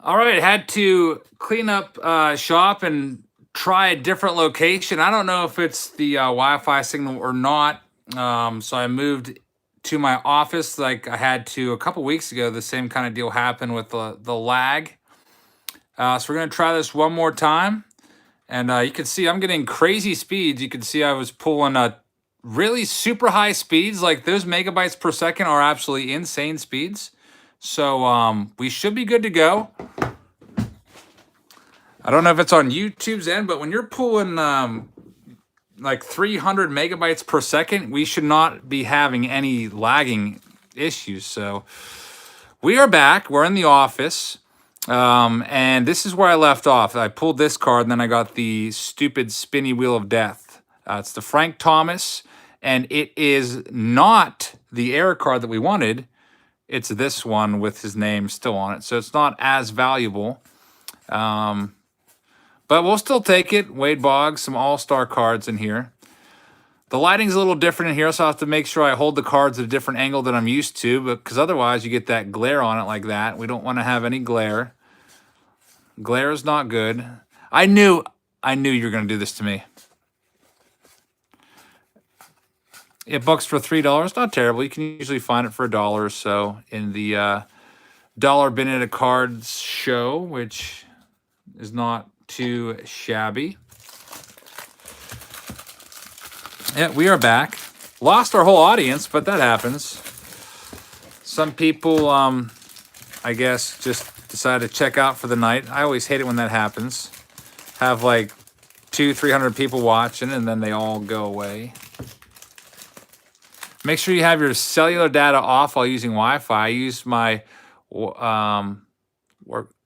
All right, had to clean up shop and try a different location. I don't know if it's the Wi-Fi signal or not. So I moved to my office like I had to a couple weeks ago. The same kind of deal happened with the lag. So we're gonna try this one more time, and you can see I'm getting crazy speeds. You can see I was pulling really super high speeds. Like those megabytes per second are absolutely insane speeds. So we should be good to go. I don't know if it's on YouTube's end, but when you're pulling like 300 megabytes per second, we should not be having any lagging issues. So we are back. We're in the office. And this is where I left off. I pulled this card, and then I got the stupid spinny wheel of death. It's the Frank Thomas, and it is not the error card that we wanted. It's this one with his name still on it. So it's not as valuable. But we'll still take it. Wade Boggs, some all-star cards in here. The lighting's a little different in here, so I have to make sure I hold the cards at a different angle than I'm used to, because otherwise you get that glare on it like that. We don't want to have any glare. Glare is not good. I knew you were going to do this to me. It books for $3. Not terrible. You can usually find it for $1 or so in the dollar bin at a cards show, which is not too shabby. Yeah, we are back. Lost our whole audience, but that happens. Some people, I guess, just decide to check out for the night. I always hate it when that happens. Have like 200-300 people watching, and then they all go away. Make sure you have your cellular data off while using Wi-Fi. I use my work.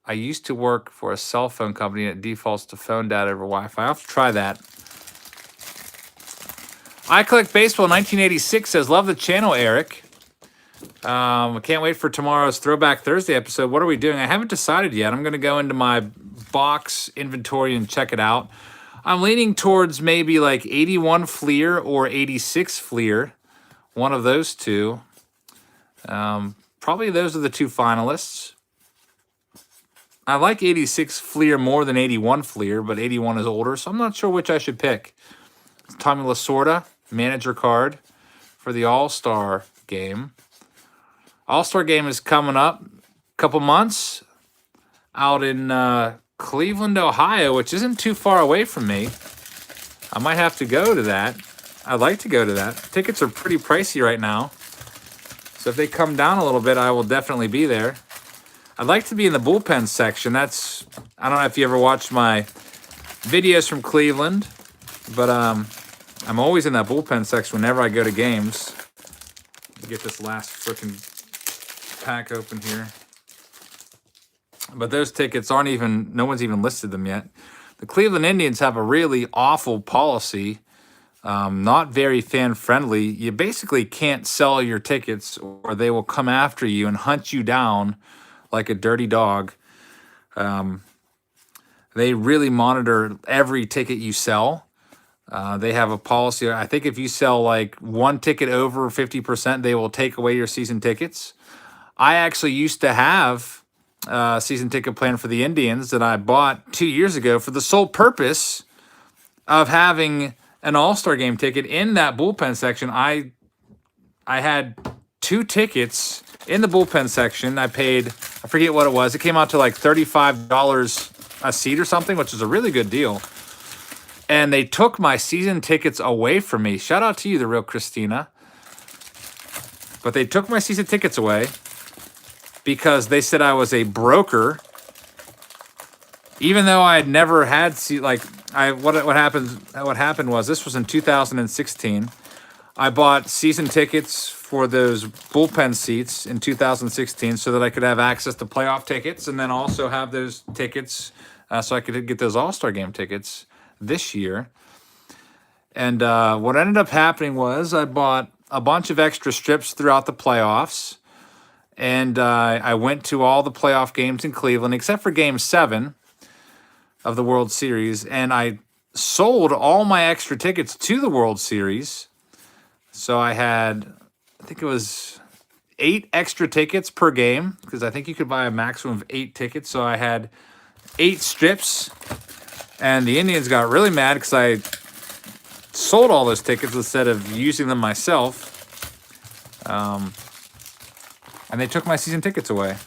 I used to work for a cell phone company, and it defaults to phone data over Wi-Fi. I'll have to try that. I Collect Baseball 1986 says, love the channel, Eric. I can't wait for tomorrow's Throwback Thursday episode. What are we doing? I haven't decided yet. I'm going to go into my box inventory and check it out. I'm leaning towards maybe like 81 Fleer or 86 Fleer. One of those two. Probably those are the two finalists. I like 86 Fleer more than 81 Fleer, but 81 is older, so I'm not sure which I should pick. It's Tommy Lasorda, manager card for the All-Star game. All-Star game is coming up a couple months out in Cleveland, Ohio, which isn't too far away from me. I might have to go to that. I'd like to go to that. Tickets are pretty pricey right now. So if they come down a little bit, I will definitely be there. I'd like to be in the bullpen section. I don't know if you ever watched my videos from Cleveland, but I'm always in that bullpen section whenever I go to games. Get this last freaking pack open here. But those tickets aren't even, no one's even listed them yet. The Cleveland Indians have a really awful policy, not very fan-friendly. You basically can't sell your tickets or they will come after you and hunt you down like a dirty dog. They really monitor every ticket you sell. They have a policy. I think if you sell like one ticket over 50%, they will take away your season tickets. I actually used to have a season ticket plan for the Indians that I bought 2 years ago for the sole purpose of having an All-Star game ticket in that bullpen section. I had 2 tickets in the bullpen section. I paid, I forget what it was. It came out to like $35 a seat or something, which is a really good deal. And they took my season tickets away from me. Shout out to you, the real Christina. But they took my season tickets away because they said I was a broker, even though I had never had what happened was, this was in 2016. I bought season tickets for those bullpen seats in 2016 so that I could have access to playoff tickets, and then also have those tickets so I could get those All-Star game tickets this year. And what ended up happening was I bought a bunch of extra strips throughout the playoffs, and I went to all the playoff games in Cleveland except for Game 7 of the World Series, and I sold all my extra tickets to the World Series. So I had, I think it was 8 extra tickets per game because I think you could buy a maximum of 8 tickets. So I had 8 strips, and the Indians got really mad because I sold all those tickets instead of using them myself. And they took my season tickets away.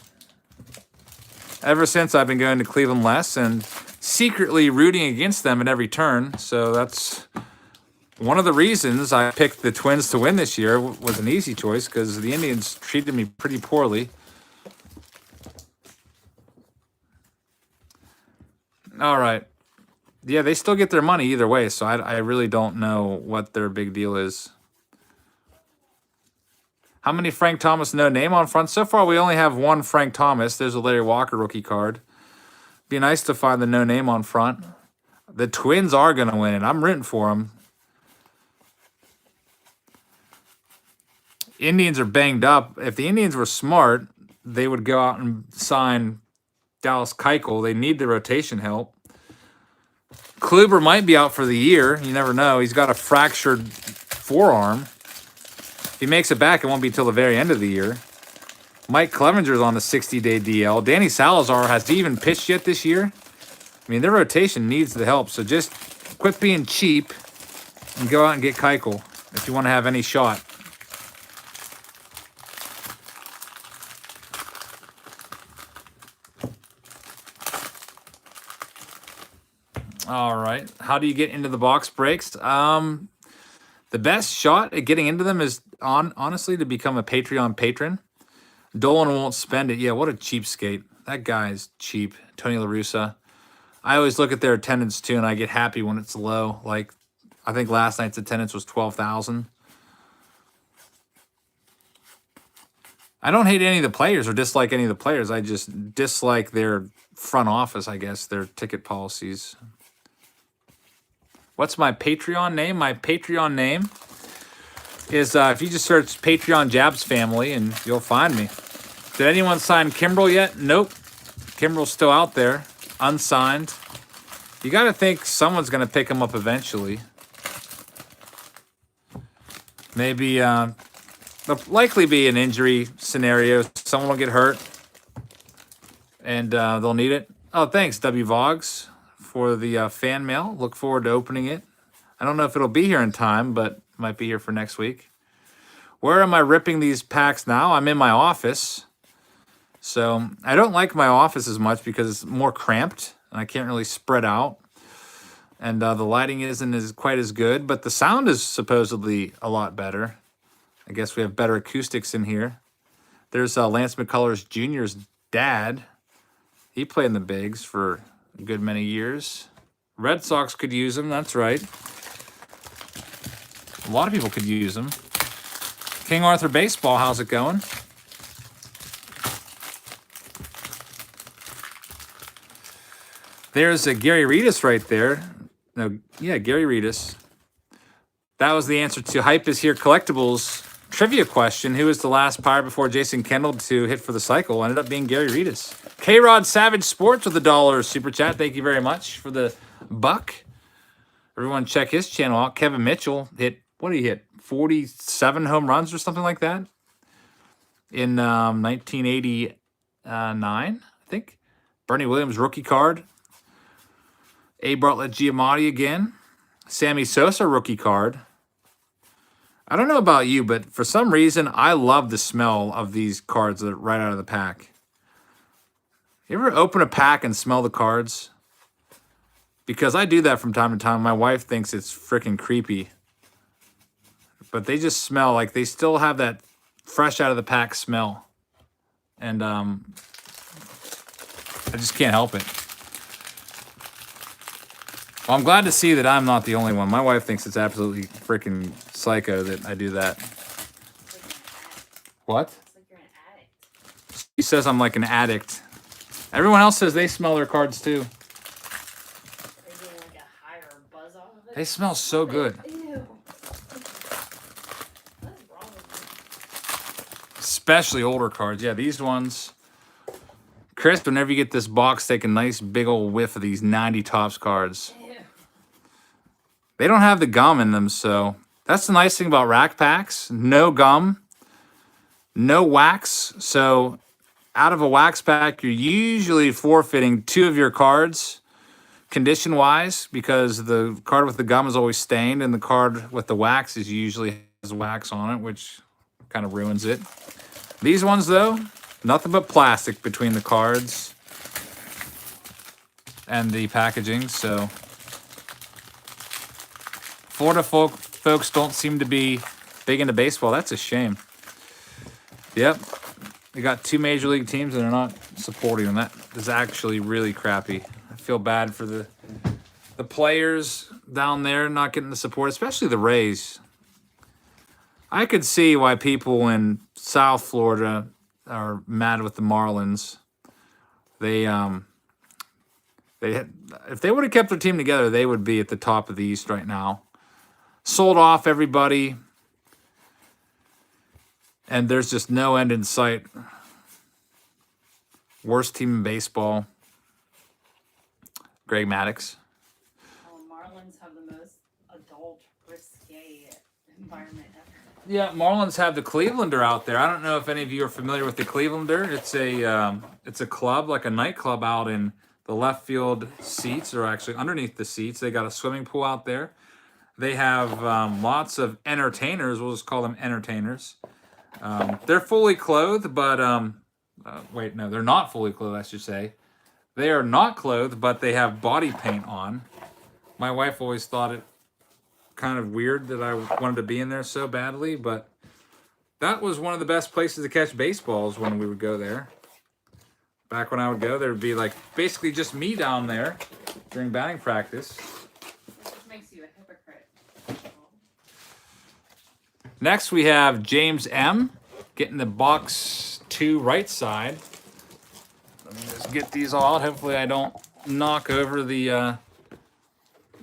Ever since, I've been going to Cleveland less and secretly rooting against them at every turn. So that's one of the reasons I picked the Twins to win this year. Was an easy choice because the Indians treated me pretty poorly. All right. Yeah, they still get their money either way, so I really don't know what their big deal is. How many Frank Thomas no name on front? So far, we only have one Frank Thomas. There's a Larry Walker rookie card. Be nice to find the no name on front. The Twins are going to win it. I'm rooting for them. Indians are banged up. If the Indians were smart, they would go out and sign Dallas Keuchel. They need the rotation help. Kluber might be out for the year. You never know. He's got a fractured forearm. If he makes it back, it won't be till the very end of the year. Mike Clevenger's on the 60-day DL. Danny Salazar has even pitched yet this year. I mean, their rotation needs the help. So just quit being cheap and go out and get Keuchel if you want to have any shot. All right. How do you get into the box breaks? The best shot at getting into them is, honestly, to become a Patreon patron. Dolan won't spend it. Yeah, what a cheapskate. That guy is cheap. Tony La Russa. I always look at their attendance, too, and I get happy when it's low. Like, I think last night's attendance was 12,000. I don't hate any of the players or dislike any of the players. I just dislike their front office, I guess, their ticket policies. What's my Patreon name? My Patreon name is, if you just search Patreon Jabs Family, and you'll find me. Did anyone sign Kimbrel yet? Nope. Kimbrel's still out there, unsigned. You got to think someone's going to pick him up eventually. Maybe, there'll likely be an injury scenario. Someone will get hurt, and they'll need it. Oh, thanks, W. Vogs, for the fan mail. Look forward to opening it. I don't know if it'll be here in time, but might be here for next week. Where am I ripping these packs now? I'm in my office. So I don't like my office as much because it's more cramped and I can't really spread out. And the lighting isn't as quite as good, but the sound is supposedly a lot better. I guess we have better acoustics in here. There's Lance McCullers Jr.'s dad. He played in the bigs for a good many years. Red Sox could use him, that's right. A lot of people could use him. King Arthur Baseball, how's it going? There's a Gary Reedus right there. No, yeah, Gary Reedus. That was the answer to Hype is Here Collectibles trivia question. Who was the last Pirate before Jason Kendall to hit for the cycle? Ended up being Gary Reedus. K-Rod Savage Sports with $1 super chat. Thank you very much for the buck. Everyone check his channel out. Kevin Mitchell hit, what did he hit? 47 home runs or something like that in 1989, I think. Bernie Williams rookie card. A. Bartlett Giamatti again. Sammy Sosa rookie card. I don't know about you, but for some reason, I love the smell of these cards that are right out of the pack. You ever open a pack and smell the cards? Because I do that from time to time. My wife thinks it's freaking creepy. But they just smell like they still have that fresh out of the pack smell. And I just can't help it. Well, I'm glad to see that I'm not the only one. My wife thinks it's absolutely freaking psycho that I do that. What? It's like you're an addict. She says I'm like an addict. Everyone else says they smell their cards too. They're getting like a higher buzz off of it. They smell so good. Ew. What's wrong with you? Especially older cards. Yeah, these ones. Chris, whenever you get this box, take a nice big old whiff of these 90 Topps cards. Ew. They don't have the gum in them, so that's the nice thing about rack packs. No gum. No wax. So out of a wax pack, you're usually forfeiting 2 of your cards condition-wise because the card with the gum is always stained and the card with the wax is usually has wax on it, which kind of ruins it. These ones, though, nothing but plastic between the cards and the packaging, so Florida folks don't seem to be big into baseball. That's a shame. Yep. They got 2 major league teams and they're not supporting them. That is actually really crappy. I feel bad for the players down there not getting the support, especially the Rays. I could see why people in South Florida are mad with the Marlins. They if they would have kept their team together, they would be at the top of the East right now. Sold off everybody, and there's just no end in sight. Worst team in baseball. Greg Maddux. Marlins have the most adult, risque environment ever. Yeah, Marlins have the Clevelander out there. I don't know if any of you are familiar with the Clevelander. It's a club, like a nightclub out in the left field seats, or actually underneath the seats. They got a swimming pool out there. They have lots of entertainers. We'll just call them entertainers. They're fully clothed, but wait, no, they're not fully clothed, I should say. They are not clothed, but they have body paint on. My wife always thought it kind of weird that I wanted to be in there so badly, but that was one of the best places to catch baseballs when we would go there. Back when I would go, there would be like basically just me down there during batting practice. Which makes you a hypocrite. Next, we have James M. getting the box 2 right side. Let me just get these all out. Hopefully I don't knock over the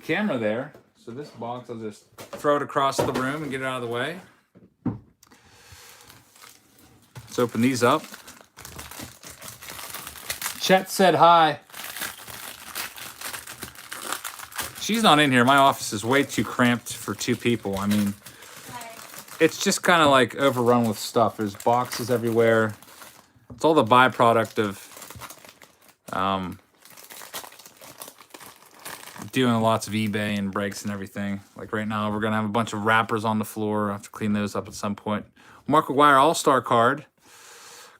camera there. So this box, I'll just throw it across the room and get it out of the way. Let's open these up. Chet said hi. She's not in here. My office is way too cramped for 2 people. I mean, it's just kind of like overrun with stuff. There's boxes everywhere. It's all the byproduct of doing lots of eBay and breaks and everything. Like right now, we're going to have a bunch of wrappers on the floor. I have to clean those up at some point. Mark McGwire All-Star card.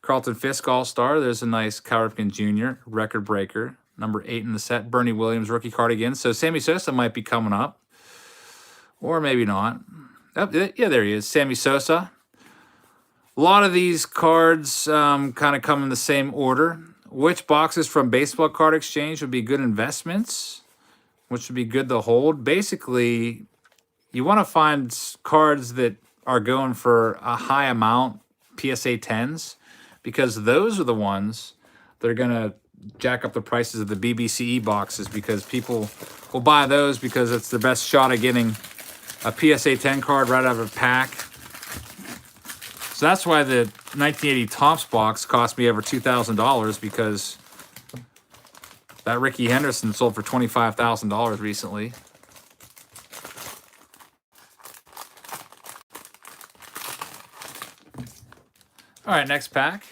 Carlton Fisk All-Star. There's a nice Cal Ripken Jr. record breaker. Number 8 in the set. Bernie Williams rookie card again. So Sammy Sosa might be coming up. Or maybe not. Oh, yeah, there he is. Sammy Sosa. A lot of these cards kind of come in the same order. Which boxes from Baseball Card Exchange would be good investments? Which would be good to hold? Basically, you want to find cards that are going for a high amount, PSA 10s, because those are the ones that are going to jack up the prices of the BBCE boxes, because people will buy those because it's the best shot at getting a PSA 10 card right out of a pack. So that's why the 1980 Topps box cost me over $2,000, because that Ricky Henderson sold for $25,000 recently. All right, next pack.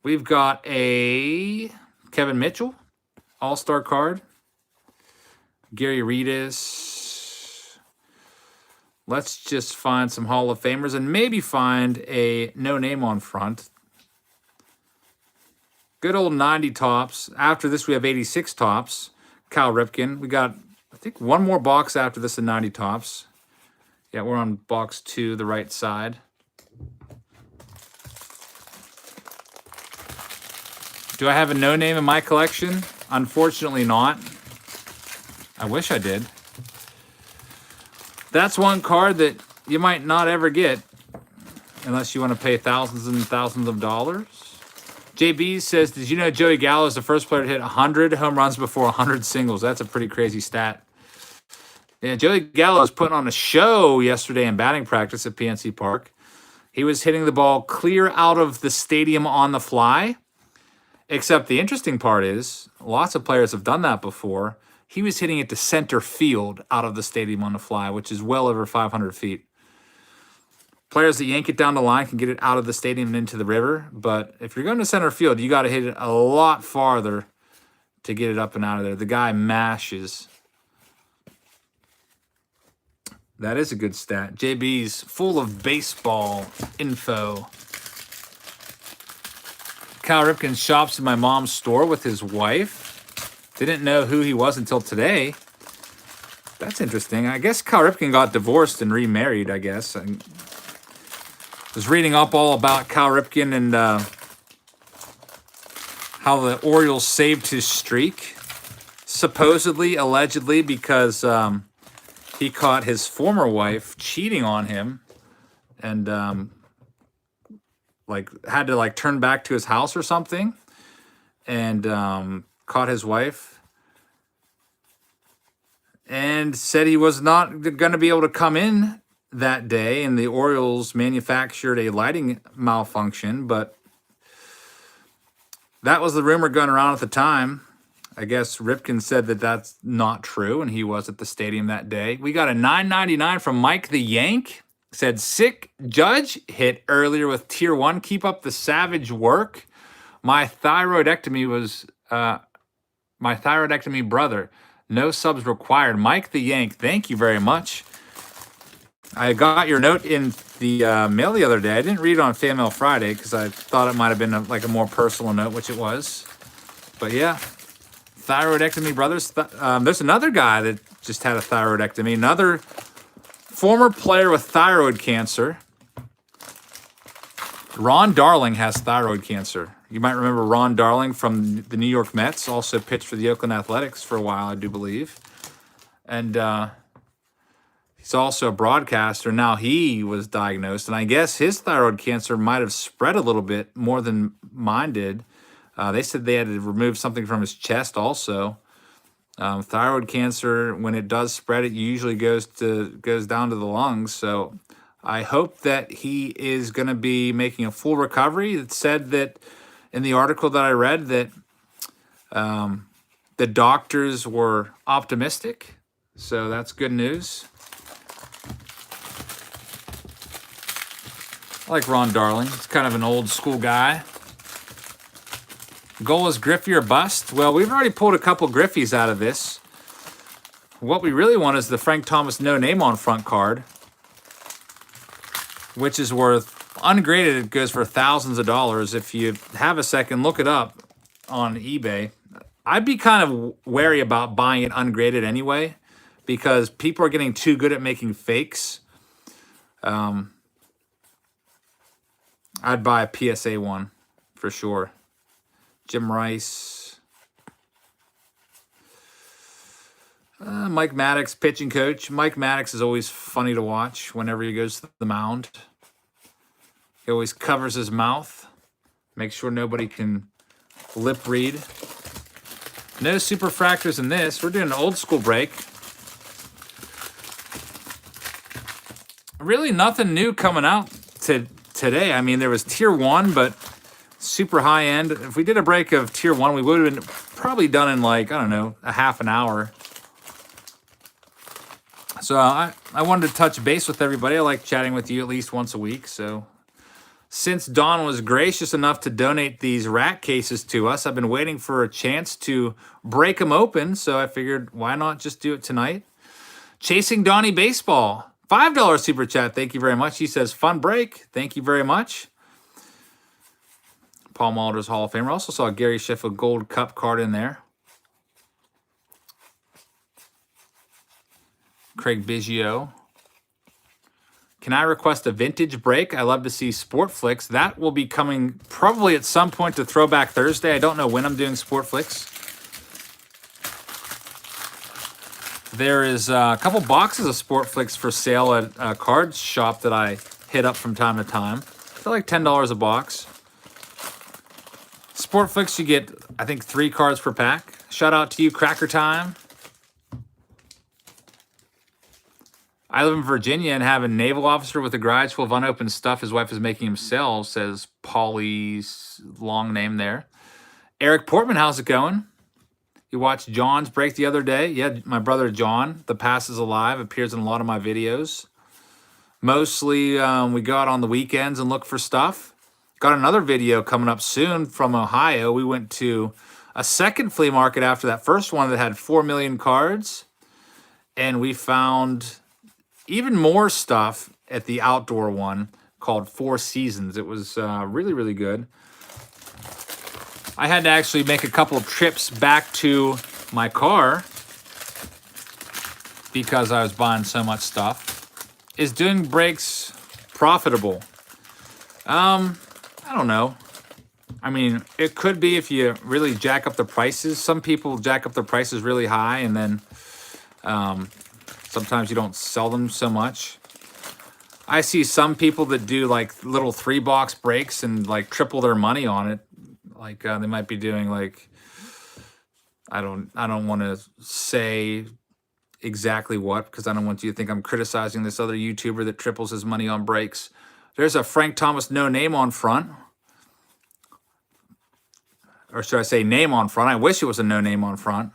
We've got a Kevin Mitchell All-Star card. Gary Reedus. Let's just find some Hall of Famers and maybe find a no name on front. Good old 90 Topps. After this, we have 86 Topps. Cal Ripken. We got, I think, one more box after this in 90 Topps. Yeah, we're on box 2, the right side. Do I have a no name in my collection? Unfortunately not. I wish I did. That's one card that you might not ever get unless you want to pay thousands and thousands of dollars. JB says, did you know Joey Gallo is the first player to hit 100 home runs before 100 singles? That's a pretty crazy stat. Yeah, Joey Gallo was putting on a show yesterday in batting practice at PNC Park. He was hitting the ball clear out of the stadium on the fly. Except the interesting part is, lots of players have done that before. He was hitting it to center field out of the stadium on the fly, which is well over 500 feet. Players that yank it down the line can get it out of the stadium and into the river. But if you're going to center field, you got to hit it a lot farther to get it up and out of there. The guy mashes. That is a good stat. JB's full of baseball info. Cal Ripken shops in my mom's store with his wife. Didn't know who he was until today. That's interesting. I guess Cal Ripken got divorced and remarried, I guess. I was reading up all about Cal Ripken and how the Orioles saved his streak. Supposedly, allegedly, because he caught his former wife cheating on him and had to turn back to his house or something, and caught his wife and said he was not going to be able to come in that day, and the Orioles manufactured a lighting malfunction. But that was the rumor going around at the time. I guess Ripken said that that's not true, and he was at the stadium that day. We got a $9.99 from Mike the Yank. Said, sick Judge hit earlier with tier 1. Keep up the savage work. My thyroidectomy brother. No subs required. Mike the Yank, thank you very much. I got your note in the mail the other day. I didn't read it on Fan Mail Friday because I thought it might have been a more personal note, which it was. But yeah, thyroidectomy brothers. There's another guy that just had a thyroidectomy. Another former player with thyroid cancer. Ron Darling has thyroid cancer. You might remember Ron Darling from the New York Mets. Also pitched for the Oakland Athletics for a while, I do believe. And he's also a broadcaster. Now he was diagnosed. And I guess his thyroid cancer might have spread a little bit more than mine did. They said they had to remove something from his chest also. Thyroid cancer, when it does spread, it usually goes down to the lungs. So I hope that he is going to be making a full recovery. It said that in the article that I read that the doctors were optimistic. So that's good news. I like Ron Darling. He's kind of an old school guy. Goal is Griffey or bust. Well, we've already pulled a couple Griffies out of this. What we really want is the Frank Thomas no name on front card, which is worth, ungraded, it goes for thousands of dollars. If you have a second, look it up on eBay. I'd be kind of wary about buying it ungraded anyway, because people are getting too good at making fakes. I'd buy a PSA one for sure. Jim Rice. Mike Maddox, pitching coach. Mike Maddox is always funny to watch whenever he goes to the mound. He always covers his mouth. Make sure nobody can lip read. No superfractors in this. We're doing an old school break. Really nothing new coming out today. I mean, there was tier 1, but super high end. If we did a break of tier 1, we would have been probably done in a half an hour. So I wanted to touch base with everybody. I like chatting with you at least once a week. So since Don was gracious enough to donate these rack cases to us, I've been waiting for a chance to break them open. So I figured, why not just do it tonight? Chasing Donnie Baseball, $5 super chat. Thank you very much. He says, fun break. Thank you very much. Paul Molitor's Hall of Famer. Also saw Gary Sheffield Gold Cup card in there. Craig Biggio. Can I request a vintage break? I love to see Sport Flicks. That will be coming probably at some point to Throwback Thursday. I don't know when I'm doing Sport Flicks. There is a couple boxes of Sport Flicks for sale at a card shop that I hit up from time to time. They're like $10 a box. Sport Flicks, you get, I think, 3 cards per pack. Shout out to you, Cracker Time. I live in Virginia and have a naval officer with a garage full of unopened stuff his wife is making him sell, says Paulie's long name there. Eric Portman, how's it going? You watched John's break the other day? Yeah, my brother John, The Past is Alive, appears in a lot of my videos. Mostly we go out on the weekends and look for stuff. Got another video coming up soon from Ohio. We went to a second flea market after that first one that had 4 million cards. And we found even more stuff at the outdoor one called Four Seasons. It was really, really good. I had to actually make a couple of trips back to my car because I was buying so much stuff. Is doing breaks profitable? I don't know. I mean, it could be if you really jack up the prices. Some people jack up the prices really high, and then sometimes you don't sell them so much. I see some people that do like little 3-box breaks and like triple their money on it. Like they might be doing like, I don't want to say exactly what, because I don't want you to think I'm criticizing this other YouTuber that triples his money on breaks. There's a Frank Thomas no name on front. Or should I say name on front? I wish it was a no name on front.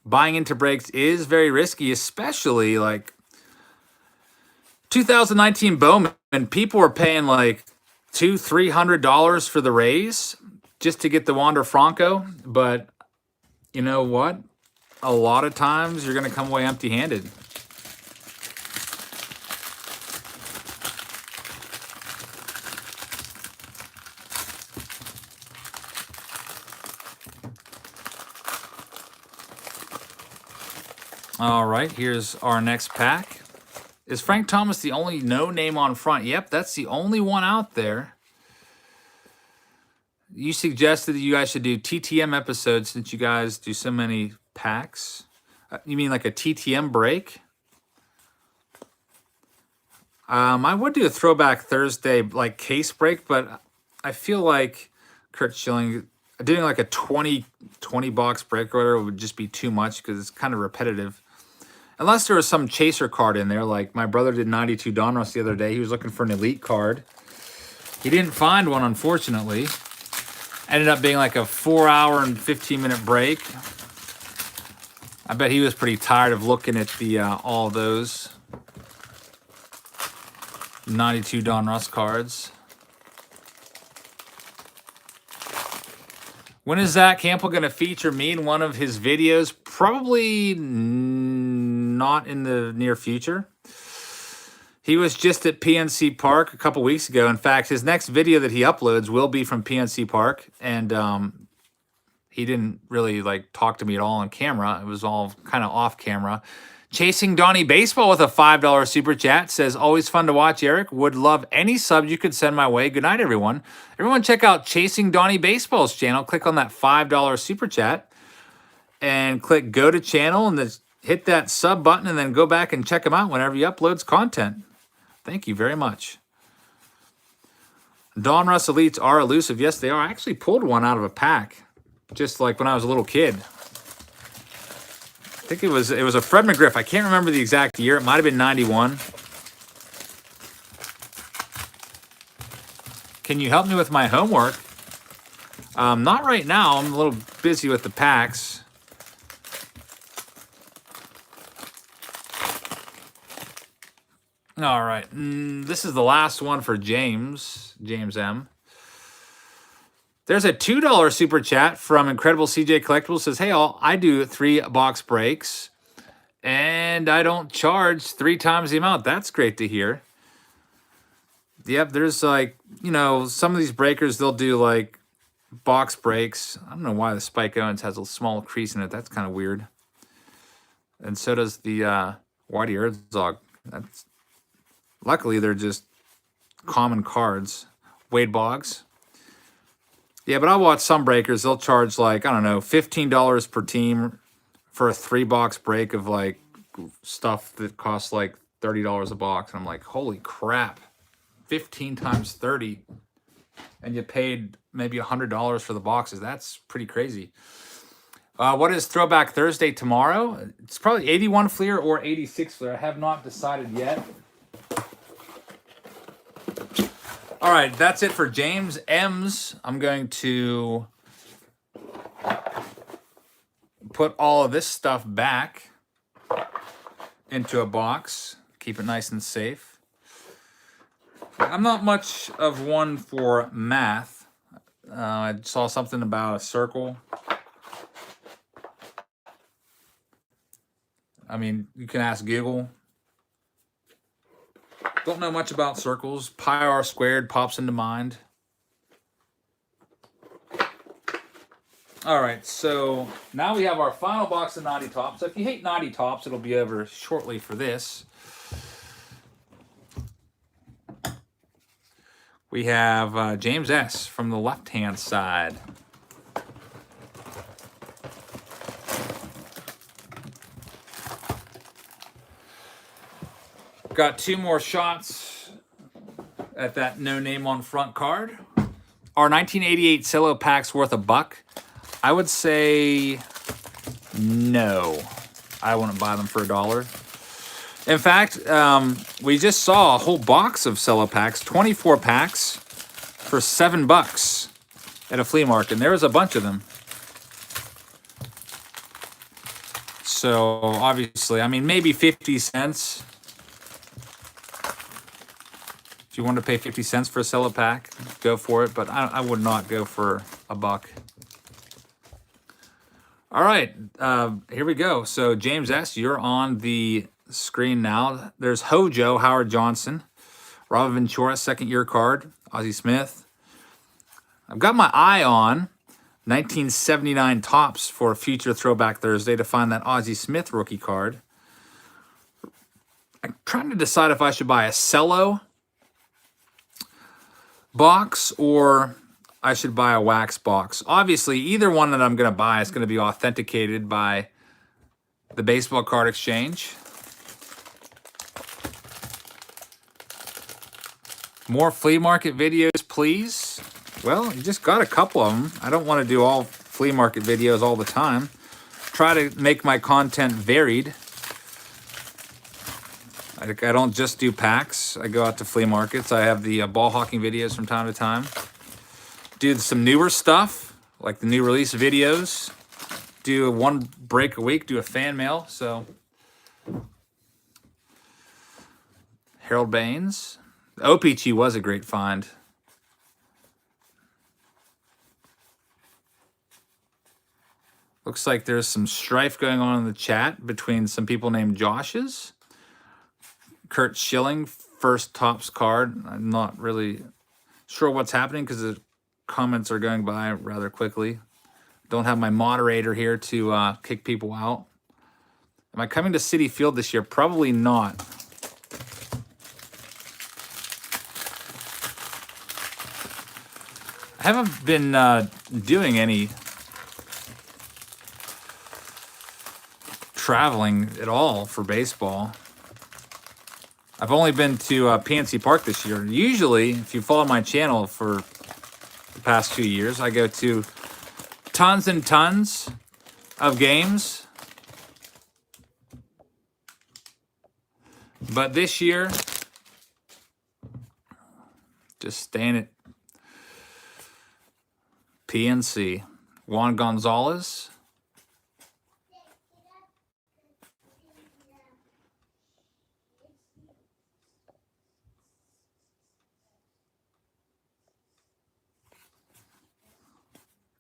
Buying into breaks is very risky, especially like 2019 Bowman. People were paying like $200-300 for the raise just to get the Wander Franco. But you know what? A lot of times you're going to come away empty-handed. All right, here's our next pack. Is Frank Thomas the only no name on front? Yep, that's the only one out there. You suggested that you guys should do TTM episodes since you guys do so many packs. You mean like a TTM break? I would do a Throwback Thursday like case break, but I feel like Kurt Schilling doing like a 20 box break or whatever would just be too much because it's kind of repetitive. Unless there was some chaser card in there, like my brother did 92 Donruss the other day. He was looking for an elite card. He didn't find one, unfortunately. Ended up being like a 4-hour and 15-minute break. I bet he was pretty tired of looking at the all those 92 Donruss cards. When is Zach Campbell going to feature me in one of his videos? Probably not in the near future. He was just at PNC Park a couple weeks ago. In fact, his next video that he uploads will be from PNC Park. And he didn't really like talk to me at all on camera. It was all kind of off camera. Chasing Donnie Baseball with a $5 super chat says, always fun to watch, Eric. Would love any sub you could send my way. Good night, everyone. Everyone check out Chasing Donnie Baseball's channel. Click on that $5 super chat and click go to channel and then hit that sub button and then go back and check him out whenever he uploads content. Thank you very much. Donruss Elites are elusive. Yes, they are. I actually pulled one out of a pack just like when I was a little kid. I think it was a Fred McGriff. I can't remember the exact year. It might have been 91. Can you help me with my homework? Not right now. I'm a little busy with the packs. All right. This is the last one for James M. There's a $2 super chat from Incredible CJ Collectibles. Says, hey, all, I do 3-box breaks, and I don't charge 3 times the amount. That's great to hear. Yep, there's like, you know, some of these breakers, they'll do like box breaks. I don't know why the Spike Owens has a small crease in it. That's kind of weird. And so does the Whitey Herzog. Luckily, they're just common cards. Wade Boggs. Yeah, but I watch some breakers. They'll charge like, I don't know, $15 per team for a 3-box break of like stuff that costs like $30 a box. And I'm like, holy crap, 15 times 30. And you paid maybe $100 for the boxes. That's pretty crazy. What is Throwback Thursday tomorrow? It's probably 81 Fleer or 86 Fleer. I have not decided yet. All right, that's it for James M's. I'm going to put all of this stuff back into a box. Keep it nice and safe. I'm not much of one for math. I saw something about a circle. I mean, you can ask Google. Don't know much about circles. Pi r squared pops into mind. All right, so now we have our final box of Naughty Tops. So if you hate Naughty Tops, it'll be over shortly for this. We have James S. from the left-hand side. Got 2 more shots at that no name on front card. Our 1988 cello packs worth $1. I would say no. I wouldn't buy them for $1. In fact, we just saw a whole box of cello packs, 24 packs for $7 at a flea market. And there was a bunch of them. So obviously, I mean, maybe 50 cents. If you want to pay 50 cents for a cello pack, go for it. But I would not go for $1. All right, here we go. So James S., you're on the screen now. There's Hojo, Howard Johnson, Robert Ventura, second-year card, Ozzie Smith. I've got my eye on 1979 Topps for Future Throwback Thursday to find that Ozzie Smith rookie card. I'm trying to decide if I should buy a cello box or I should buy a wax box. Obviously, either one that I'm going to buy is going to be authenticated by the Baseball Card Exchange. More flea market videos, please. Well, you just got a couple of them. I don't want to do all flea market videos all the time. Try to make my content varied. I don't just do packs. I go out to flea markets. I have the ball hawking videos from time to time. Do some newer stuff, like the new release videos. Do one break a week, do a fan mail. So, Harold Baines. OPG was a great find. Looks like there's some strife going on in the chat between some people named Josh's. Kurt Schilling, first Topps card. I'm not really sure what's happening because the comments are going by rather quickly. Don't have my moderator here to kick people out. Am I coming to Citi Field this year? Probably not. I haven't been doing any traveling at all for baseball. I've only been to PNC Park this year. Usually, if you follow my channel for the past 2 years, I go to tons and tons of games. But this year, just staying at PNC. Juan Gonzalez.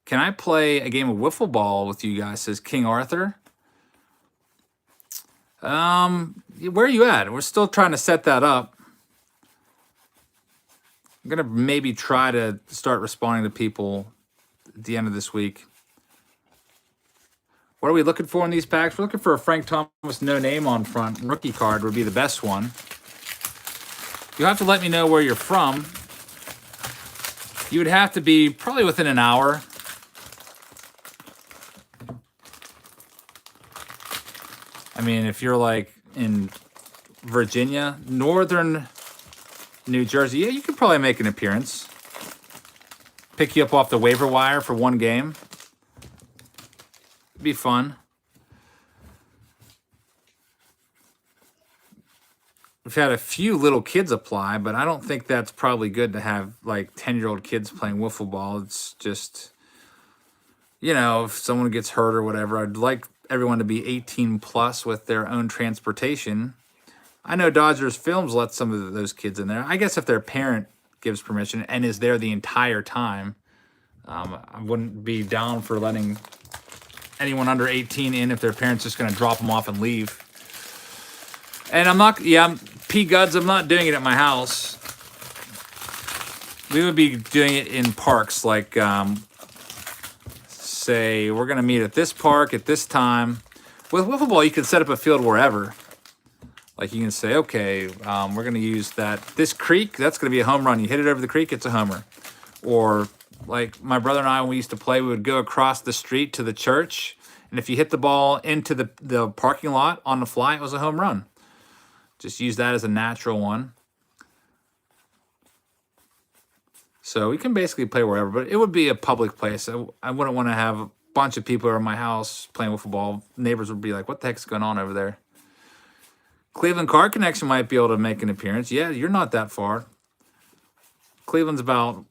Can I play a game of wiffle ball with you guys? Says King Arthur. Where are you at? We're still trying to set that up. I'm gonna maybe try to start responding to people at the end of this week. What are we looking for in these packs? We're looking for a Frank Thomas no name on front. Rookie card would be the best one. You'll have to let me know where you're from. You would have to be probably within an hour. I mean, if you're like in Virginia, northern New Jersey, yeah, you could probably make an appearance. Pick you up off the waiver wire for one game. It'd be fun. We've had a few little kids apply, but I don't think that's probably good to have like 10-year-old kids playing wiffle ball. It's just, you know, if someone gets hurt or whatever, I'd like everyone to be 18 plus with their own transportation. I know Dodgers Films let some of those kids in there. I guess if their parent gives permission and is there the entire time, I wouldn't be down for letting anyone under 18 in if their parents just going to drop them off and leave. And I'm not, P. Guds, I'm not doing it at my house. We would be doing it in parks, like, say, we're going to meet at this park at this time. With wiffle ball, you can set up a field wherever. Like, you can say, okay, we're going to use this creek, that's going to be a home run. You hit it over the creek, it's a homer. Or, like, my brother and I, when we used to play, we would go across the street to the church, and if you hit the ball into the parking lot on the fly, it was a home run. Just use that as a natural one. So we can basically play wherever, but it would be a public place. I wouldn't want to have a bunch of people around my house playing wiffle ball. Neighbors would be like, what the heck's going on over there? Cleveland Car Connection might be able to make an appearance. Yeah, you're not that far. Cleveland's about,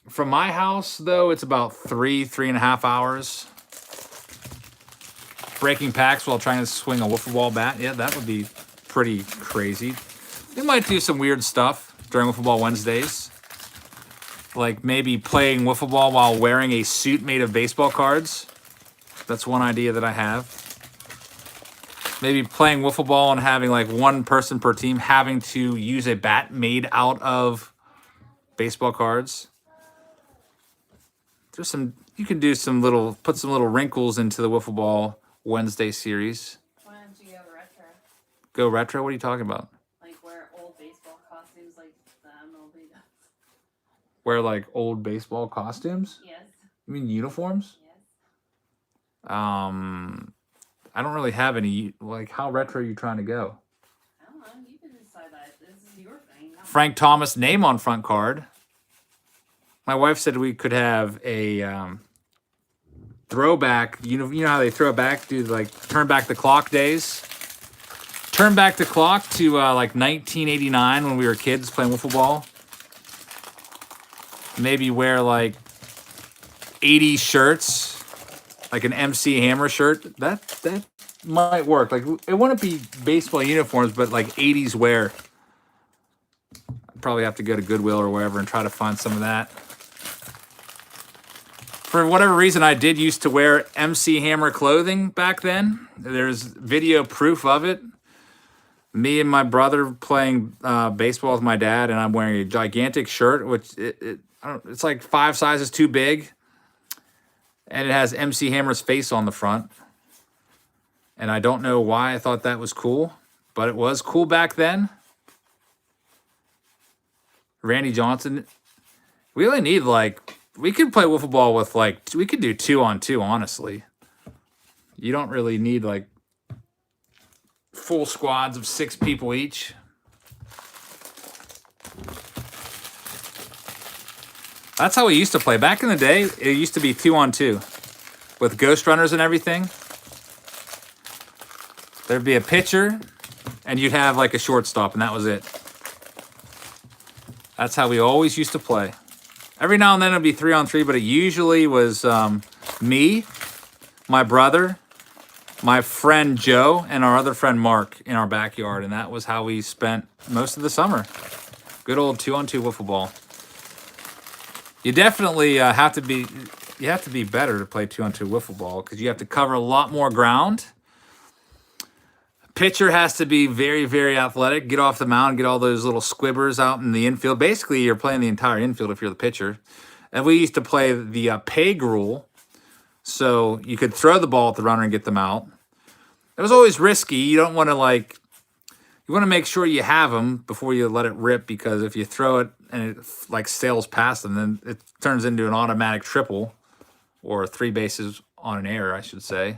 from my house, though, it's about 3.5 hours. Breaking packs while trying to swing a wiffle ball bat. Yeah, that would be pretty crazy. We might do some weird stuff during Wiffle Ball Wednesdays. Like maybe playing wiffle ball while wearing a suit made of baseball cards. That's one idea that I have. Maybe playing wiffle ball and having like one person per team having to use a bat made out of baseball cards. There's some, you can do some little, put some little wrinkles into the Wiffle Ball Wednesday series. Why don't you go retro? Go retro? What are you talking about? Like wear old baseball costumes like the MLB does. Wear like old baseball costumes? Yes. You mean uniforms? Yes. I don't really have any. Like, how retro are you trying to go? I don't know. You can decide that. This is your thing. Frank Thomas name on front card. My wife said we could have a throwback. You know how they throw it back? Do like turn back the clock days. Turn back the clock to like 1989 when we were kids playing wiffle ball. Maybe wear like 80s shirts. Like an MC Hammer shirt, that might work. Like it wouldn't be baseball uniforms, but like 80s wear. I'd probably have to go to Goodwill or wherever and try to find some of that. For whatever reason, I did used to wear MC Hammer clothing back then. There's video proof of it. Me and my brother playing baseball with my dad, and I'm wearing a gigantic shirt, which it's like 5 sizes too big. And it has MC Hammer's face on the front. And I don't know why I thought that was cool, but it was cool back then. Randy Johnson. We only need we could play wiffle ball with we could do 2-on-2, honestly. You don't really need full squads of 6 people each. That's how we used to play. Back in the day, it used to be 2-on-2 with ghost runners and everything. There'd be a pitcher, and you'd have a shortstop, and that was it. That's how we always used to play. Every now and then it'd be 3-on-3, but it usually was me, my brother, my friend Joe, and our other friend Mark in our backyard, and that was how we spent most of the summer. Good old 2-on-2 wiffle ball. You definitely have to be better to play 2-on-2 wiffle ball because you have to cover a lot more ground. Pitcher has to be very, very athletic. Get off the mound, get all those little squibbers out in the infield. Basically, you're playing the entire infield if you're the pitcher. And we used to play the peg rule, so you could throw the ball at the runner and get them out. It was always risky. You don't want to you want to make sure you have them before you let it rip, because if you throw it and it sails past them, then it turns into an automatic triple, or 3 bases on an error, I should say.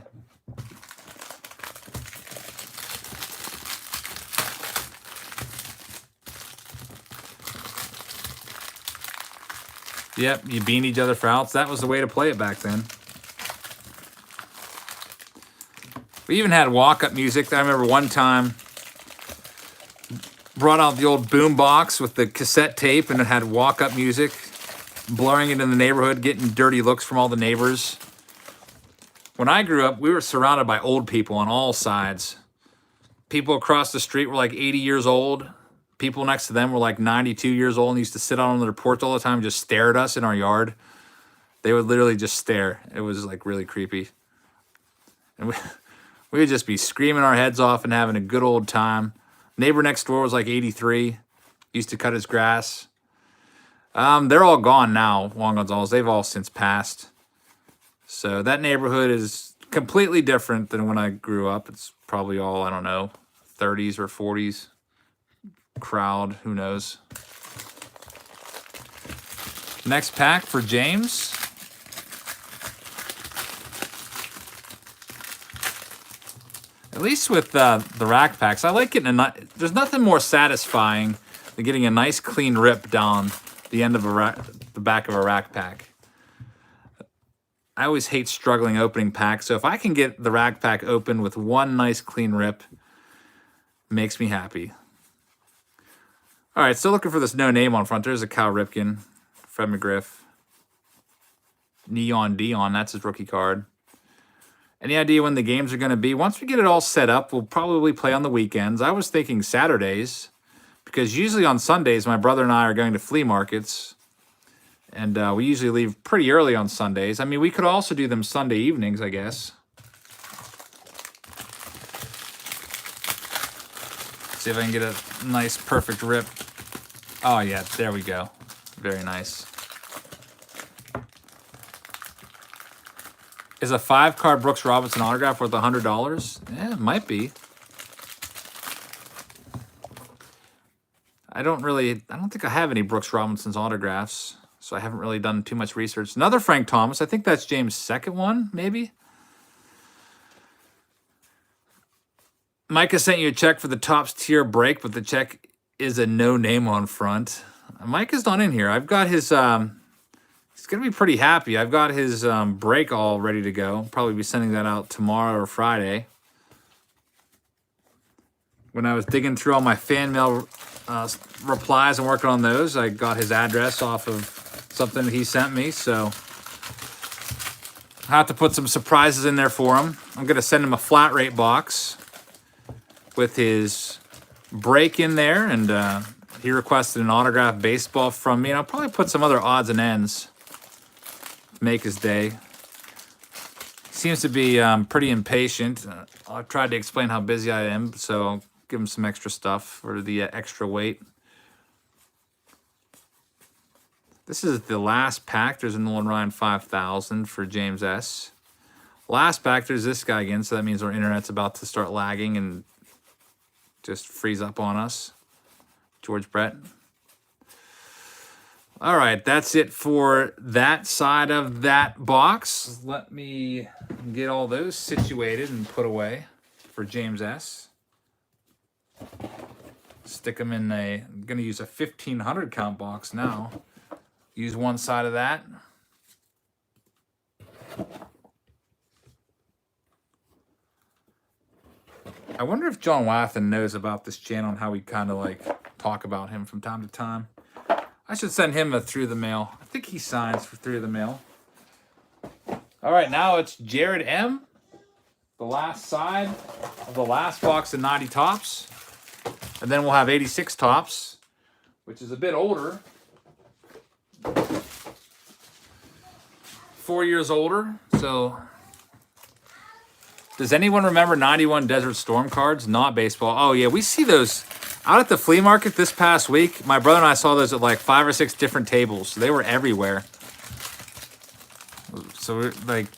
Yep, you bean each other for outs. That was the way to play it back then. We even had walk-up music. I remember one time brought out the old boom box with the cassette tape, and it had walk-up music, blowing it in the neighborhood, getting dirty looks from all the neighbors. When I grew up, we were surrounded by old people on all sides. People across the street were like 80 years old. People next to them were like 92 years old and used to sit out on their porch all the time and just stare at us in our yard. They would literally just stare. It was like really creepy. And we would just be screaming our heads off and having a good old time. Neighbor next door was like 83. Used to cut his grass. They're all gone now, Juan Gonzalez. They've all since passed. So that neighborhood is completely different than when I grew up. It's probably all, I don't know, 30s or 40s crowd. Who knows? Next pack for James. At least with the rack packs, I like getting there's nothing more satisfying than getting a nice clean rip down the end of the back of a rack pack. I always hate struggling opening packs, so if I can get the rack pack open with one nice clean rip, it makes me happy. All right, still looking for this no name on front. There's a Cal Ripken, Fred McGriff, Neon Dion. That's his rookie card. Any idea when the games are going to be? Once we get it all set up, we'll probably play on the weekends. I was thinking Saturdays, because usually on Sundays, my brother and I are going to flea markets, and we usually leave pretty early on Sundays. I mean, we could also do them Sunday evenings, I guess. See if I can get a nice, perfect rip. Oh, yeah, there we go. Very nice. Is a 5-card Brooks Robinson autograph worth $100? Yeah, it might be. I don't think I have any Brooks Robinson's autographs, so I haven't really done too much research. Another Frank Thomas. I think that's James' second one, maybe. Micah sent you a check for the Topps tier break, but the check is a no name on front. Micah's not in here. I've got his... He's going to be pretty happy. I've got his break all ready to go. Probably be sending that out tomorrow or Friday. When I was digging through all my fan mail replies and working on those, I got his address off of something that he sent me. So I have to put some surprises in there for him. I'm going to send him a flat rate box with his break in there. And he requested an autographed baseball from me. And I'll probably put some other odds and ends. Make his day. Seems to be pretty impatient. I've tried to explain how busy I am, so I'll give him some extra stuff for the extra weight. This is the last pack. There's a Nolan Ryan 5000 for James S. Last pack, there's this guy again, so that means our internet's about to start lagging and just freeze up on us. George Brett. All right, that's it for that side of that box. Let me get all those situated and put away for James S. Stick them in I'm going to use a 1,500 count box now. Use one side of that. I wonder if John Wathen knows about this channel and how we kind of like talk about him from time to time. I should send him a through the mail. I think he signs for through the mail. All right, now it's Jared M. The last side of the last box of 90 Topps. And then we'll have 86 Topps, which is a bit older. 4 years older. So, does anyone remember 91 Desert Storm cards? Not baseball. Oh, yeah, we see those out at the flea market this past week. My brother and I saw those at like 5 or 6 different tables. So they were everywhere. So we're like,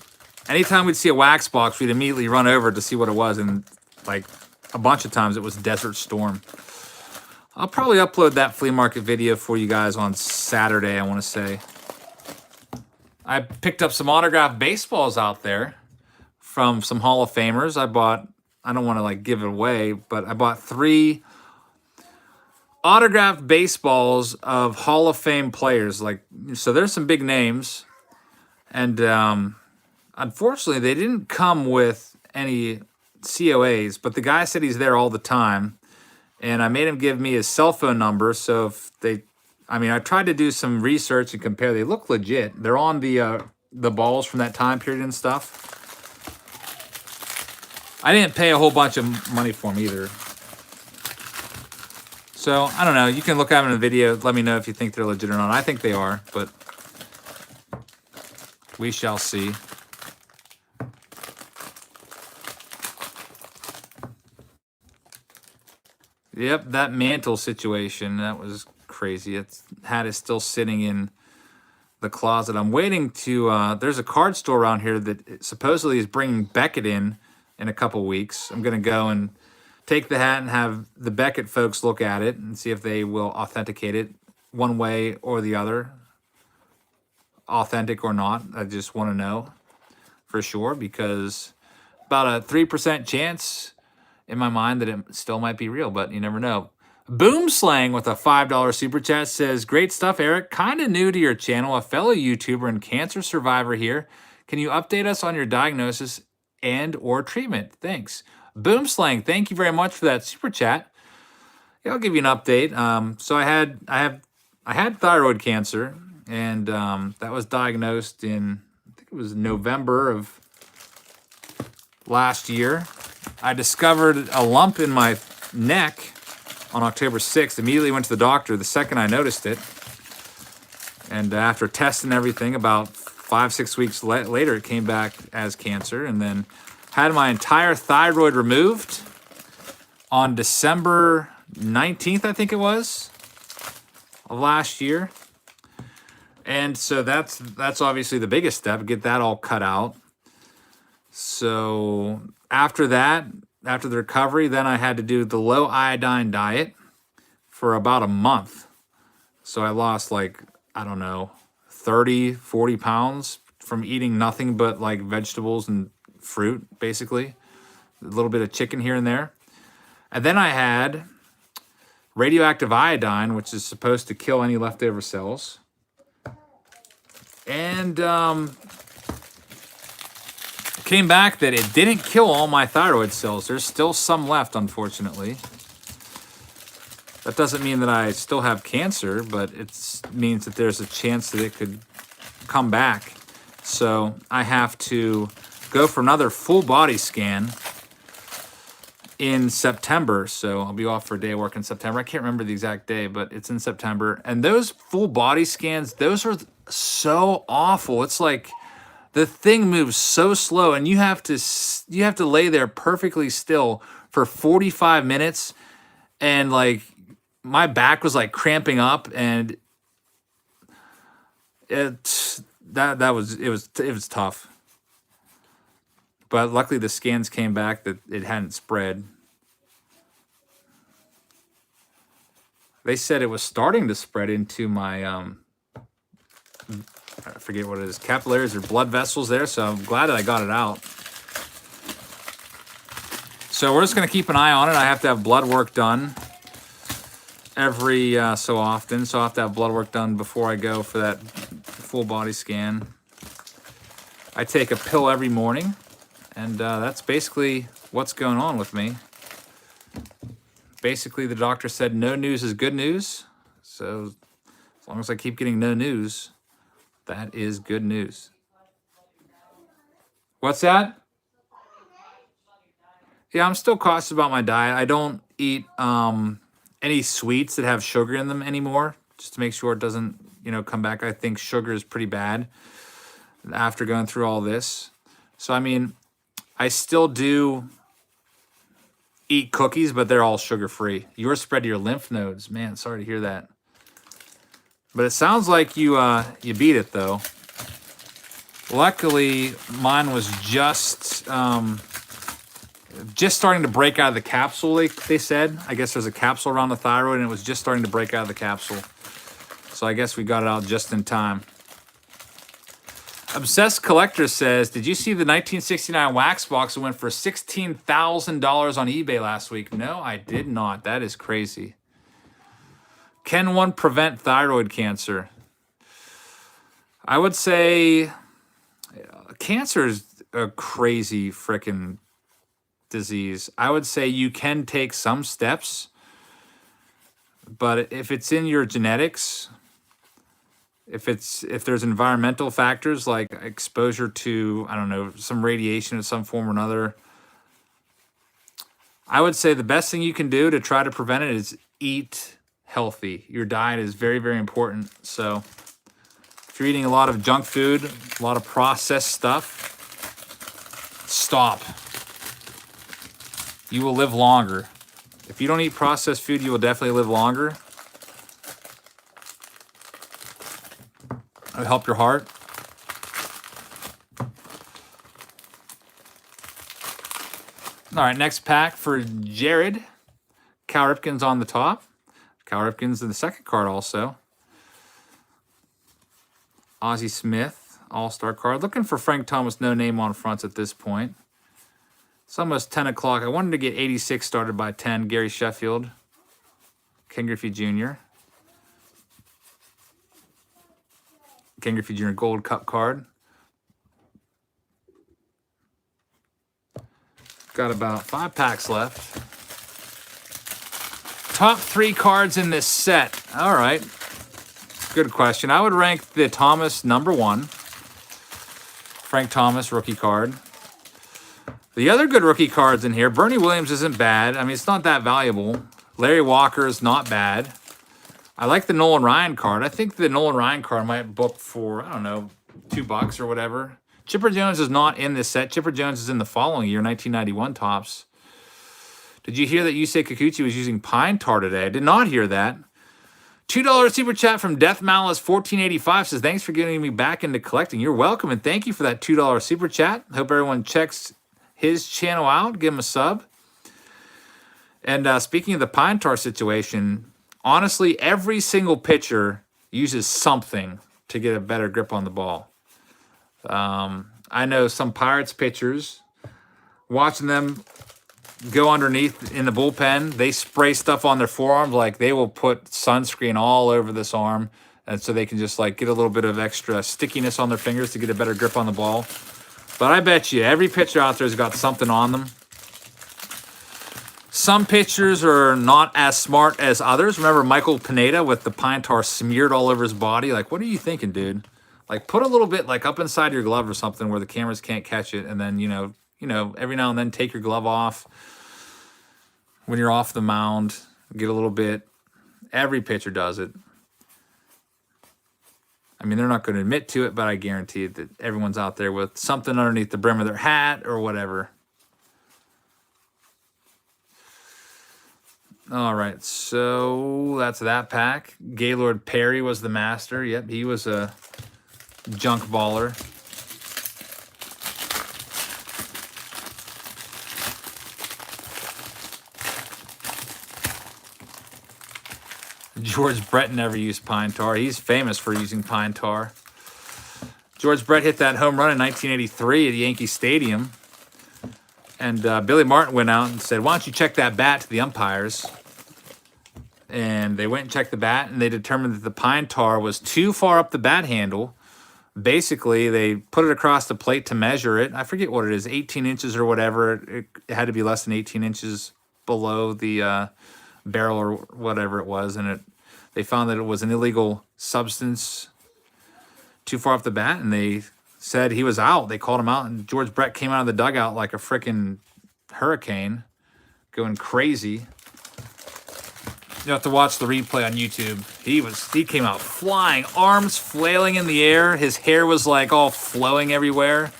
anytime we'd see a wax box, we'd immediately run over to see what it was. And like a bunch of times it was Desert Storm. I'll probably upload that flea market video for you guys on Saturday, I want to say. I picked up some autographed baseballs out there from some Hall of Famers. I don't want to like give it away, but I bought 3 autographed baseballs of Hall of Fame players. So there's some big names. And unfortunately, they didn't come with any COAs, but the guy said he's there all the time. And I made him give me his cell phone number. So if I tried to do some research and compare. They look legit. They're on the balls from that time period and stuff. I didn't pay a whole bunch of money for them either. So, I don't know. You can look at them in the video. Let me know if you think they're legit or not. I think they are, but we shall see. Yep, that mantle situation, that was crazy. Hat is still sitting in the closet. I'm waiting to, there's a card store around here that supposedly is bringing Beckett in a couple weeks. I'm going to go and take the hat and have the Beckett folks look at it and see if they will authenticate it one way or the other. Authentic or not, I just want to know for sure, because about a 3% chance in my mind that it still might be real, but you never know. Boom Slang with a $5 super chat says, great stuff, Eric. Kind of new to your channel, a fellow YouTuber and cancer survivor here. Can you update us on your diagnosis and or treatment? Thanks. Boom Slang, thank you very much for that super chat. Yeah, I'll give you an update. So I had thyroid cancer, and that was diagnosed in, I think it was November of last year. I discovered a lump in my neck on October 6th. Immediately went to the doctor the second I noticed it. And after testing everything, about 5-6 weeks later, it came back as cancer. And then had my entire thyroid removed on December 19th, I think it was, of last year. And so that's obviously the biggest step, get that all cut out. So after that, after the recovery, then I had to do the low iodine diet for about a month. So I lost like, I don't know, 30, 40 pounds from eating nothing but like vegetables and fruit, basically. A little bit of chicken here and there. And then I had radioactive iodine, which is supposed to kill any leftover cells. And came back that it didn't kill all my thyroid cells. There's still some left, unfortunately. That doesn't mean that I still have cancer, but it means that there's a chance that it could come back. So I have to go for another full body scan in September. So I'll be off for a day of work in September. I can't remember the exact day, but it's in September. And those full body scans, those are so awful. It's like the thing moves so slow, and you have to lay there perfectly still for 45 minutes, and like my back was like cramping up, and it was tough. But luckily the scans came back that it hadn't spread. They said it was starting to spread into my I forget what it is, capillaries or blood vessels there, so I'm glad that I got it out. So we're just going to keep an eye on it. I have to have blood work done every so often, so I'll have to have blood work done before I go for that full body scan. I take a pill every morning, and that's basically what's going on with me. Basically, the doctor said no news is good news, so as long as I keep getting no news, that is good news. What's that? Yeah, I'm still cautious about my diet. I don't eat any sweets that have sugar in them anymore, just to make sure it doesn't, come back. I think sugar is pretty bad after going through all this. So, I mean, I still do eat cookies, but they're all sugar-free. Yours spread to your lymph nodes. Man, sorry to hear that. But it sounds like you beat it, though. Luckily, mine was just starting to break out of the capsule, they said. I guess there's a capsule around the thyroid, and it was just starting to break out of the capsule. So I guess we got it out just in time. Obsessed Collector says, did you see the 1969 wax box that went for $16,000 on eBay last week? No, I did not. That is crazy. Can one prevent thyroid cancer? I would say cancer is a crazy freaking disease. I would say you can take some steps, but if it's in your genetics, if there's environmental factors like exposure to, I don't know, some radiation in some form or another, I would say the best thing you can do to try to prevent it is eat healthy. Your diet is very, very important. So if you're eating a lot of junk food, a lot of processed stuff, stop. You will live longer. If you don't eat processed food, you will definitely live longer. It'll help your heart. All right, next pack for Jared. Cal Ripken's on the top. Cal Ripken's in the second card also. Ozzie Smith, all-star card. Looking for Frank Thomas, no name on fronts at this point. It's almost 10 o'clock. I wanted to get 86 started by 10. Gary Sheffield. Ken Griffey Jr. Ken Griffey Jr. Gold Cup card. Got about 5 packs left. Top 3 cards in this set. All right. Good question. I would rank the Thomas number 1. Frank Thomas, rookie card. The other good rookie cards in here, Bernie Williams isn't bad. I mean, it's not that valuable. Larry Walker is not bad. I like the Nolan Ryan card. I think the Nolan Ryan card might book for, I don't know, $2 or whatever. Chipper Jones is not in this set. Chipper Jones is in the following year, 1991 Topps. Did you hear that Yusei Kikuchi was using pine tar today? I did not hear that. $2 super chat from Death Malice 1485 says, thanks for getting me back into collecting. You're welcome, and thank you for that $2 super chat. Hope everyone checks his channel out. Give him a sub. And speaking of the pine tar situation, honestly, every single pitcher uses something to get a better grip on the ball. I know some Pirates pitchers, watching them go underneath in the bullpen, they spray stuff on their forearms, like they will put sunscreen all over this arm, and so they can just like get a little bit of extra stickiness on their fingers to get a better grip on the ball. But I bet you every pitcher out there has got something on them. Some pitchers are not as smart as others. Remember Michael Pineda with the pine tar smeared all over his body? Like, what are you thinking, dude? Like, put a little bit like up inside your glove or something where the cameras can't catch it, and then, you know, every now and then take your glove off when you're off the mound. Get a little bit. Every pitcher does it. I mean, they're not going to admit to it, but I guarantee that everyone's out there with something underneath the brim of their hat or whatever. All right, so that's that pack. Gaylord Perry was the master. Yep, he was a junk baller. George Brett never used pine tar. He's famous for using pine tar. George Brett hit that home run in 1983 at Yankee Stadium. And Billy Martin went out and said, why don't you check that bat to the umpires? And they went and checked the bat, and they determined that the pine tar was too far up the bat handle. Basically, they put it across the plate to measure it. I forget what it is, 18 inches or whatever. It had to be less than 18 inches below the barrel or whatever it was. And they found that it was an illegal substance too far off the bat, and they said he was out. They called him out, and George Brett came out of the dugout like a freaking hurricane, going crazy. You have to watch the replay on YouTube. He came out flying, arms flailing in the air. His hair was like all flowing everywhere.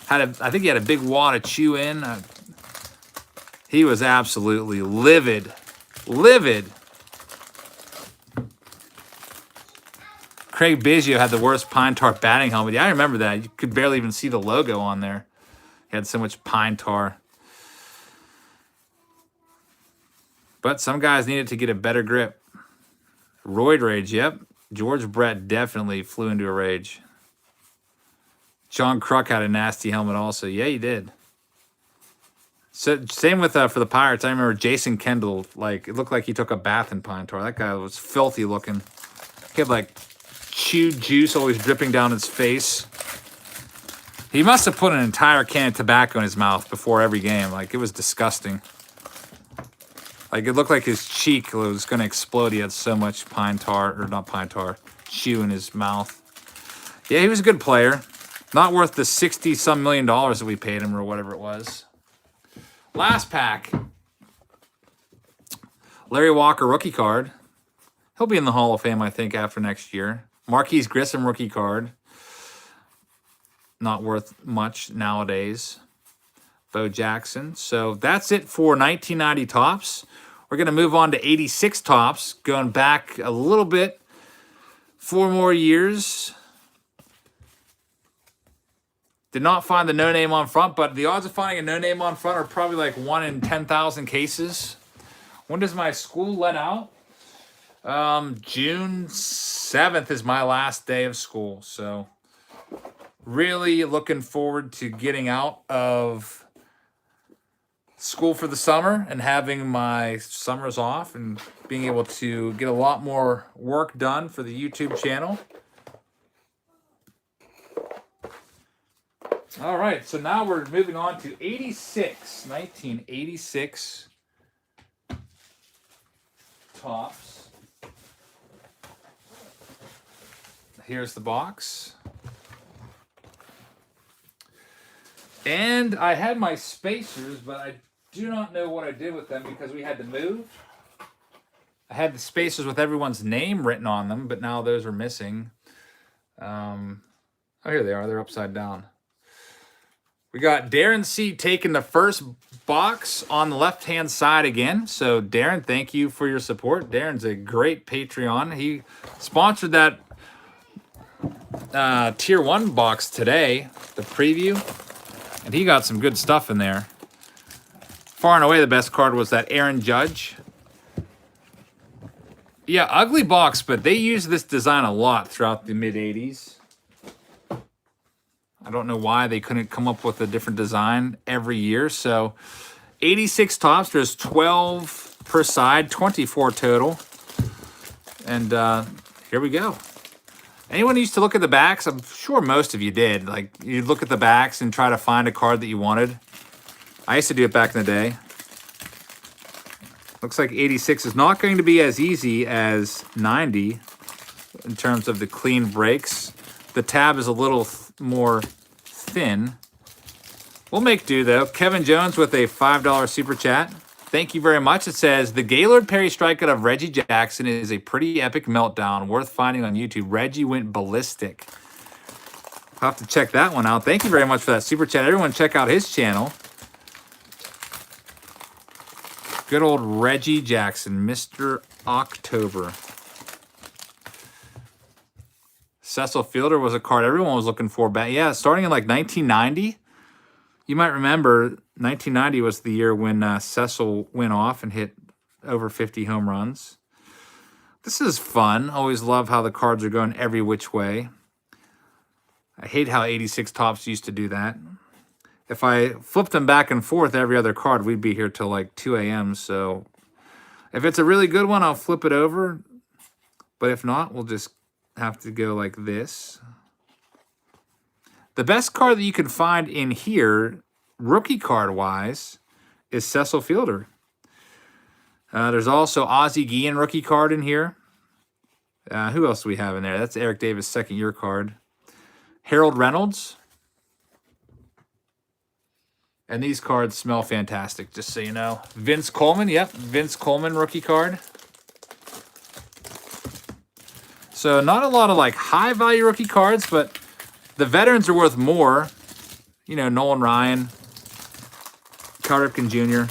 I think he had a big wad to chew in. He was absolutely livid. Livid. Craig Biggio had the worst pine tar batting helmet. Yeah, I remember that. You could barely even see the logo on there. He had so much pine tar. But some guys needed to get a better grip. Roid rage, yep. George Brett definitely flew into a rage. John Kruk had a nasty helmet also. Yeah, he did. So, same with for the Pirates. I remember Jason Kendall, like, it looked like he took a bath in pine tar. That guy was filthy looking. He had, like, chewed juice always dripping down his face. He must have put an entire can of tobacco in his mouth before every game. Like, it was disgusting. Like, it looked like his cheek was going to explode. He had so much pine tar, or not pine tar, chew in his mouth. Yeah, he was a good player. Not worth the $60-some million that we paid him or whatever it was. Last pack. Larry Walker rookie card. He'll be in the Hall of Fame, I think, after next year. Marquise Grissom rookie card. Not worth much nowadays. Bo Jackson. So that's it for 1990 Topps. We're going to move on to 86 Topps, going back a little bit, 4 more years. Did not find the no name on front, but the odds of finding a no name on front are probably like 1 in 10,000 cases. When does my school let out? June 7th is my last day of school. So really looking forward to getting out of school for the summer and having my summers off and being able to get a lot more work done for the YouTube channel. All right, so now we're moving on to 1986 Topps. Here's the box. And I had my spacers, but I do not know what I did with them because we had to move. I had the spacers with everyone's name written on them, but now those are missing. Oh, here they are. They're upside down. We got Darren C. taking the first box on the left-hand side again. So, Darren, thank you for your support. Darren's a great Patreon. He sponsored that Tier 1 box today, the preview, and he got some good stuff in there. Far and away, the best card was that Aaron Judge. Yeah, ugly box, but they used this design a lot throughout the mid-'80s. I don't know why they couldn't come up with a different design every year. So 86 Topps, there's 12 per side, 24 total. And here we go. Anyone used to look at the backs? I'm sure most of you did. Like, you'd look at the backs and try to find a card that you wanted. I used to do it back in the day. Looks like 86 is not going to be as easy as 90 in terms of the clean breaks. The tab is a little more thin. We'll make do, though. Kevin Jones with a $5 super chat. Thank you very much. It says, the Gaylord Perry strikeout of Reggie Jackson is a pretty epic meltdown worth finding on YouTube. Reggie went ballistic. I'll have to check that one out. Thank you very much for that super chat. Everyone check out his channel. Good old Reggie Jackson, Mr. October. Cecil Fielder was a card everyone was looking for back. Yeah, starting in like 1990. You might remember 1990 was the year when Cecil went off and hit over 50 home runs. This is fun. Always love how the cards are going every which way. I hate how 86 Topps used to do that. If I flipped them back and forth every other card, we'd be here till like 2 a.m. So if it's a really good one, I'll flip it over. But if not, we'll just have to go like this. The best card that you can find in here, rookie card-wise, is Cecil Fielder. There's also Ozzie Guillen rookie card in here. Who else do we have in there? That's Eric Davis' second-year card. Harold Reynolds. And these cards smell fantastic, just so you know. Vince Coleman, yep, Vince Coleman rookie card. So not a lot of like high-value rookie cards, but the veterans are worth more. You know, Nolan Ryan, Cal Ripken Jr.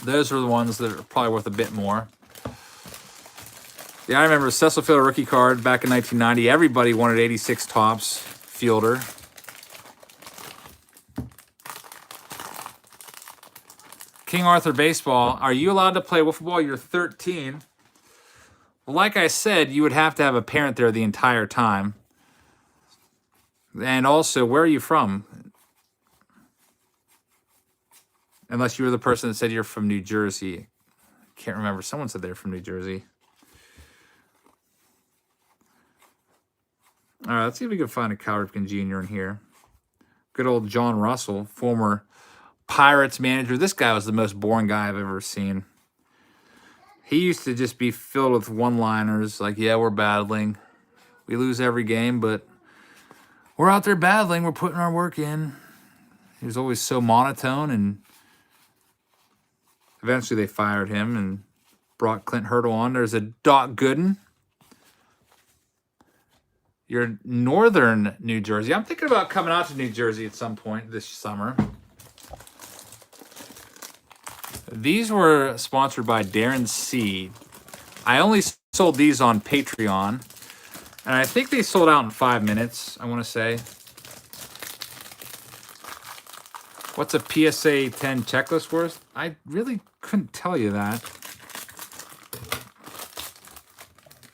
Those are the ones that are probably worth a bit more. Yeah, I remember Cecil Fielder rookie card back in 1990. Everybody wanted 86 Topps Fielder. King Arthur Baseball. Are you allowed to play wiffle ball? You're 13. Well, like I said, you would have to have a parent there the entire time. And also, where are you from? Unless you were the person that said you're from New Jersey. Can't remember. Someone said they're from New Jersey. All right, let's see if we can find a Cal Ripken Jr. in here. Good old John Russell, former Pirates manager. This guy was the most boring guy I've ever seen. He used to just be filled with one-liners like, yeah, we're battling. We lose every game, but we're out there battling. We're putting our work in. He was always so monotone, and eventually they fired him and brought Clint Hurdle on. There's a Doc Gooden. You're northern New Jersey. I'm thinking about coming out to New Jersey at some point this summer. These were sponsored by Darren C. I only sold these on Patreon, and I think they sold out in 5 minutes, I want to say. What's a PSA 10 checklist worth? I really couldn't tell you that.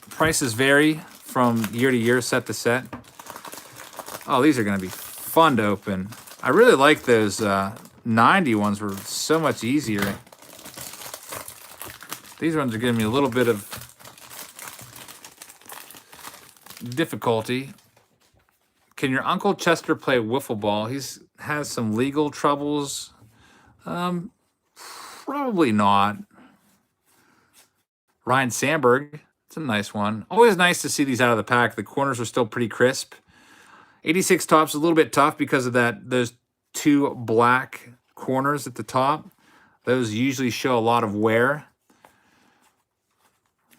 Prices vary from year to year, set to set. Oh, these are going to be fun to open. I really like those 90 ones, were so much easier. These ones are giving me a little bit of difficulty. Can your Uncle Chester play wiffle ball? He's has some legal troubles. Probably not. Ryan Sandberg, it's a nice one. Always nice to see these out of the pack. The corners are still pretty crisp. 86 Topps is a little bit tough because of those 2 black corners at the top. Those usually show a lot of wear.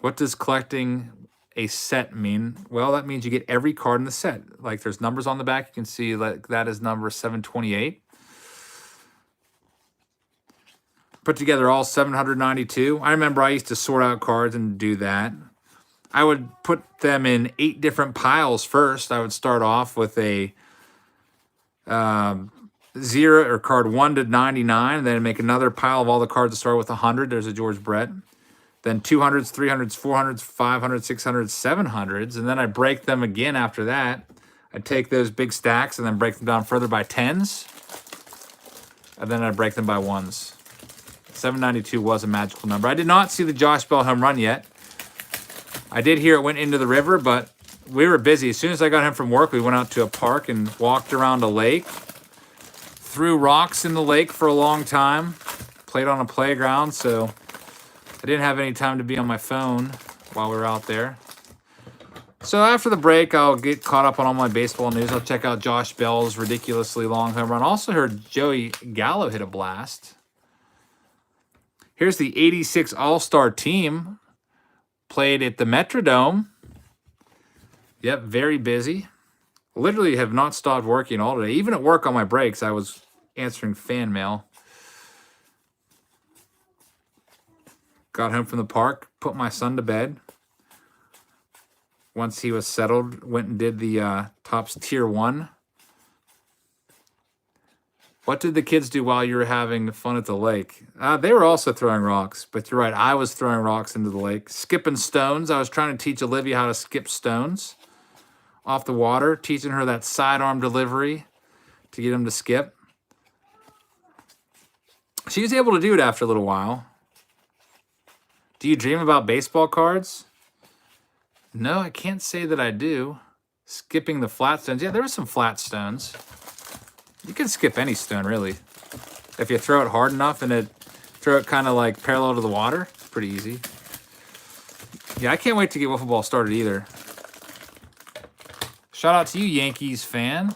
What does collecting a set mean? Well, that means you get every card in the set. Like there's numbers on the back. You can see like that is number 728. Put together all 792. I remember I used to sort out cards and do that. I would put them in 8 different piles first. I would start off with a 0 or card 1 to 99, and then make another pile of all the cards that start with 100. There's a George Brett. Then 200s, 300s, 400s, 500s, 600s, 700s, and then I break them again after that. I take those big stacks and then break them down further by 10s, and then I break them by 1s. 792 was a magical number. I did not see the Josh Bell home run yet. I did hear it went into the river, but we were busy. As soon as I got home from work, we went out to a park and walked around a lake, threw rocks in the lake for a long time, played on a playground, so I didn't have any time to be on my phone while we were out there. So after the break, I'll get caught up on all my baseball news. I'll check out Josh Bell's ridiculously long home run. Also heard Joey Gallo hit a blast. Here's the 86 All-Star team. Played at the Metrodome. Yep, very busy. Literally have not stopped working all day. Even at work on my breaks, I was answering fan mail. Got home from the park, put my son to bed. Once he was settled, went and did the Topps Tier 1. What did the kids do while you were having fun at the lake? They were also throwing rocks, but you're right, I was throwing rocks into the lake. Skipping stones. I was trying to teach Olivia how to skip stones off the water, teaching her that sidearm delivery to get him to skip. She was able to do it after a little while. Do you dream about baseball cards? No, I can't say that I do. Skipping the flat stones. Yeah, there were some flat stones. You can skip any stone, really. If you throw it hard enough and throw it kind of like parallel to the water, it's pretty easy. Yeah, I can't wait to get wiffle ball started either. Shout out to you, Yankees fan.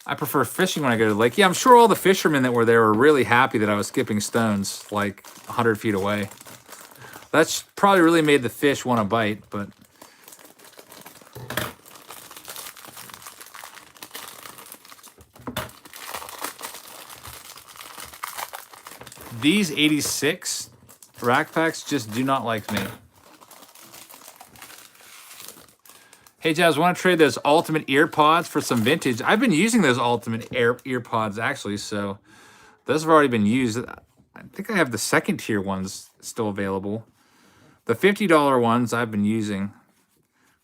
I prefer fishing when I go to the lake. Yeah, I'm sure all the fishermen that were there were really happy that I was skipping stones like 100 feet away. That's probably really made the fish want to bite, but... These 86 rack packs just do not like me. Hey, Jazz, want to trade those Ultimate ear pods for some vintage? I've been using those Ultimate ear pods, actually, so those have already been used. I think I have the second tier ones still available. The $50 ones I've been using.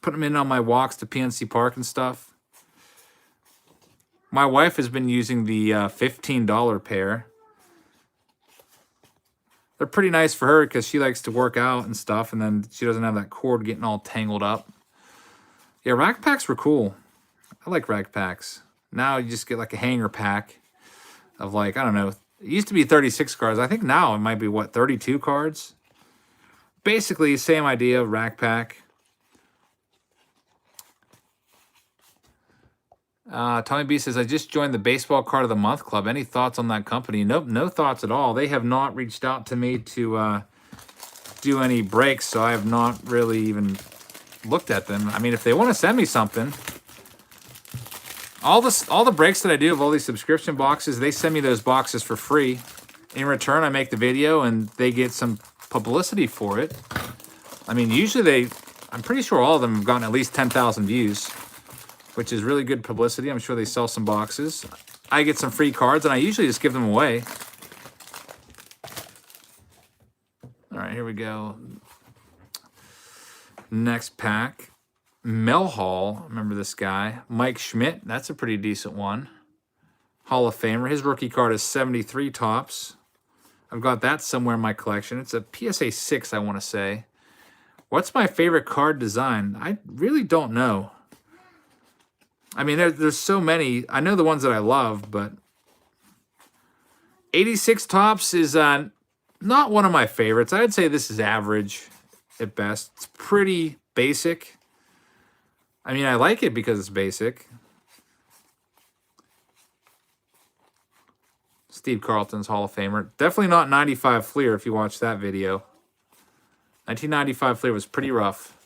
Put them in on my walks to PNC Park and stuff. My wife has been using the $15 pair. They're pretty nice for her because she likes to work out and stuff, and then she doesn't have that cord getting all tangled up. Yeah, rack packs were cool. I like rack packs. Now you just get like a hanger pack of like, I don't know. It used to be 36 cards. I think now it might be, what, 32 cards? Basically, same idea, rack pack. Tommy B says, I just joined the Baseball Card of the Month Club. Any thoughts on that company? Nope, no thoughts at all. They have not reached out to me to do any breaks, so I have not really even looked at them. I mean, if they want to send me something, all the breaks that I do of all these subscription boxes, they send me those boxes for free. In return, I make the video and they get some publicity for it. I mean, usually I'm pretty sure all of them have gotten at least 10,000 views, which is really good publicity. I'm sure they sell some boxes. I get some free cards and I usually just give them away. All right, here we go. Next pack. Mel Hall, remember this guy. Mike Schmidt, that's a pretty decent one. Hall of Famer. His rookie card is 73 tops. I've got that somewhere in my collection. It's a PSA 6, I want to say. What's my favorite card design? I really don't know. I mean, there's so many. I know the ones that I love, but 86 tops is not one of my favorites. I'd say this is average at best. It's pretty basic. I mean, I like it because it's basic. Steve Carlton's Hall of Famer. Definitely not 95 Fleer if you watch that video. 1995 Fleer was pretty rough.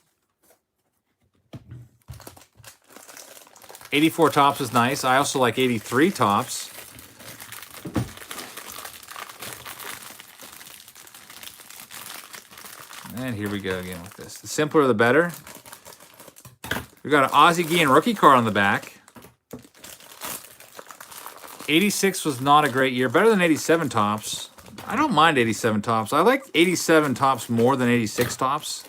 84 tops is nice. I also like 83 tops. And here we go again with this. The simpler the better. We got an Ozzie Guillen rookie card on the back. 86 was not a great year. Better than 87 tops. I don't mind 87 tops. I like 87 tops more than 86 tops.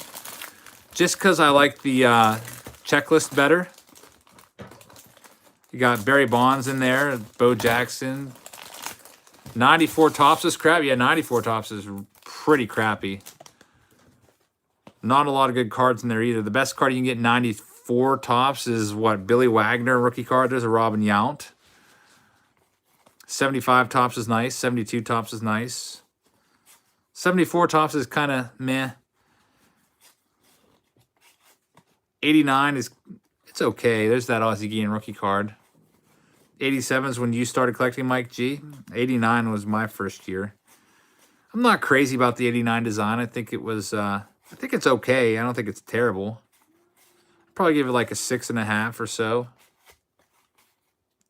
Just because I like the checklist better. You got Barry Bonds in there. Bo Jackson. 94 tops is crap. Yeah, 94 tops is pretty crappy. Not a lot of good cards in there either. The best card you can get 94 tops is what? Billy Wagner rookie card. There's a Robin Yount. 75 tops is nice. 72 tops is nice. 74 tops is kind of meh. 89 is, it's okay. There's that Ozzie Guillen rookie card. 87 is when you started collecting, Mike G. 89 was my first year. I'm not crazy about the 89 design. I think it was, I think it's okay. I don't think it's terrible. I'd probably give it like a 6.5 or so.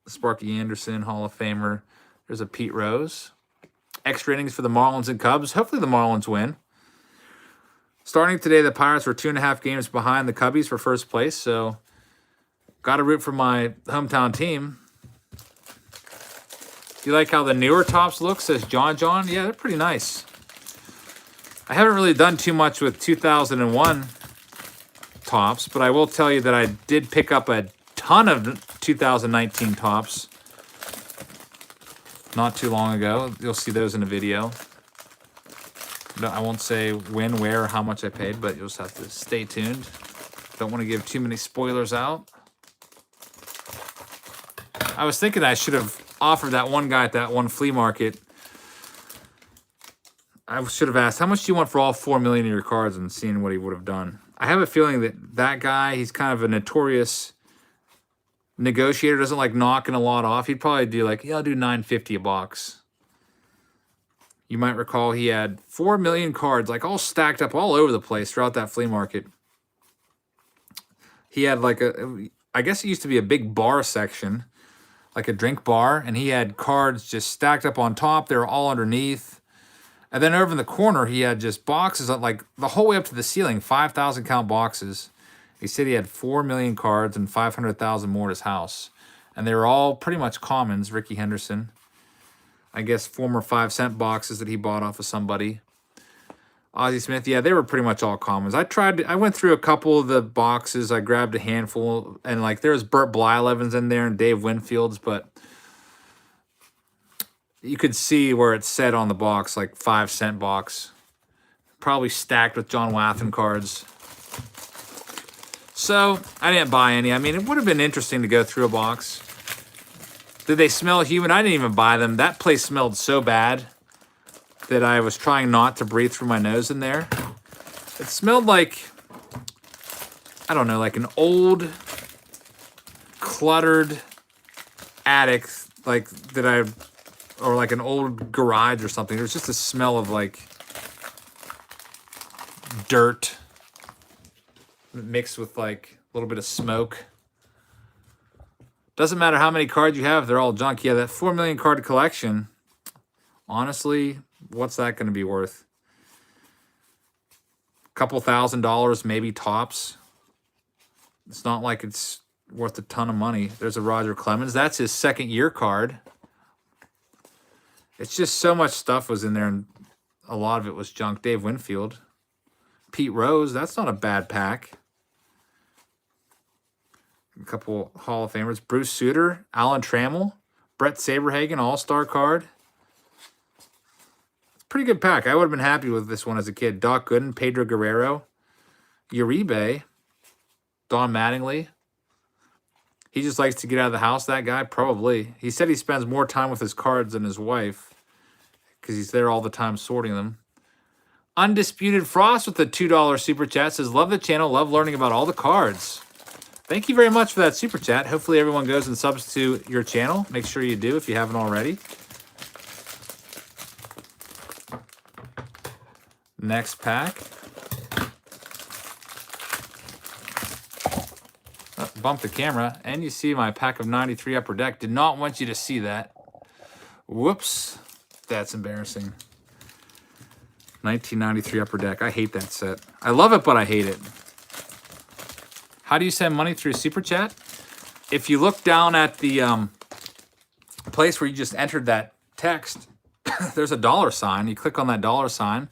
Sparky Anderson, Hall of Famer. There's a Pete Rose. Extra innings for the Marlins and Cubs. Hopefully the Marlins win. Starting today, the Pirates were 2.5 games behind the Cubbies for first place, so got to root for my hometown team. Do you like how the newer tops look, says John? Yeah, they're pretty nice. I haven't really done too much with 2001 tops, but I will tell you that I did pick up a ton of 2019 tops not too long ago. You'll see those in the video. No, I won't say when, where, or how much I paid, but you'll just have to stay tuned. Don't want to give too many spoilers out. I was thinking I should have offered that one guy at that one flea market. I should have asked, how much do you want for all 4 million of your cards, and seeing what he would have done. I have a feeling that that guy, he's kind of a notorious negotiator, doesn't like knocking a lot off. He'd probably do like, yeah, I'll do $9.50 a box. You might recall he had 4 million cards, like all stacked up all over the place throughout that flea market. He had like I guess it used to be a big bar section, like a drink bar, and he had cards just stacked up on top. They were all underneath. And then over in the corner, he had just boxes, like the whole way up to the ceiling, 5,000 count boxes. He said he had 4 million cards and 500,000 more at his house. And they were all pretty much commons. Ricky Henderson. I guess former 5-cent boxes that he bought off of somebody. Ozzie Smith, yeah, they were pretty much all commons. I went through a couple of the boxes. I grabbed a handful. And like there's Burt Blyleven's in there and Dave Winfield's. But you could see where it said on the box, like 5-cent box. Probably stacked with John Wathan cards. So, I didn't buy any. I mean, it would have been interesting to go through a box. Did they smell human? I didn't even buy them. That place smelled so bad that I was trying not to breathe through my nose in there. It smelled like, I don't know, like an old, cluttered attic, like or like an old garage or something. There's just a smell of like dirt mixed with like a little bit of smoke. Doesn't matter how many cards you have, they're all junk. Yeah, that 4 million card collection, honestly, what's that going to be worth? A couple $1,000, maybe tops. It's not like it's worth a ton of money. There's a Roger Clemens. That's his second year card. It's just so much stuff was in there, and a lot of it was junk. Dave Winfield. Pete Rose, that's not a bad pack. A couple Hall of Famers. Bruce Sutter, Alan Trammell, Brett Saberhagen, All-Star card. It's a pretty good pack. I would have been happy with this one as a kid. Doc Gooden, Pedro Guerrero, Uribe, Don Mattingly. He just likes to get out of the house, that guy? Probably. He said he spends more time with his cards than his wife because he's there all the time sorting them. Undisputed Frost with the $2 super chat says, love the channel, love learning about all the cards. Thank you very much for that super chat. Hopefully everyone goes and subs to your channel. Make sure you do if you haven't already. Next pack. Oh, bump the camera. And you see my pack of 93 Upper Deck. Did not want you to see that. Whoops. That's embarrassing. 1993 Upper Deck. I hate that set. I love it, but I hate it. How do you send money through Super Chat? If you look down at the place where you just entered that text, there's a $sign. You click on that $sign,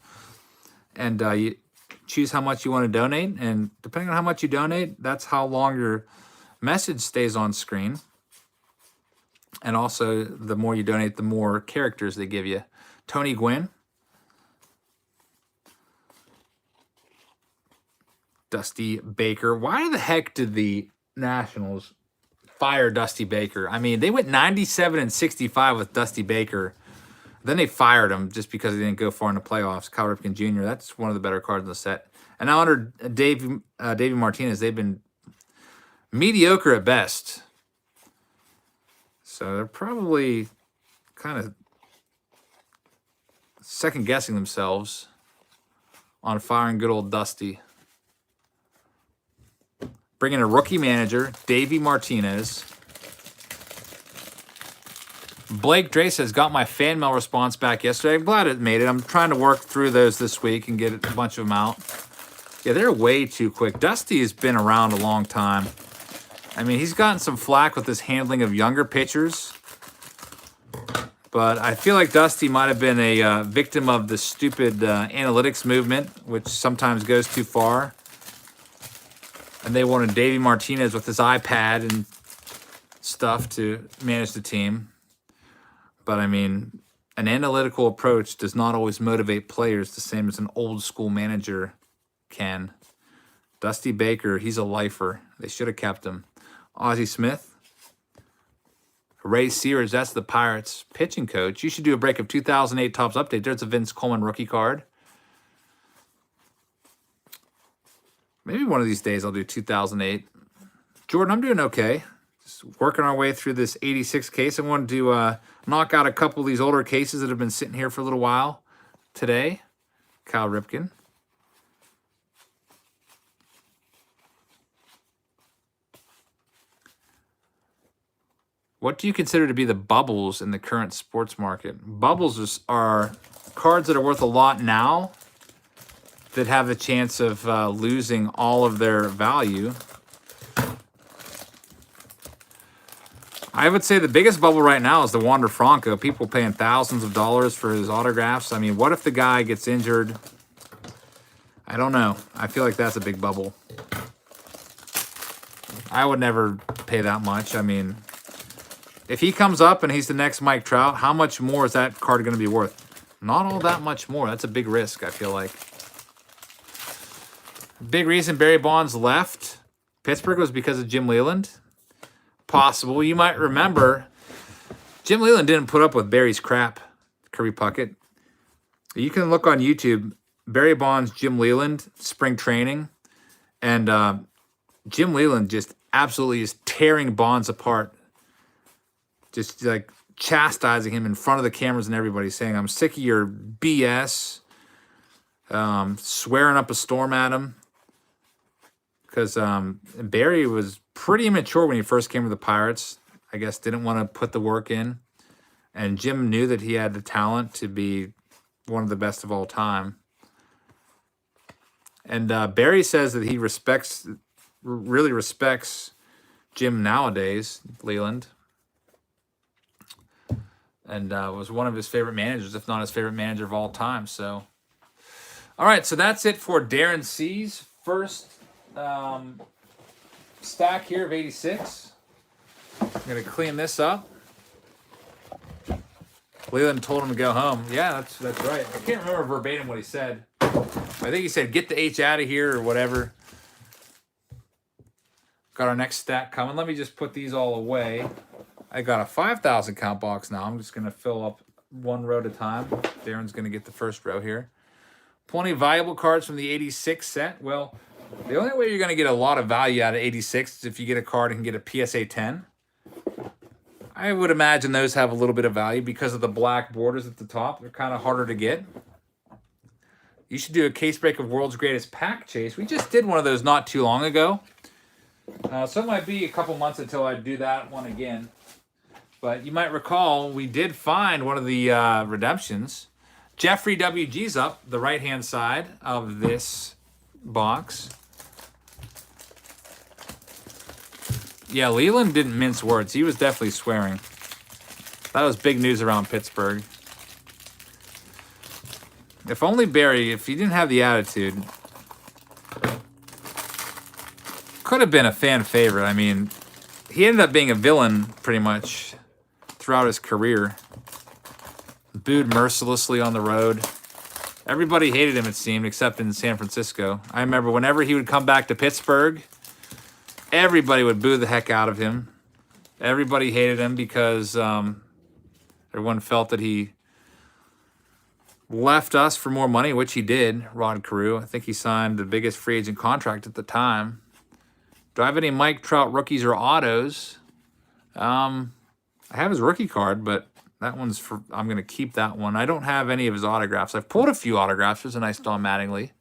and you choose how much you want to donate. And depending on how much you donate, that's how long your message stays on screen. And also, the more you donate, the more characters they give you. Tony Gwynn. Dusty Baker. Why the heck did the Nationals fire Dusty Baker? I mean, they went 97-65 with Dusty Baker. Then they fired him just because he didn't go far in the playoffs. Cal Ripken Jr., that's one of the better cards in the set. And now under Davey Martinez, they've been mediocre at best. So they're probably kind of second-guessing themselves on firing good old Dusty. Bring in a rookie manager, Davey Martinez. Blake Dre says, got my fan mail response back yesterday. I'm glad it made it. I'm trying to work through those this week and get a bunch of them out. Yeah, they're way too quick. Dusty has been around a long time. I mean, he's gotten some flack with his handling of younger pitchers. But I feel like Dusty might have been a victim of the stupid analytics movement, which sometimes goes too far. And they wanted Davey Martinez with his iPad and stuff to manage the team. But, I mean, an analytical approach does not always motivate players the same as an old-school manager can. Dusty Baker, he's a lifer. They should have kept him. Ozzie Smith. Ray Sears, that's the Pirates pitching coach. You should do a break of 2008 Topps update. There's a Vince Coleman rookie card. Maybe one of these days I'll do 2008. Jordan, I'm doing okay. Just working our way through this 86 case. I wanted to knock out a couple of these older cases that have been sitting here for a little while today. Cal Ripken. What do you consider to be the bubbles in the current sports market? Bubbles are cards that are worth a lot now that have the chance of losing all of their value. I would say the biggest bubble right now is the Wander Franco. People paying thousands of dollars for his autographs. I mean, what if the guy gets injured? I don't know. I feel like that's a big bubble. I would never pay that much. I mean, if he comes up and he's the next Mike Trout, how much more is that card going to be worth? Not all that much more. That's a big risk, I feel like. Big reason Barry Bonds left Pittsburgh was because of Jim Leyland. Possible. You might remember Jim Leyland didn't put up with Barry's crap, Kirby Puckett. You can look on YouTube, Barry Bonds, Jim Leyland, spring training. And Jim Leyland just absolutely is tearing Bonds apart just like chastising him in front of the cameras and everybody, saying, "I'm sick of your BS," swearing up a storm at him. Because Barry was pretty immature when he first came to the Pirates. I guess didn't want to put the work in. And Jim knew that he had the talent to be one of the best of all time. And Barry says that he really respects Jim nowadays, Leland. And was one of his favorite managers, if not his favorite manager of all time. So, all right, so that's it for Darren C's first stack here of 86. I'm going to clean this up. Leland told him to go home. Yeah, that's right. I can't remember verbatim what he said. I think he said, "Get the H out of here," or whatever. Got our next stack coming. Let me just put these all away. I got a 5,000 count box now. I'm just going to fill up one row at a time. Darren's going to get the first row here. Plenty of valuable cards from the 86 set. Well, the only way you're going to get a lot of value out of 86 is if you get a card and get a PSA 10. I would imagine those have a little bit of value because of the black borders at the top. They're kind of harder to get. You should do a case break of World's Greatest Pack Chase. We just did one of those not too long ago. So it might be a couple months until I do that one again. But you might recall we did find one of the redemptions. Jeffrey WG's up the right-hand side of this box. Yeah, Leland didn't mince words. He was definitely swearing. That was big news around Pittsburgh. If only Barry, if he didn't have the attitude, could have been a fan favorite. I mean, he ended up being a villain pretty much throughout his career. Booed mercilessly on the road. Everybody hated him, it seemed, except in San Francisco. I remember whenever he would come back to Pittsburgh, everybody would boo the heck out of him. Everybody hated him because everyone felt that he left us for more money, which he did, Rod Carew. I think he signed the biggest free agent contract at the time. Do I have any Mike Trout rookies or autos? I have his rookie card, but that one's for, I'm going to keep that one. I don't have any of his autographs. I've pulled a few autographs. There's a nice Don Mattingly.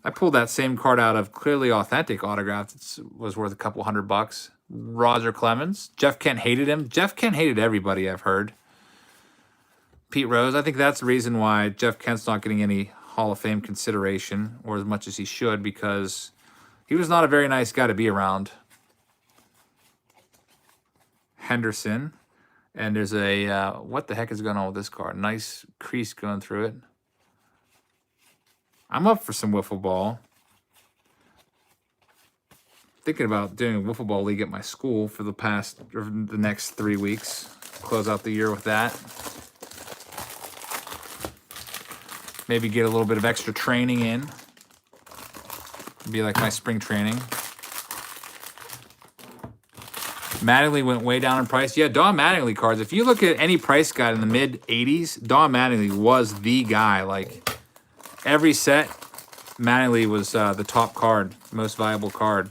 I pulled that same card out of Clearly Authentic autograph. It was worth a couple $100. Roger Clemens. Jeff Kent hated him. Jeff Kent hated everybody, I've heard. Pete Rose. I think that's the reason why Jeff Kent's not getting any Hall of Fame consideration, or as much as he should, because he was not a very nice guy to be around. Henderson. And there's a, what the heck is going on with this card? Nice crease going through it. I'm up for some wiffle ball. Thinking about doing a wiffle ball league at my school for the next 3 weeks. Close out the year with that. Maybe get a little bit of extra training in. Be like my spring training. Mattingly went way down in price. Yeah, Don Mattingly cards. If you look at any price guide in the mid-'80s, Don Mattingly was the guy. Like, every set, Mattingly was the top card, most valuable card.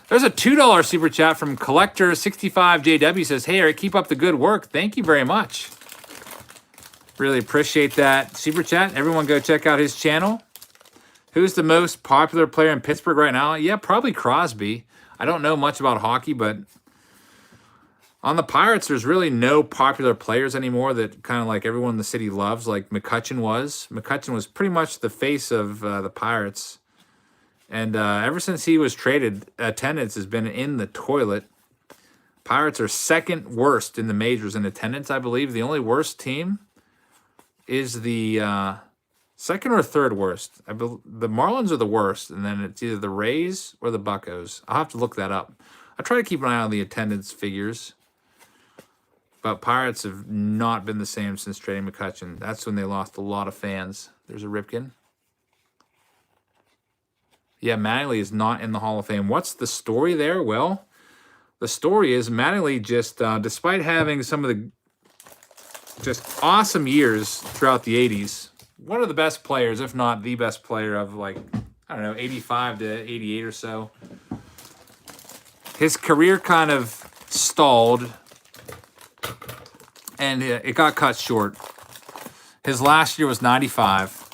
There's a $2 super chat from Collector65JW. Says, "Hey, Eric, keep up the good work." Thank you very much. Really appreciate that super chat. Everyone go check out his channel. Who's the most popular player in Pittsburgh right now? Yeah, probably Crosby. I don't know much about hockey, but on the Pirates, there's really no popular players anymore that kind of like everyone in the city loves, like McCutchen was. McCutchen was pretty much the face of the Pirates. And ever since he was traded, attendance has been in the toilet. Pirates are second worst in the majors in attendance, I believe. The only worst team is the second or third worst. The Marlins are the worst, and then it's either the Rays or the Buccos. I'll have to look that up. I try to keep an eye on the attendance figures. But Pirates have not been the same since trading McCutchen. That's when they lost a lot of fans. There's a Ripken. Yeah, Mattingly is not in the Hall of Fame. What's the story there? Well, the story is Mattingly just, despite having some of the just awesome years throughout the 80s, one of the best players, if not the best player of, like, I don't know, 85 to 88 or so. His career kind of stalled and it got cut short. His last year was 95.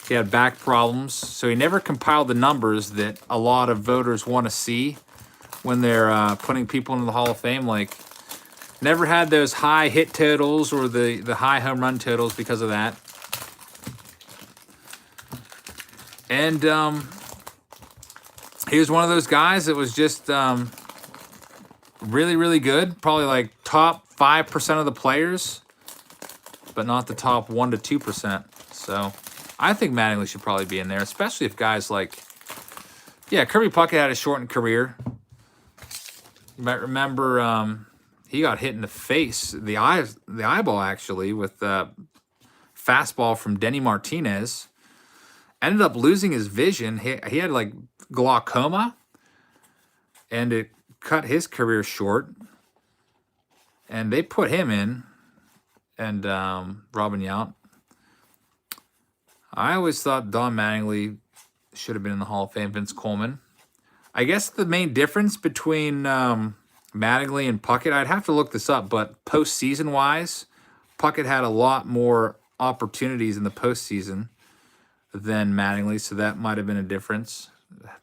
He had back problems, so he never compiled the numbers that a lot of voters want to see when they're putting people into the Hall of Fame. Like, never had those high hit totals or the high home run totals because of that. And he was one of those guys that was just really, really good. Probably like top 5% of the players, but not the top 1 to 2%. So I think Mattingly should probably be in there, especially if guys like, yeah, Kirby Puckett had a shortened career. You might remember he got hit in the face, the eyeball actually, with fastball from Denny Martinez. Ended up losing his vision. He had like glaucoma, and it cut his career short. And they put him in, and Robin Yount. I always thought Don Mattingly should have been in the Hall of Fame. Vince Coleman. I guess the main difference between Mattingly and Puckett, I'd have to look this up, but postseason wise, Puckett had a lot more opportunities in the postseason than Mattingly, so that might have been a difference.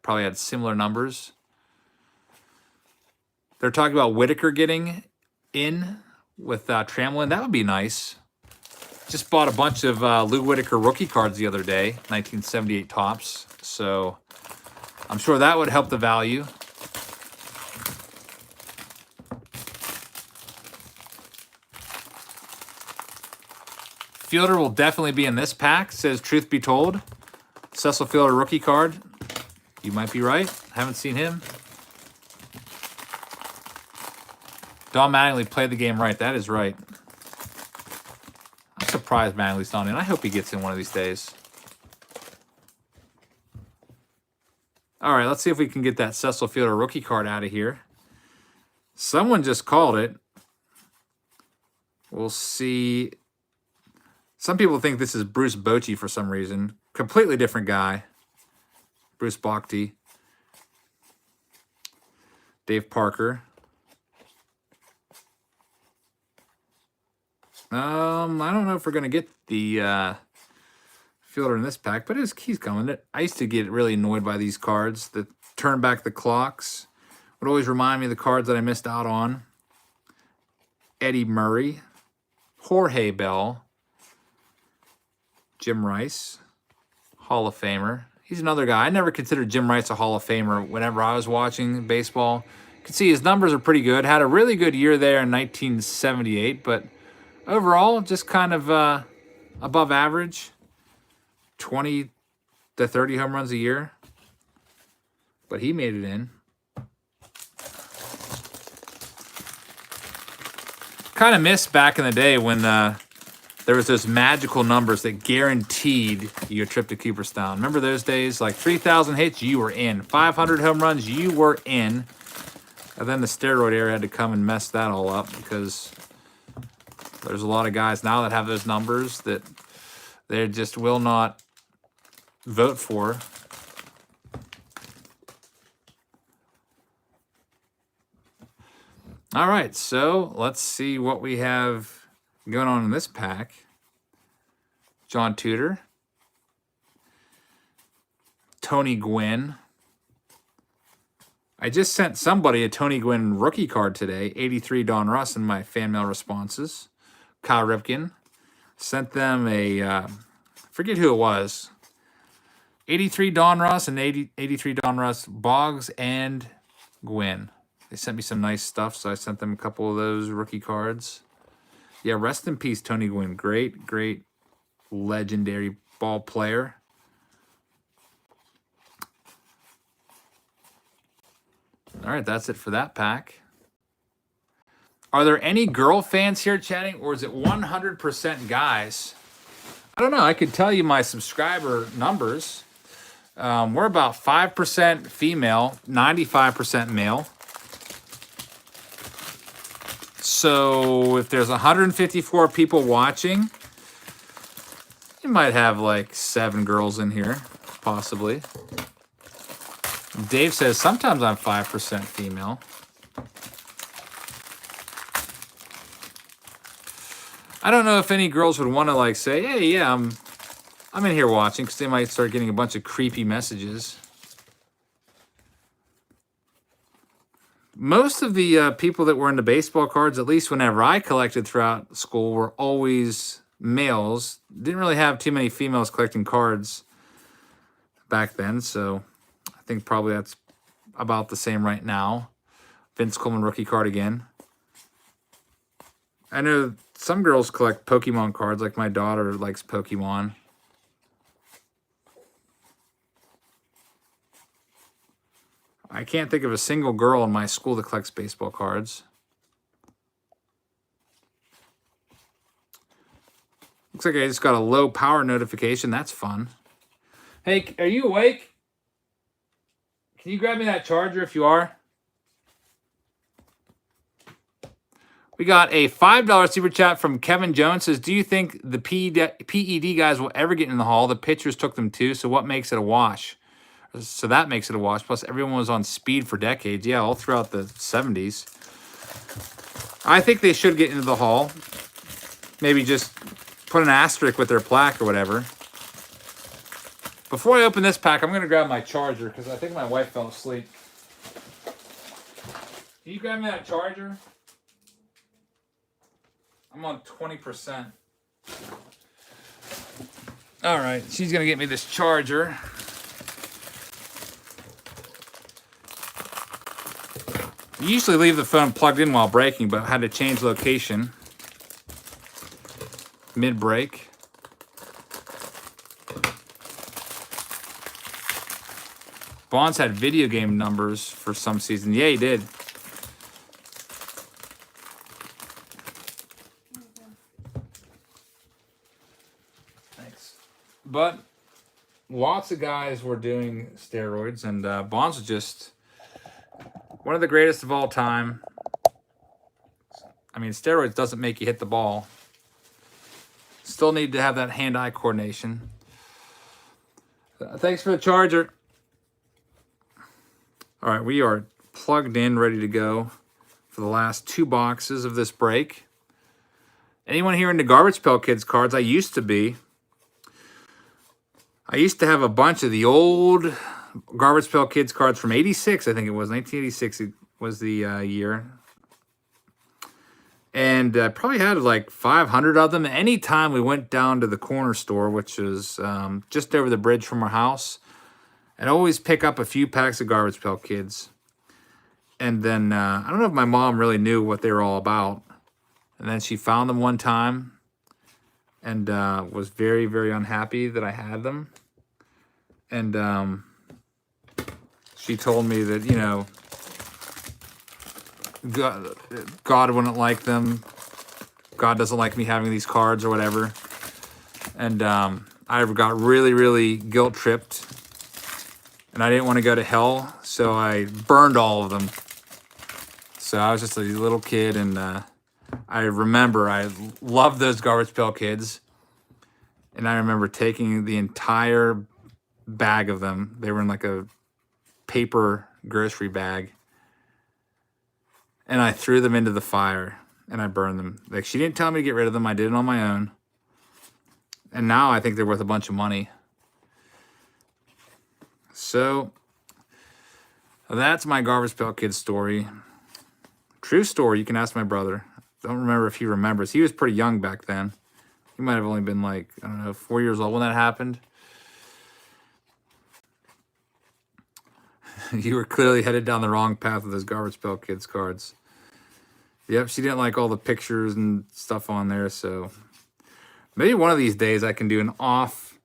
Probably had similar numbers. They're talking about Whitaker getting in with Tramlin. That would be nice. Just bought a bunch of Lou Whitaker rookie cards the other day, 1978 Topps. So I'm sure that would help the value. Fielder will definitely be in this pack, says Truth Be Told. Cecil Fielder rookie card. You might be right. Haven't seen him. Don Mattingly played the game right. That is right. I'm surprised Mattingly's not in. I hope he gets in one of these days. All right, let's see if we can get that Cecil Fielder rookie card out of here. Someone just called it. We'll see. Some people think this is Bruce Bochy for some reason. Completely different guy. Bruce Bochy. Dave Parker. I don't know if we're going to get the Fielder in this pack, but he's coming. I used to get really annoyed by these cards that turn back the clocks. Would always remind me of the cards that I missed out on. Eddie Murray. Jorge Bell. Jim Rice, Hall of Famer. He's another guy. I never considered Jim Rice a Hall of Famer whenever I was watching baseball. You can see his numbers are pretty good. Had a really good year there in 1978, but overall, just kind of above average. 20 to 30 home runs a year. But he made it in. Kind of missed back in the day when there was those magical numbers that guaranteed you a trip to Cooperstown. Remember those days? Like 3,000 hits, you were in. 500 home runs, you were in. And then the steroid era had to come and mess that all up because there's a lot of guys now that have those numbers that they just will not vote for. All right, so let's see what we have going on in this pack. John Tudor. Tony Gwynn. I just sent somebody a Tony Gwynn rookie card today. 83 Don Russ in my fan mail responses. Kyle Ripken. Sent them a, forget who it was. 83 Don Russ and 83 Don Russ Boggs and Gwynn. They sent me some nice stuff, so I sent them a couple of those rookie cards. Yeah, rest in peace, Tony Gwynn. Great, great, legendary ball player. All right, that's it for that pack. Are there any girl fans here chatting, or is it 100% guys? I don't know. I could tell you my subscriber numbers. We're about 5% female, 95% male. So if there's 154 people watching, you might have like 7 girls in here, possibly. Dave says, sometimes I'm 5% female. I don't know if any girls would want to like say, hey, yeah, I'm in here watching, because they might start getting a bunch of creepy messages. Most of the people that were into baseball cards, at least whenever I collected throughout school, were always males. Didn't really have too many females collecting cards back then, so I think probably that's about the same right now. Vince Coleman rookie card again. I know some girls collect Pokemon cards, like my daughter likes Pokemon. I can't think of a single girl in my school that collects baseball cards. Looks like I just got a low power notification. That's fun. Hey, are you awake? Can you grab me that charger if you are? We got a $5 super chat from Kevin Jones. Says, do you think the PED guys will ever get in the hall? The pitchers took them too, so what makes it a wash? So that makes it a wash. Plus, everyone was on speed for decades. Yeah, all throughout the 70s. I think they should get into the hall. Maybe just put an asterisk with their plaque or whatever. Before I open this pack, I'm going to grab my charger because I think my wife fell asleep. Can you grab me that charger? I'm on 20%. All right, she's going to get me this charger. I usually leave the phone plugged in while breaking, but I had to change location mid-break. Bonds had video game numbers for some season. Yeah, he did. Thanks. But lots of guys were doing steroids, and Bonds was just one of the greatest of all time. I mean, steroids doesn't make you hit the ball. Still need to have that hand-eye coordination. Thanks for the charger. All right, we are plugged in, ready to go for the last 2 boxes of this break. Anyone here into Garbage Pail Kids cards? I used to be. I used to have a bunch of the old Garbage Pail Kids cards from 86, I think it was. 1986 was the year. And I probably had like 500 of them. Anytime we went down to the corner store, which was just over the bridge from our house, I'd always pick up a few packs of Garbage Pail Kids. And then, I don't know if my mom really knew what they were all about. And then she found them one time and was very, very unhappy that I had them. And she told me that, you know, God wouldn't like them. God doesn't like me having these cards or whatever. And I got really, really guilt-tripped. And I didn't want to go to hell, so I burned all of them. So I was just a little kid, and I remember I loved those Garbage Pail Kids. And I remember taking the entire bag of them. They were in like a paper grocery bag. And I threw them into the fire, and I burned them. Like, she didn't tell me to get rid of them. I did it on my own. And now I think they're worth a bunch of money. So, that's my Garbage Pail Kid story. True story, you can ask my brother. Don't remember if he remembers. He was pretty young back then. He might have only been like, I don't know, 4 years old when that happened. You were clearly headed down the wrong path with those Garbage Pail Kids cards. Yep, she didn't like all the pictures and stuff on there, so maybe one of these days I can do an off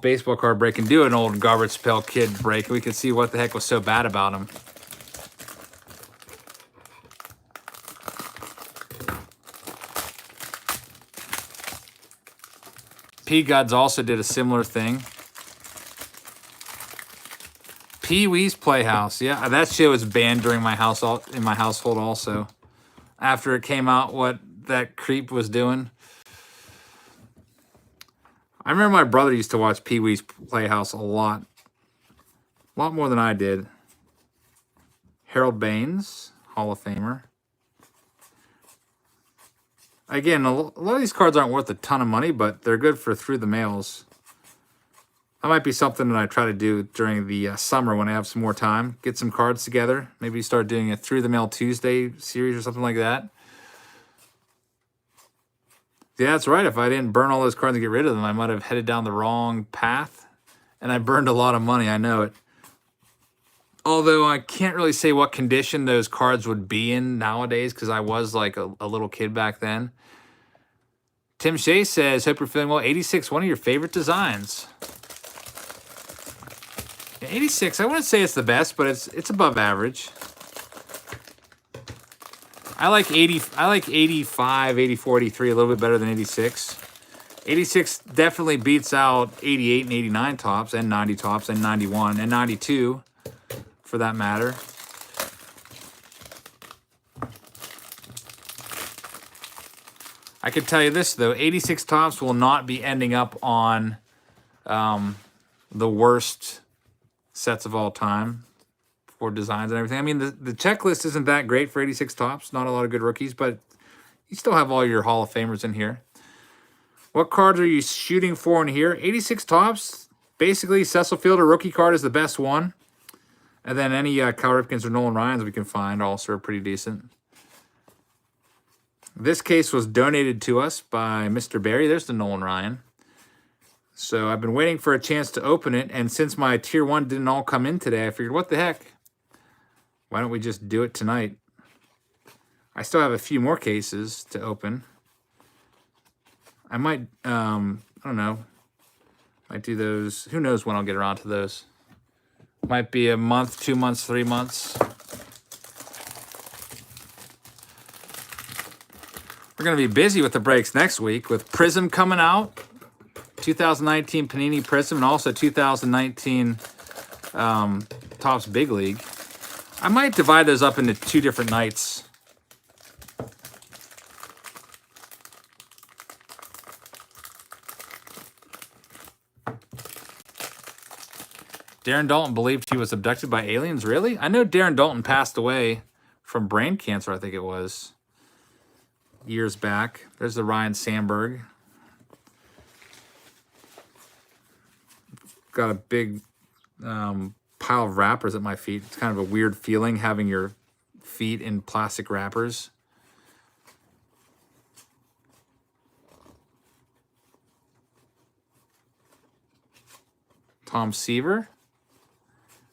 baseball card break and do an old Garbage Pail Kid break. We could see what the heck was so bad about him. P-Gods also did a similar thing. Pee-wee's Playhouse. Yeah, that show was banned during my household also. After it came out, what that creep was doing. I remember my brother used to watch Pee-wee's Playhouse a lot. A lot more than I did. Harold Baines, Hall of Famer. Again, a lot of these cards aren't worth a ton of money, but they're good for through the mails. That might be something that I try to do during the summer when I have some more time. Get some cards together. Maybe start doing a Through the Mail Tuesday series or something like that. Yeah, that's right. If I didn't burn all those cards and get rid of them, I might have headed down the wrong path. And I burned a lot of money, I know it. Although I can't really say what condition those cards would be in nowadays because I was like a little kid back then. Tim Shea says, hope you're feeling well. 86, one of your favorite designs. 86, I wouldn't say it's the best, but it's above average. I like 80. I like 85, 84, 83 a little bit better than 86. 86 definitely beats out 88 and 89 tops, and 90 tops, and 91 and 92, for that matter. I can tell you this though: 86 tops will not be ending up on the worst sets of all time for designs and everything. I mean, the checklist isn't that great for 86 tops. Not a lot of good rookies, but you still have all your Hall of Famers in here. What cards are you shooting for in here? 86 tops. Basically, Cecil Fielder rookie card is the best one. And then any Cal Ripkens or Nolan Ryans we can find also are pretty decent. This case was donated to us by Mr. Barry. There's the Nolan Ryan. So I've been waiting for a chance to open it, and since my Tier 1 didn't all come in today, I figured, what the heck? Why don't we just do it tonight? I still have a few more cases to open. I might, I don't know, might do those. Who knows when I'll get around to those. Might be a month, 2 months, 3 months. We're going to be busy with the breaks next week with Prism coming out. 2019 Panini Prism, and also 2019 Topps Big League. I might divide those up into 2 different nights. Darren Dalton believed he was abducted by aliens. Really? I know Darren Dalton passed away from brain cancer, I think it was, years back. There's the Ryan Sandberg. Got a big pile of wrappers at my feet. It's kind of a weird feeling having your feet in plastic wrappers. Tom Seaver.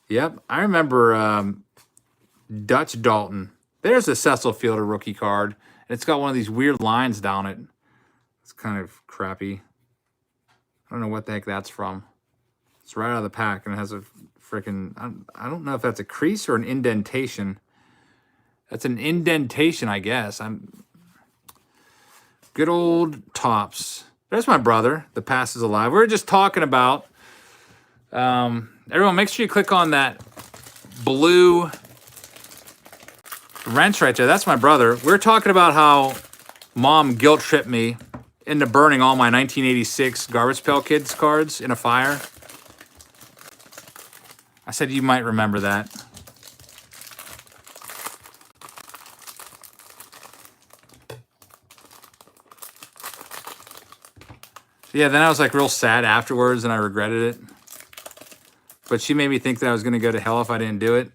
Yep, I remember Dutch Dalton. There's a Cecil Fielder rookie card, and it's got one of these weird lines down it. It's kind of crappy. I don't know what the heck that's from. It's right out of the pack, and it has a freaking, I don't know if that's a crease or an indentation. That's an indentation, I guess. Good old Topps. There's my brother. The past is alive. We were just talking about, everyone, make sure you click on that blue wrench right there. That's my brother. We're talking about how Mom guilt tripped me into burning all my 1986 Garbage Pail Kids cards in a fire. I said you might remember that. Yeah, then I was like real sad afterwards and I regretted it. But she made me think that I was going to go to hell if I didn't do it.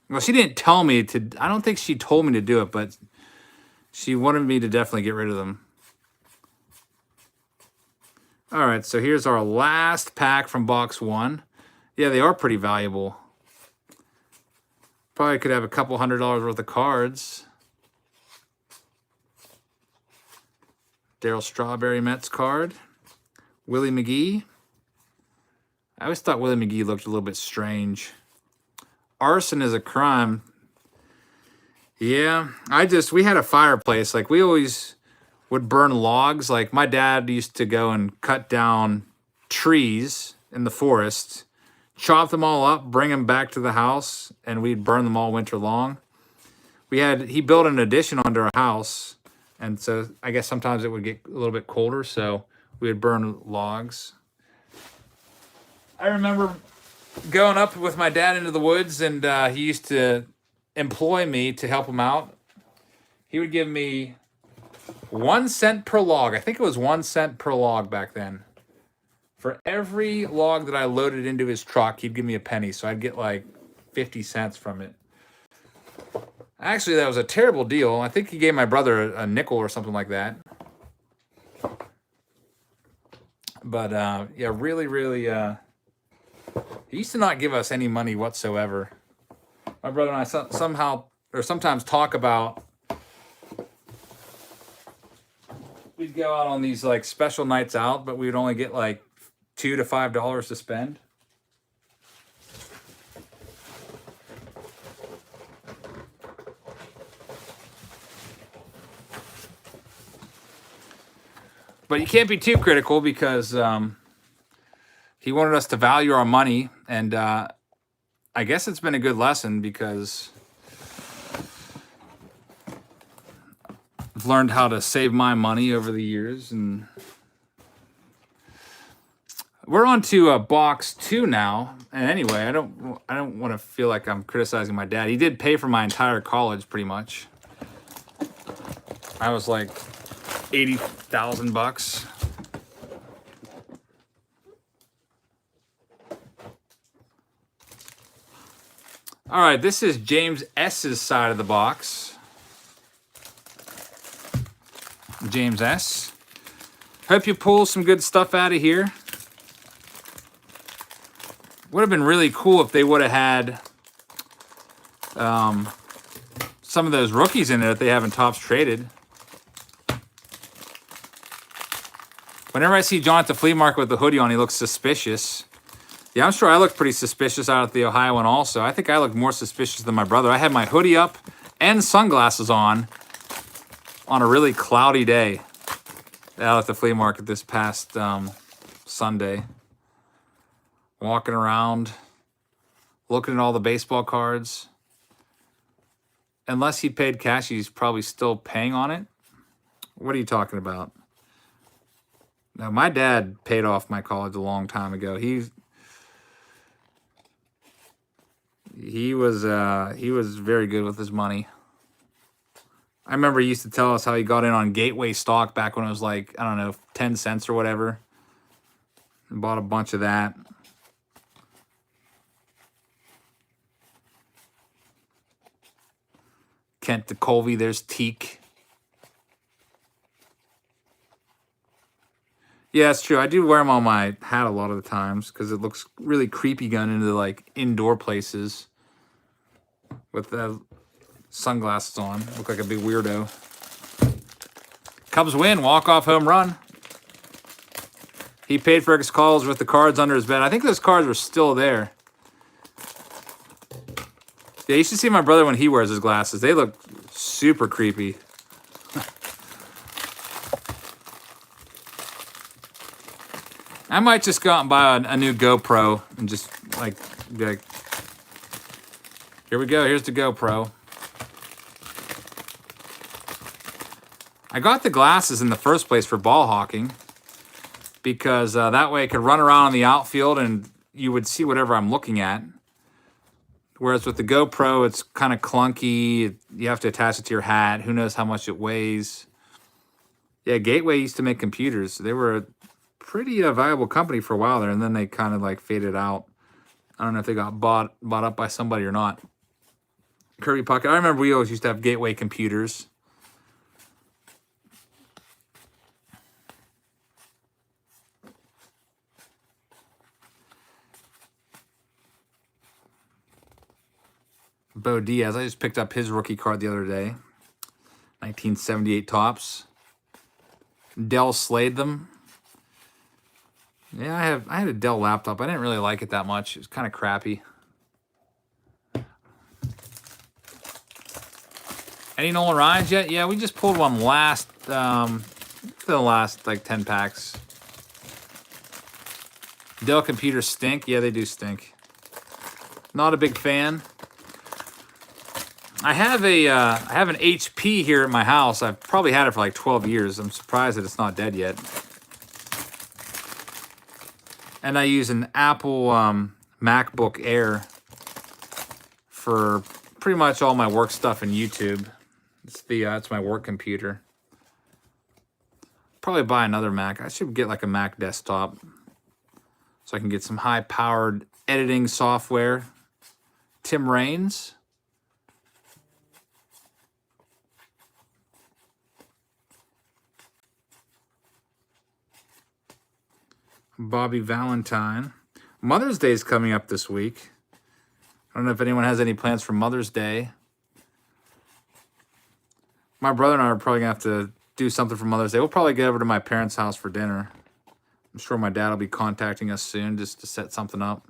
Well, she didn't tell me to. I don't think she told me to do it, but she wanted me to definitely get rid of them. All right, so here's our last pack from box 1. Yeah, they are pretty valuable. Probably could have a couple $100 worth of cards. Darryl Strawberry Mets card. Willie McGee. I always thought Willie McGee looked a little bit strange. Arson is a crime. Yeah, we had a fireplace. Like, we always would burn logs. Like, my dad used to go and cut down trees in the forest, chop them all up, bring them back to the house, and we'd burn them all winter long. He built an addition onto our house, and so I guess sometimes it would get a little bit colder, so we would burn logs. I remember going up with my dad into the woods, and he used to employ me to help him out. He would give me 1 cent per log. I think it was 1 cent per log back then. For every log that I loaded into his truck, he'd give me a penny. So I'd get like 50 cents from it. Actually, that was a terrible deal. I think he gave my brother a nickel or something like that. But yeah, really, really, he used to not give us any money whatsoever. My brother and I somehow or sometimes talk about, we'd go out on these like special nights out, but we would only get like $2 to $5 to spend. But you can't be too critical because he wanted us to value our money. And I guess it's been a good lesson because I've learned how to save my money over the years. And we're on to box 2 now. And anyway, I don't want to feel like I'm criticizing my dad. He did pay for my entire college pretty much. I was like $80,000. All right, this is James S.'s side of the box. James S. Hope you pull some good stuff out of here. Would have been really cool if they would have had some of those rookies in there that they have in Topps traded. Whenever I see John at the flea market with the hoodie on, he looks suspicious. Yeah, I'm sure I looked pretty suspicious out at the Ohio one also. I think I looked more suspicious than my brother. I had my hoodie up and sunglasses on a really cloudy day out at the flea market this past Sunday. Walking around, looking at all the baseball cards. Unless he paid cash, he's probably still paying on it. What are you talking about? No, my dad paid off my college a long time ago. He was very good with his money. I remember he used to tell us how he got in on Gateway stock back when it was like, I don't know, 10 cents or whatever. And bought a bunch of that. Kent DeColvey, there's Teak. Yeah, it's true. I do wear them on my hat a lot of the times because it looks really creepy going into like indoor places with the sunglasses on. Look like a big weirdo. Cubs win, walk-off home run. He paid for his calls with the cards under his bed. I think those cards were still there. Yeah, you should see my brother when he wears his glasses. They look super creepy. I might just go out and buy a new GoPro and just like be like, here we go, here's the GoPro. I got the glasses in the first place for ball hawking because that way I could run around in the outfield and you would see whatever I'm looking at. Whereas with the GoPro, it's kind of clunky. You have to attach it to your hat. Who knows how much it weighs. Yeah, Gateway used to make computers. They were a pretty valuable company for a while there, and then they kind of like faded out. I don't know if they got bought up by somebody or not. Kirby Puckett. I remember we always used to have Gateway computers. Bo Diaz. I just picked up his rookie card the other day. 1978 Topps. Dell slayed them. Yeah, I had a Dell laptop. I didn't really like it that much. It was kind of crappy. Any Nolan Ryans yet? Yeah, we just pulled one last, for the last like 10 packs. Dell computers stink. Yeah, they do stink. Not a big fan. I have an HP here at my house. I've probably had it for like 12 years. I'm surprised that it's not dead yet. And I use an Apple MacBook Air for pretty much all my work stuff and YouTube. It's my work computer. Probably buy another Mac. I should get like a Mac desktop so I can get some high-powered editing software. Tim Raines. Bobby Valentine. Mother's Day is coming up this week. I don't know if anyone has any plans for Mother's Day. My brother and I are probably going to have to do something for Mother's Day. We'll probably get over to my parents' house for dinner. I'm sure my dad will be contacting us soon just to set something up.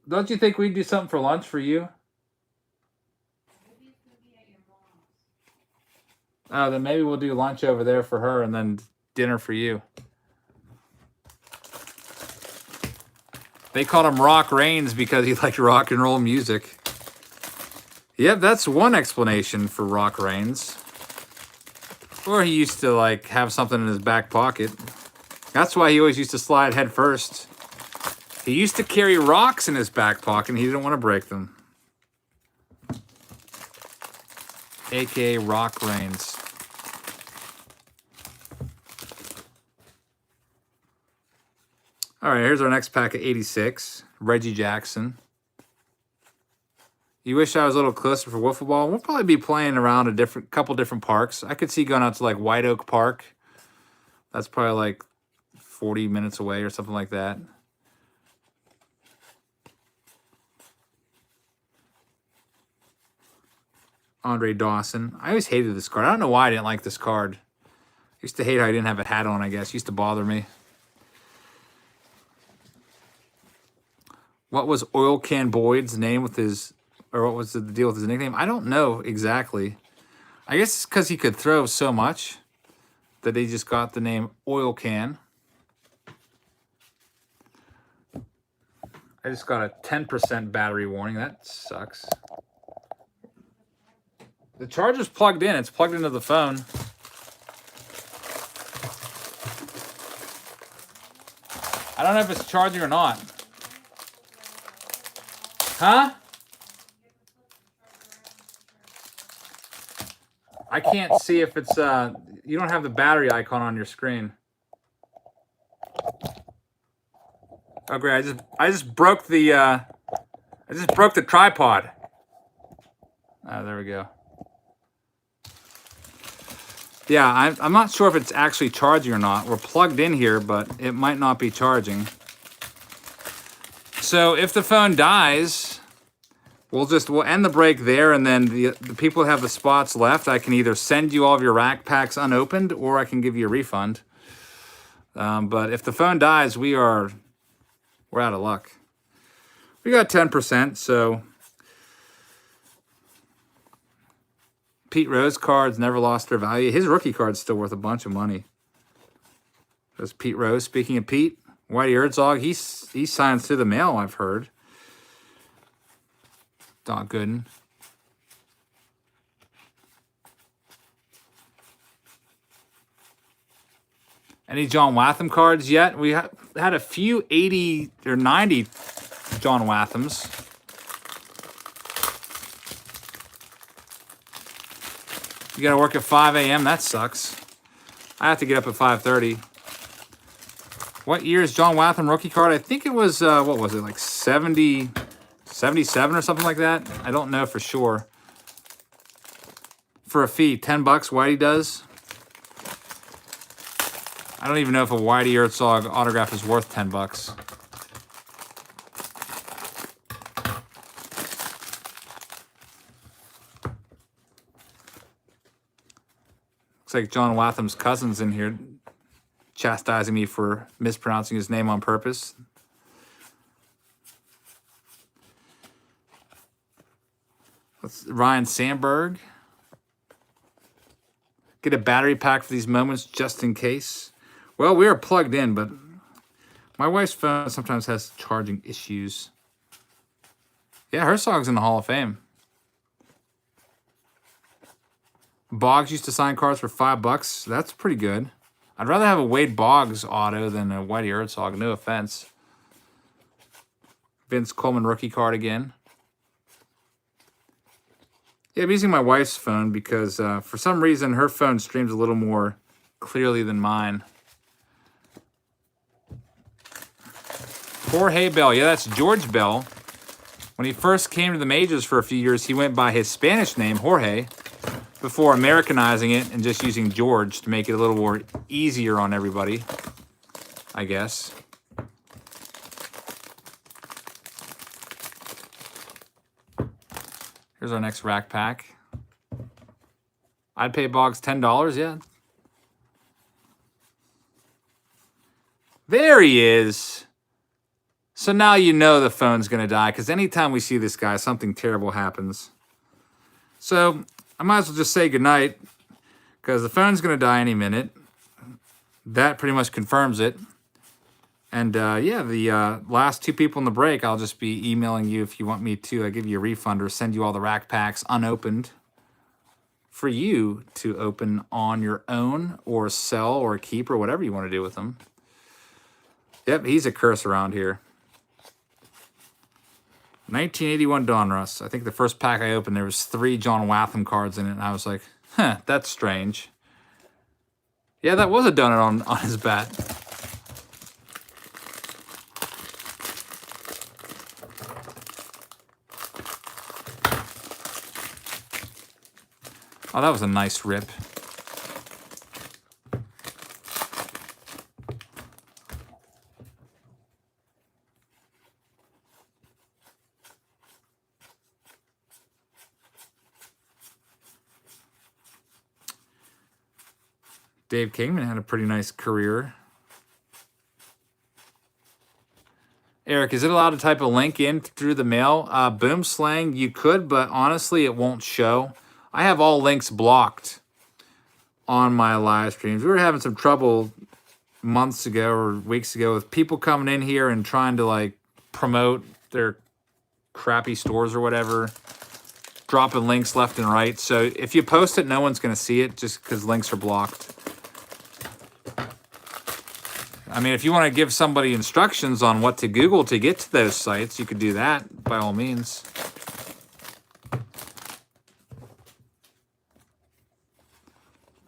Don't you think we'd do something for lunch for you? Oh, then maybe we'll do lunch over there for her and then dinner for you. They called him Rock Raines because he liked rock and roll music. Yep, that's one explanation for Rock Raines. Or he used to like have something in his back pocket. That's why he always used to slide head first. He used to carry rocks in his back pocket and he didn't want to break them. AKA Rock Raines. All right, here's our next pack of 86. Reggie Jackson. You wish I was a little closer for wiffle ball? We'll probably be playing around a couple different parks. I could see going out to like White Oak Park. That's probably like 40 minutes away or something like that. Andre Dawson. I always hated this card. I don't know why I didn't like this card. I used to hate how I didn't have a hat on, I guess. It used to bother me. What was Oil Can Boyd's name with his, or what was the deal with his nickname? I don't know exactly. I guess it's because he could throw so much that they just got the name Oil Can. I just got a 10% battery warning. That sucks. The charger's plugged in. It's plugged into the phone. I don't know if it's charging or not. Huh? I can't see if it's you don't have the battery icon on your screen. Oh great, I just broke the tripod. Oh, there we go. Yeah, I'm not sure if it's actually charging or not. We're plugged in here, but it might not be charging. So if the phone dies, we'll end the break there, and then the people who have the spots left, I can either send you all of your rack packs unopened, or I can give you a refund. But if the phone dies, we're out of luck. We got 10%, so Pete Rose cards never lost their value. His rookie card's still worth a bunch of money. There's Pete Rose. Speaking of Pete, Whitey Herzog, he signs through the mail, I've heard. Don Gooden. Any John Watham cards yet? We had a few 80 or 90 John Wathams. You gotta work at 5 a.m. That sucks. I have to get up at 5:30. What year is John Watham rookie card? I think it was, what was it, like 70, 77 or something like that? I don't know for sure. For a fee, $10, Whitey does. I don't even know if a Whitey Herzog autograph is worth $10. Looks like John Watham's cousin's in here chastising me for mispronouncing his name on purpose. Ryan Sandberg. Get a battery pack for these moments just in case. Well, we are plugged in, but my wife's phone sometimes has charging issues. Yeah, Herzog's in the Hall of Fame. Boggs used to sign cards for $5. That's pretty good. I'd rather have a Wade Boggs auto than a Whitey Herzog. No offense. Vince Coleman rookie card again. Yeah, I'm using my wife's phone because for some reason her phone streams a little more clearly than mine. Jorge Bell. Yeah, that's George Bell. When he first came to the majors for a few years, he went by his Spanish name, Jorge, before Americanizing it and just using George to make it a little more easier on everybody, I guess. Here's our next rack pack. I'd pay Boggs $10, yeah. There he is. So now you know the phone's going to die, because anytime we see this guy, something terrible happens. So I might as well just say goodnight, because the phone's going to die any minute. That pretty much confirms it. And yeah, the last two people in the break, I'll just be emailing you if you want me to give you a refund or send you all the rack packs unopened for you to open on your own or sell or keep or whatever you want to do with them. Yep, he's a curse around here. 1981 Donruss. I think the first pack I opened, there was 3 John Watham cards in it, and I was like, huh, that's strange. Yeah, that was a donut on his bat. Oh, that was a nice rip. Dave Kingman had a pretty nice career. Eric, is it allowed to type a link in through the mail? Boom Slang, you could, but honestly, it won't show. I have all links blocked on my live streams. We were having some trouble months ago or weeks ago with people coming in here and trying to like promote their crappy stores or whatever, dropping links left and right. So if you post it, no one's going to see it just because links are blocked. I mean, if you want to give somebody instructions on what to Google to get to those sites, you could do that by all means.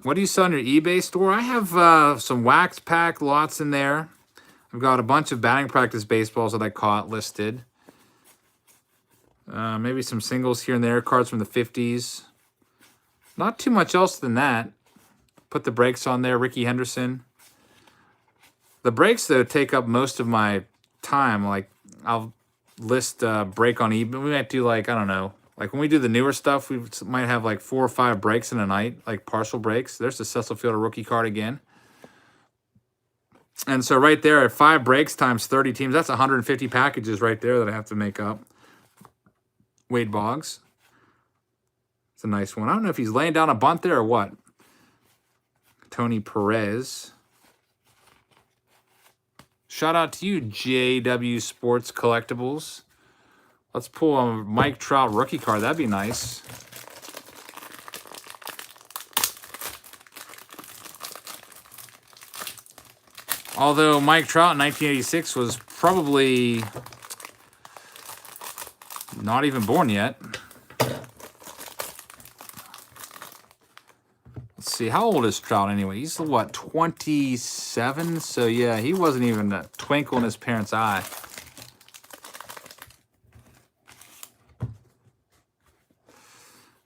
What do you sell on your eBay store? I have some wax pack lots in there. I've got a bunch of batting practice baseballs that I caught listed. Maybe some singles here and there, cards from the 50s. Not too much else than that. Put the breaks on there, Ricky Henderson. The breaks, though, take up most of my time. Like, I'll list break on eBay. We might do, like, I don't know. Like, when we do the newer stuff, we might have, like, 4 or 5 breaks in a night, like partial breaks. There's the Cecil Fielder rookie card again. And so right there, at 5 breaks times 30 teams, that's 150 packages right there that I have to make up. Wade Boggs. It's a nice one. I don't know if he's laying down a bunt there or what. Tony Perez. Shout out to you, JW Sports Collectibles. Let's pull a Mike Trout rookie card. That'd be nice. Although Mike Trout in 1986 was probably not even born yet. Let's see, how old is Trout anyway? He's, what, 27? So, yeah, he wasn't even a twinkle in his parents' eye.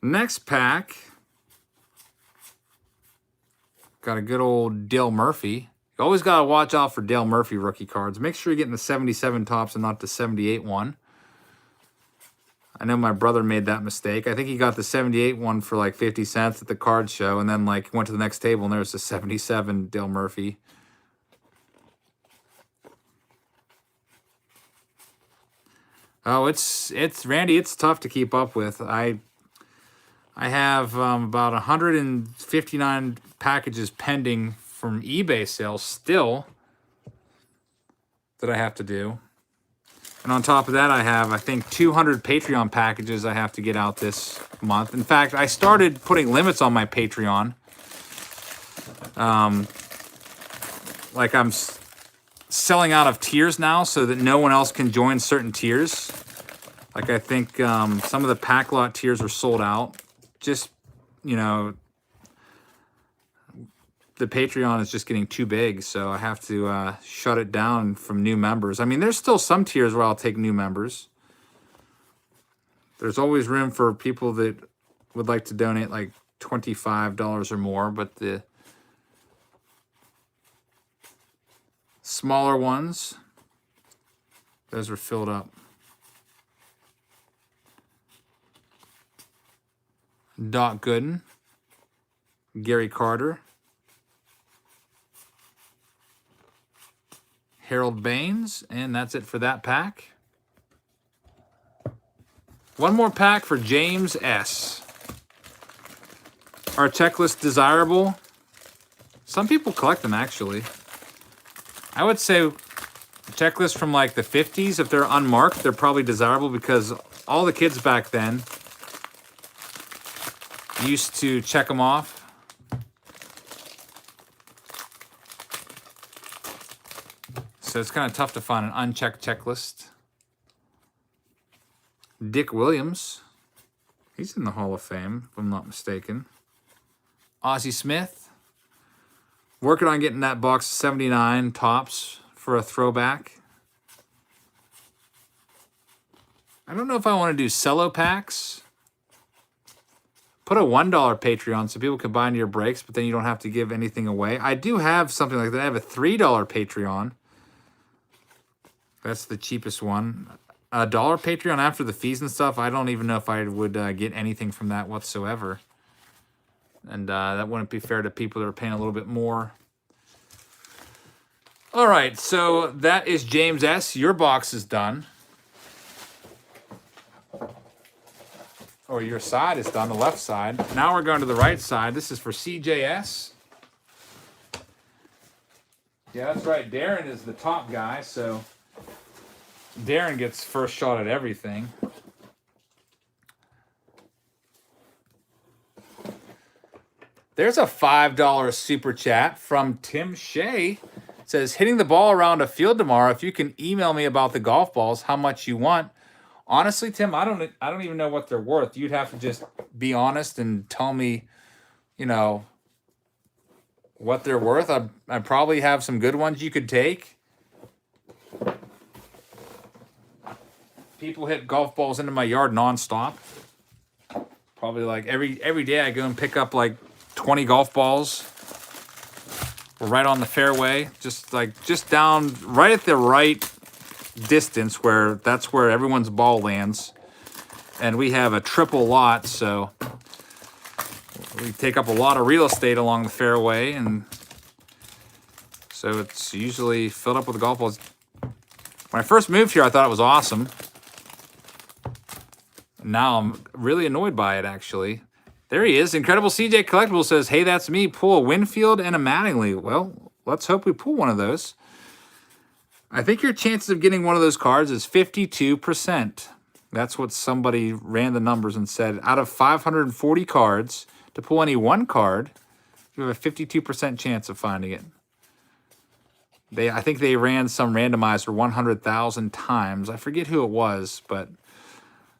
Next pack. Got a good old Dale Murphy. You always got to watch out for Dale Murphy rookie cards. Make sure you're getting the 77 Topps and not the 78 one. I know my brother made that mistake. I think he got the 78 one for like 50 cents at the card show, and then like went to the next table and there's the 77 Dale Murphy. Oh, it's Randy, it's tough to keep up with. I have about 159 packages pending from eBay sales still that I have to do. And on top of that, I have, I think, 200 Patreon packages I have to get out this month. In fact, I started putting limits on my Patreon. Like I'm selling out of tiers now so that no one else can join certain tiers. Like I think some of the pack lot tiers are sold out. just, you know, the Patreon is just getting too big, so I have to shut it down from new members. I mean, there's still some tiers where I'll take new members. There's always room for people that would like to donate like $25 or more, but the smaller ones, those are filled up. Doc Gooden, Gary Carter, Harold Baines, and that's it for that pack. One more pack for James S. Our checklist desirable. Some people collect them, actually. I would say checklists from like the 50s, if they're unmarked, they're probably desirable because all the kids back then used to check them off. So it's kind of tough to find an unchecked checklist. Dick Williams. He's in the Hall of Fame, if I'm not mistaken. Ozzie Smith. Working on getting that box 79 Topps for a throwback. I don't know if I want to do cello packs. Put a $1 Patreon so people can buy into your breaks, but then you don't have to give anything away. I do have something like that. I have a $3 Patreon. That's the cheapest one. $1 Patreon after the fees and stuff, I don't even know if I would get anything from that whatsoever. And that wouldn't be fair to people that are paying a little bit more. All right, so that is James S. Your box is done. Or your side is done, the left side. Now we're going to the right side. This is for CJS. Yeah, that's right. Darren is the top guy, so Darren gets first shot at everything. There's a $5 super chat from Tim Shea. It says, hitting the ball around a field tomorrow. If you can email me about the golf balls, how much you want. Honestly, Tim, I don't even know what they're worth. You'd have to just be honest and tell me, you know, what they're worth. I probably have some good ones you could take. People hit golf balls into my yard nonstop. Probably like every day I go and pick up like 20 golf balls. We're right on the fairway, just down right at the right distance where that's where everyone's ball lands. And we have a triple lot, so we take up a lot of real estate along the fairway, and so it's usually filled up with golf balls. When I first moved here, I thought it was awesome. Now I'm really annoyed by it, actually. There he is. Incredible CJ Collectible says, hey, that's me. Pull a Winfield and a Mattingly. Well, let's hope we pull one of those. I think your chances of getting one of those cards is 52%. That's what somebody ran the numbers and said. Out of 540 cards, to pull any one card, you have a 52% chance of finding it. I think they ran some randomizer 100,000 times. I forget who it was, but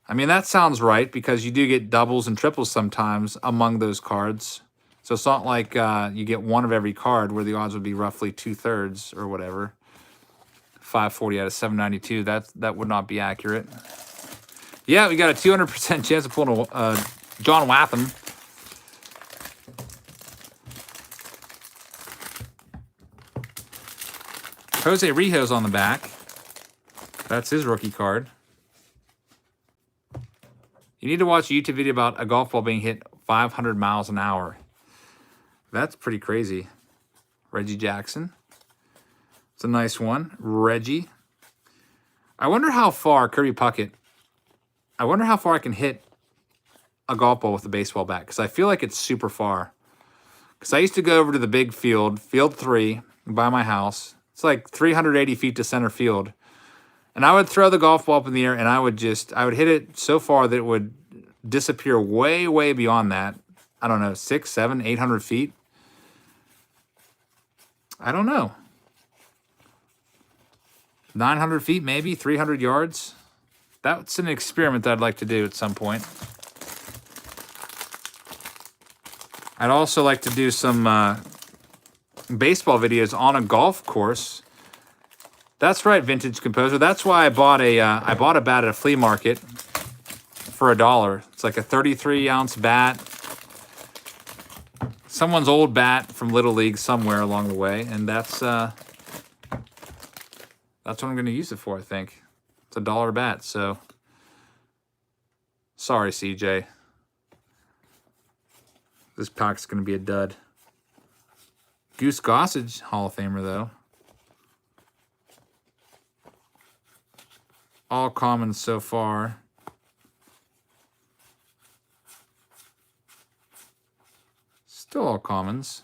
I mean, that sounds right because you do get doubles and triples sometimes among those cards. So it's not like you get one of every card where the odds would be roughly 2/3 or whatever. 540 out of 792, that would not be accurate. Yeah, we got a 200% chance of pulling a John Watham. Jose Rijo's on the back. That's his rookie card. You need to watch a YouTube video about a golf ball being hit 500 miles an hour. That's pretty crazy. Reggie Jackson. It's a nice one. Reggie. I wonder how far, Kirby Puckett, I wonder how far I can hit a golf ball with a baseball bat, because I feel like it's super far. Because I used to go over to the big field, field 3, by my house. It's like 380 feet to center field. And I would throw the golf ball up in the air, and I would hit it so far that it would disappear way, way beyond that. I don't know, 600, 700, 800 feet. I don't know. 900 feet, maybe 300 yards. That's an experiment that I'd like to do at some point. I'd also like to do some baseball videos on a golf course. That's right, Vintage Composer. That's why I bought a bat at a flea market for $1. It's like a 33-ounce bat. Someone's old bat from Little League somewhere along the way, and that's what I'm going to use it for, I think. It's a $1 bat, so sorry, CJ. This pack's going to be a dud. Goose Gossage, Hall of Famer, though. All commons so far. Still all commons.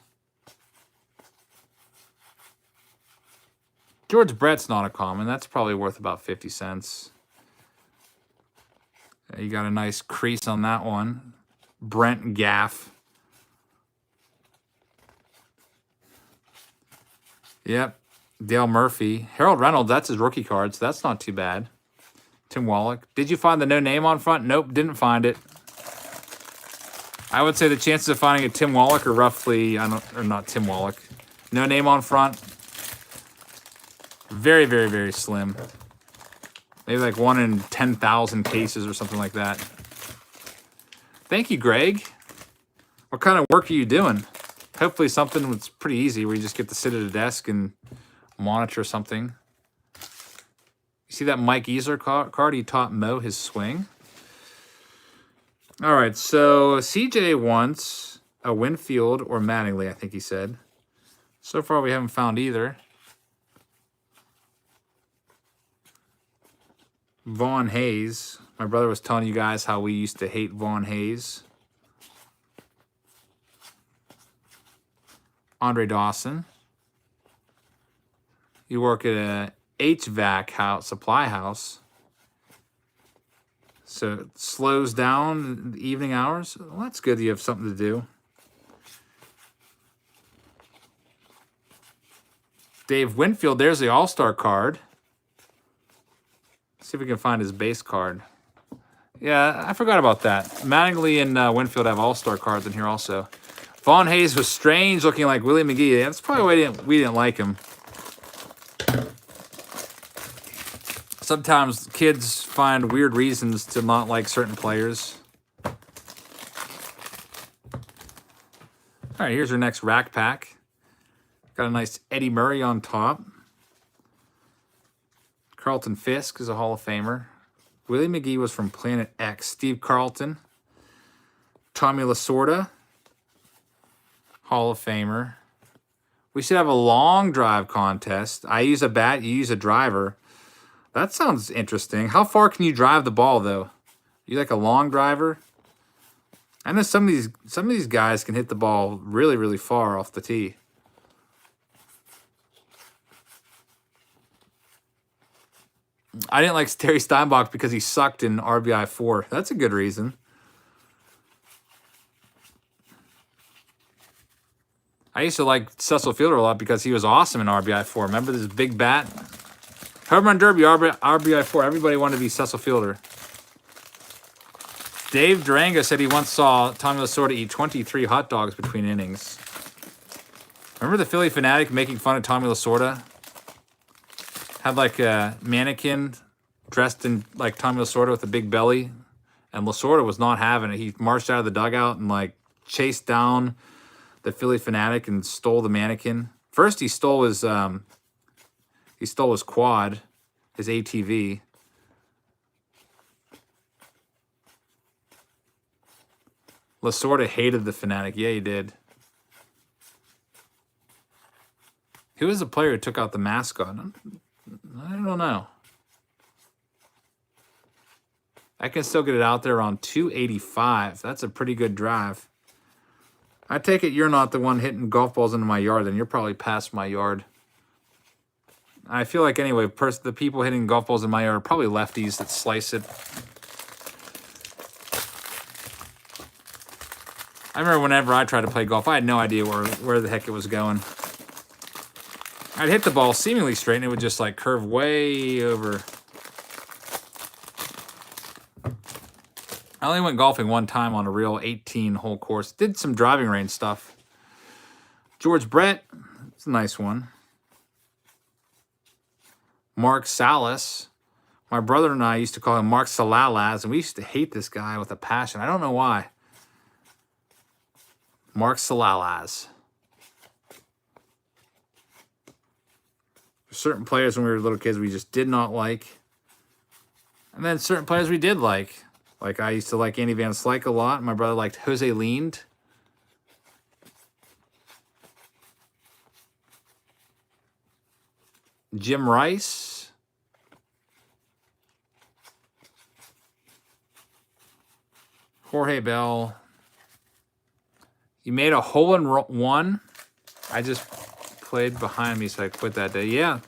George Brett's not a common. That's probably worth about 50 cents. You got a nice crease on that one. Brent Gaff. Yep. Dale Murphy. Harold Reynolds, that's his rookie card, so that's not too bad. Tim Wallach. Did you find the no name on front? Nope, didn't find it. I would say the chances of finding a Tim Wallach are roughly, or not Tim Wallach, no name on front. Very, very, very slim. Maybe like 1 in 10,000 cases or something like that. Thank you, Greg. What kind of work are you doing? Hopefully something that's pretty easy where you just get to sit at a desk and monitor something. You see that Mike Easler card? He taught Mo his swing. All right, so CJ wants a Winfield or Mattingly, I think he said. So far, we haven't found either. Vaughn Hayes. My brother was telling you guys how we used to hate Vaughn Hayes. Andre Dawson. You work at a HVAC house, supply house. So it slows down in the evening hours. Well, that's good that you have something to do. Dave Winfield, there's the All-Star card. See if we can find his base card. Yeah, I forgot about that. Mattingly and Winfield have All-Star cards in here also. Vaughn Hayes was strange looking like Willie McGee. That's probably why we didn't like him. Sometimes kids find weird reasons to not like certain players. All right, here's your next rack pack. Got a nice Eddie Murray on top. Carlton Fisk is a Hall of Famer. Willie McGee was from Planet X. Steve Carlton. Tommy Lasorda, Hall of Famer. We should have a long drive contest. I use a bat, you use a driver. That sounds interesting. How far can you drive the ball, though? You like a long driver? I know some of these guys can hit the ball really, really far off the tee. I didn't like Terry Steinbach because he sucked in RBI 4. That's a good reason. I used to like Cecil Fielder a lot because he was awesome in RBI 4. Remember this big bat? Home Run Derby, RBI 4. Everybody wanted to be Cecil Fielder. Dave Durango said he once saw Tommy Lasorda eat 23 hot dogs between innings. Remember the Philly Fanatic making fun of Tommy Lasorda? Had like a mannequin dressed in like Tommy Lasorda with a big belly. And Lasorda was not having it. He marched out of the dugout and like chased down the Philly Fanatic and stole the mannequin. First he stole his quad, his ATV. Lasorda hated the Fanatic. Yeah, he did. Who was the player who took out the mascot? I don't know. I can still get it out there on 285. That's a pretty good drive. I take it you're not the one hitting golf balls into my yard, then you're probably past my yard. I feel like, anyway, the people hitting golf balls in my yard are probably lefties that slice it. I remember whenever I tried to play golf, I had no idea where the heck it was going. I'd hit the ball seemingly straight, and it would just, like, curve way over. I only went golfing one time on a real 18-hole course. Did some driving range stuff. George Brett, it's a nice one. Mark Salas. My brother and I used to call him Mark Salalaz, and we used to hate this guy with a passion. I don't know why. Mark Salalaz. Certain players when we were little kids we just did not like. And then certain players we did like. Like I used to like Andy Van Slyke a lot. My brother liked Jose Lind. Jim Rice. Jorge Bell. You made a hole-in-one. I just played behind me, so I quit that day. Yeah.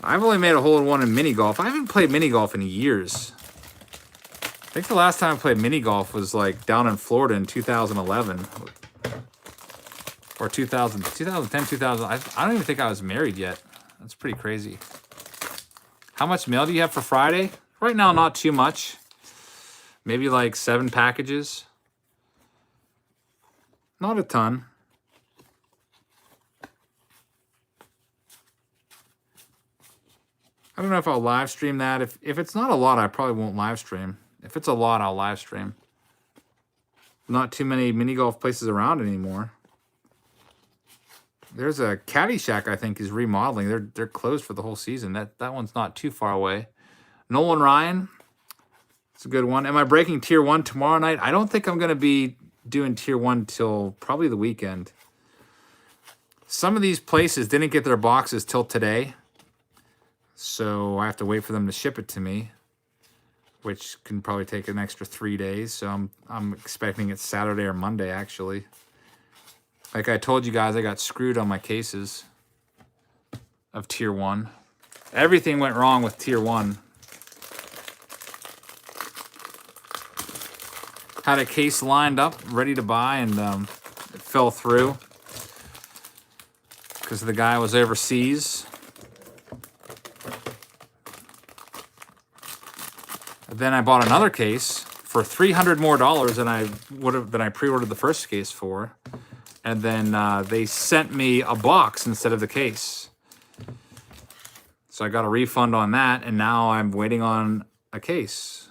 I've only made a hole-in-one in mini golf. I haven't played mini golf in years. I think the last time I played mini golf was like down in Florida in 2011. Or 2010, 2000. I don't even think I was married yet. That's pretty crazy. How much mail do you have for Friday? Right now, not too much. Maybe like 7 packages. Not a ton. I don't know if I'll live stream that. If it's not a lot, I probably won't live stream. If it's a lot, I'll live stream. Not too many mini golf places around anymore. There's a Caddy Shack I think is remodeling. They're closed for the whole season. That one's not too far away. Nolan Ryan, it's a good one. Am I breaking Tier 1 tomorrow night? I don't think I'm going to be doing Tier 1 till probably the weekend. Some of these places didn't get their boxes till today. So I have to wait for them to ship it to me, which can probably take an extra 3 days. So I'm expecting it Saturday or Monday, actually. Like I told you guys, I got screwed on my cases of Tier 1. Everything went wrong with Tier 1. Had a case lined up, ready to buy, and it fell through because the guy was overseas. Then I bought another case for $300 more than I pre-ordered the first case for, and then they sent me a box instead of the case. So I got a refund on that, and now I'm waiting on a case.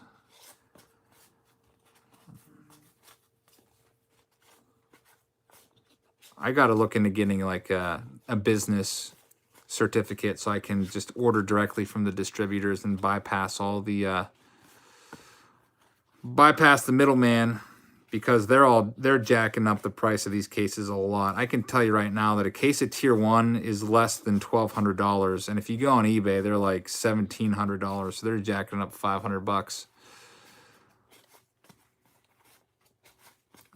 I got to look into getting like a business certificate so I can just order directly from the distributors and bypass all the middleman, because they're jacking up the price of these cases a lot. I can tell you right now that a case of Tier 1 is less than $1,200, and if you go on eBay, they're like $1,700. So they're jacking up $500.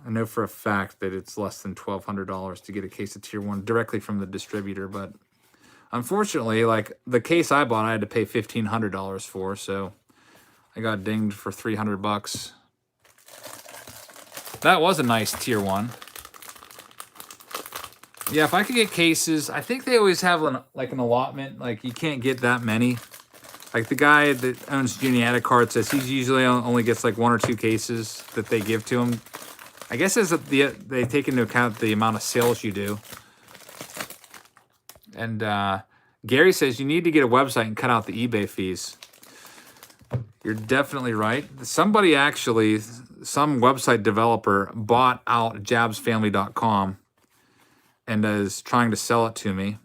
I know for a fact that it's less than $1,200 to get a case of Tier 1 directly from the distributor, but unfortunately, like the case I bought, I had to pay $1,500 for, so I got dinged for $300. That was a nice Tier 1. Yeah, if I could get cases, I think they always have an allotment. Like you can't get that many. Like the guy that owns Juniata Card says he usually only gets like 1 or 2 cases that they give to him. I guess they take into account the amount of sales you do. And Gary says you need to get a website and cut out the eBay fees. You're definitely right. Somebody actually, some website developer bought out jabsfamily.com and is trying to sell it to me.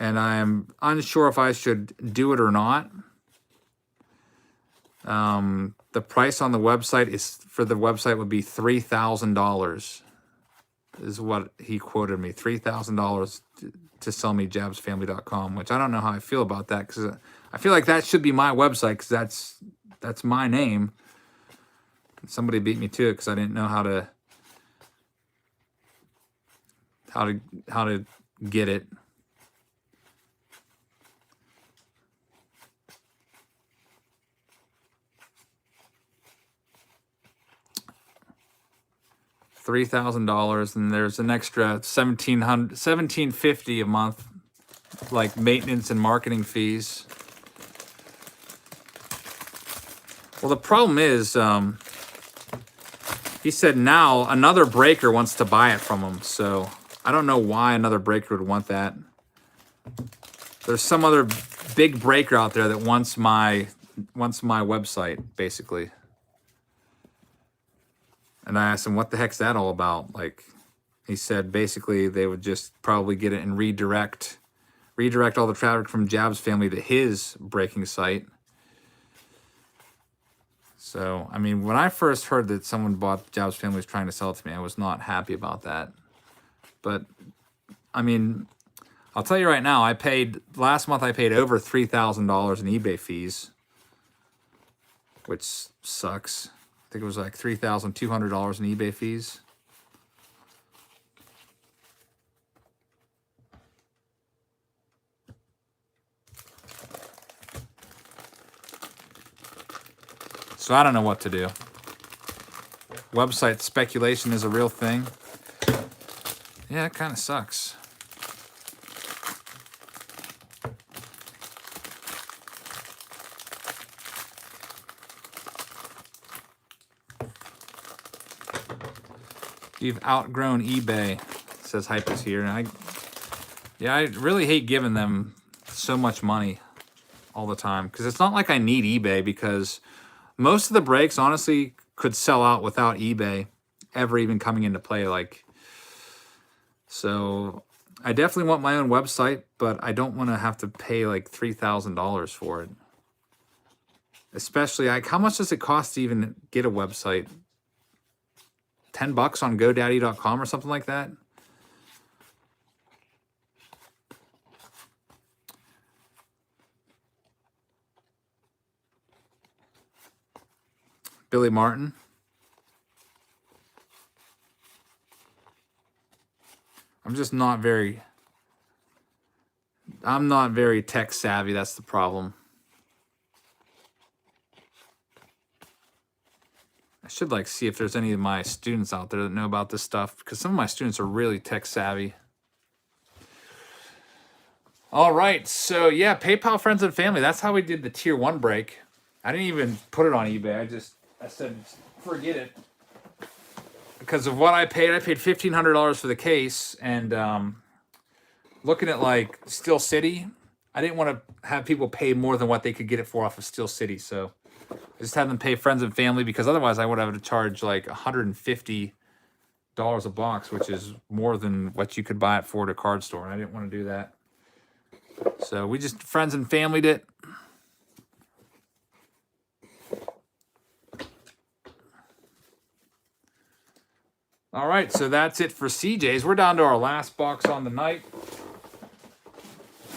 And I'm unsure if I should do it or not. The price on the website would be $3,000 is what he quoted me. $3,000 to sell me jabsfamily.com, which I don't know how I feel about that, because I feel like that should be my website, because that's my name. Somebody beat me to it because I didn't know how to get it. $3,000, and there's an extra $1,750 a month, like maintenance and marketing fees. Well, the problem is, he said now another breaker wants to buy it from him. So I don't know why another breaker would want that. There's some other big breaker out there that wants my website, basically. And I asked him, what the heck's that all about? Like, he said basically they would just probably get it and redirect all the traffic from Jab's family to his breaking site. So, I mean, when I first heard that someone bought Jab's family was trying to sell it to me, I was not happy about that. But, I mean, I'll tell you right now, last month I paid over $3,000 in eBay fees, which sucks. I think it was like $3,200 in eBay fees. So I don't know what to do. Website speculation is a real thing. Yeah, it kind of sucks. You've outgrown eBay, says Hype is here. And I really hate giving them so much money all the time, because it's not like I need eBay, because most of the breaks honestly could sell out without eBay ever even coming into play. Like, so I definitely want my own website, but I don't want to have to pay like $3,000 for it. Especially, like, how much does it cost to even get a website? $10 on GoDaddy.com or something like that? Billy Martin. I'm not very tech savvy. That's the problem. I should like see if there's any of my students out there that know about this stuff, because some of my students are really tech savvy. All right, so yeah, PayPal friends and family. That's how we did the tier 1 break. I didn't even put it on eBay. I said forget it, because of what I paid. I paid $1,500 for the case, and looking at like Steel City, I didn't want to have people pay more than what they could get it for off of Steel City. So I just had them pay friends and family, because otherwise I would have to charge like $150 a box, which is more than what you could buy it for at a card store. And I didn't want to do that. So we just friends and familyed it. All right, so that's it for CJ's. We're down to our last box on the night.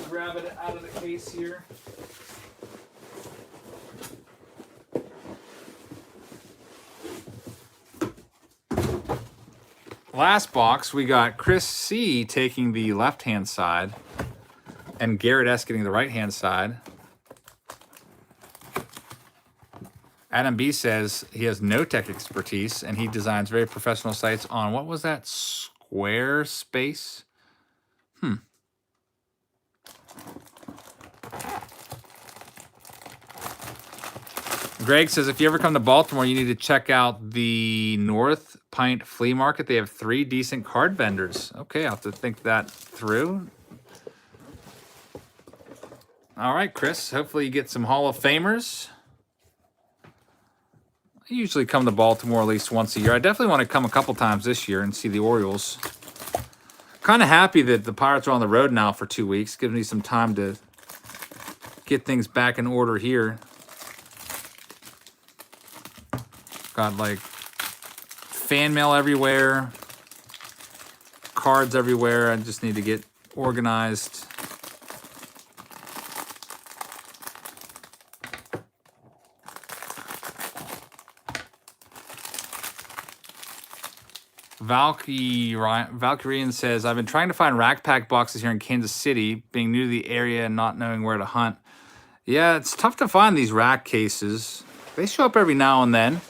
Grab it out of the case here. Last box, we got Chris C taking the left-hand side and Garrett S getting the right-hand side. Adam B says he has no tech expertise and he designs very professional sites on, what was that, Squarespace? Greg says, if you ever come to Baltimore, you need to check out the North Pint Flea Market. They have 3 decent card vendors. Okay, I'll have to think that through. All right, Chris, hopefully you get some Hall of Famers. I usually come to Baltimore at least once a year. I definitely want to come a couple times this year and see the Orioles. Kind of happy that the Pirates are on the road now for 2 weeks. Gives me some time to get things back in order here. Got like fan mail everywhere, cards everywhere. I just need to get organized. Valkyrian says, I've been trying to find Rack Pack boxes here in Kansas City, being new to the area and not knowing where to hunt. Yeah, it's tough to find these rack cases. They show up every now and then.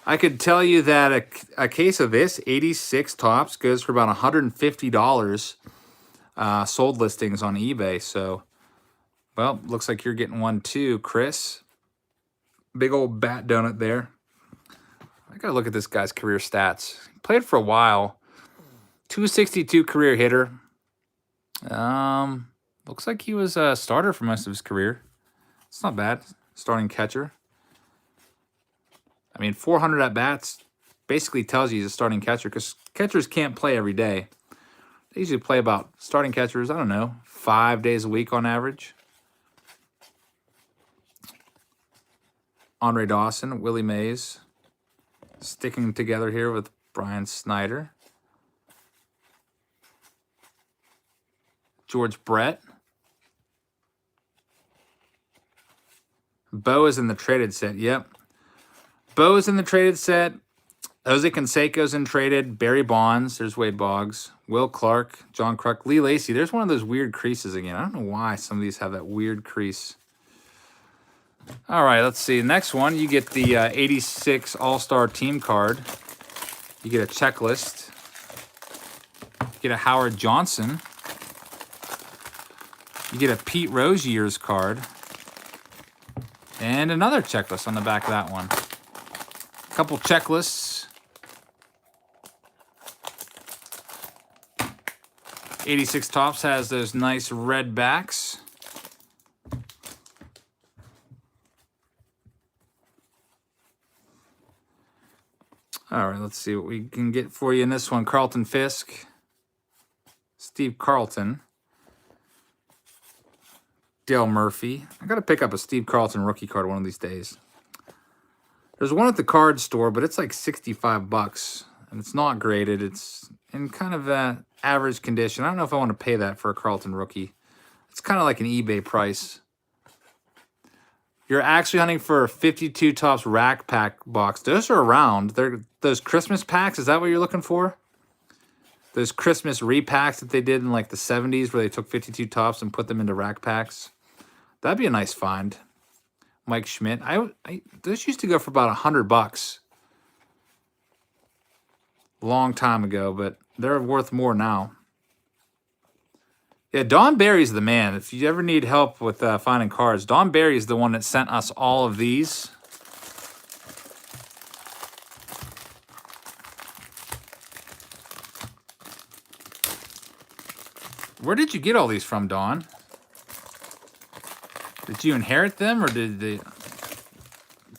I could tell you that a case of this, 86 Topps, goes for about $150 sold listings on eBay. So, well, looks like you're getting one too, Chris. Big old bat donut there. I gotta look at this guy's career stats. He played for a while. 262 career hitter. Looks like he was a starter for most of his career. It's not bad. Starting catcher. I mean, 400 at bats basically tells you he's a starting catcher because catchers can't play every day. They usually play about, starting catchers, I don't know, 5 days a week on average. Andre Dawson, Willie Mays, sticking together here with Brian Snyder. George Brett. Bo is in the traded set. Yep. Bo is in the traded set. Jose Canseco's in traded. Barry Bonds. There's Wade Boggs. Will Clark. John Kruk. Lee Lacy. There's one of those weird creases again. I don't know why some of these have that weird crease. All right, let's see. Next one, you get the 86 All-Star Team card. You get a checklist. You get a Howard Johnson. You get a Pete Rose years card. And another checklist on the back of that one. A couple checklists. 86 Topps has those nice red backs. All right, let's see what we can get for you in this one. Carlton Fisk. Steve Carlton. Dale Murphy. I got to pick up a Steve Carlton rookie card one of these days. There's one at the card store, but it's like 65 bucks. And it's not graded. It's in kind of average condition. I don't know if I want to pay that for a Carlton rookie. It's kind of like an eBay price. You're actually hunting for a 52 Topps rack pack box. Those are around. They're those Christmas packs. Is that what you're looking for? Those Christmas repacks that they did in like the 70s where they took 52 Topps and put them into rack packs. That'd be a nice find. Mike Schmidt. Those used to go for about $100 a long time ago, but they're worth more now. Yeah, Don Barry's the man. If you ever need help with finding cards, Don Barry is the one that sent us all of these. Where did you get all these from, Don? Did you inherit them, or did they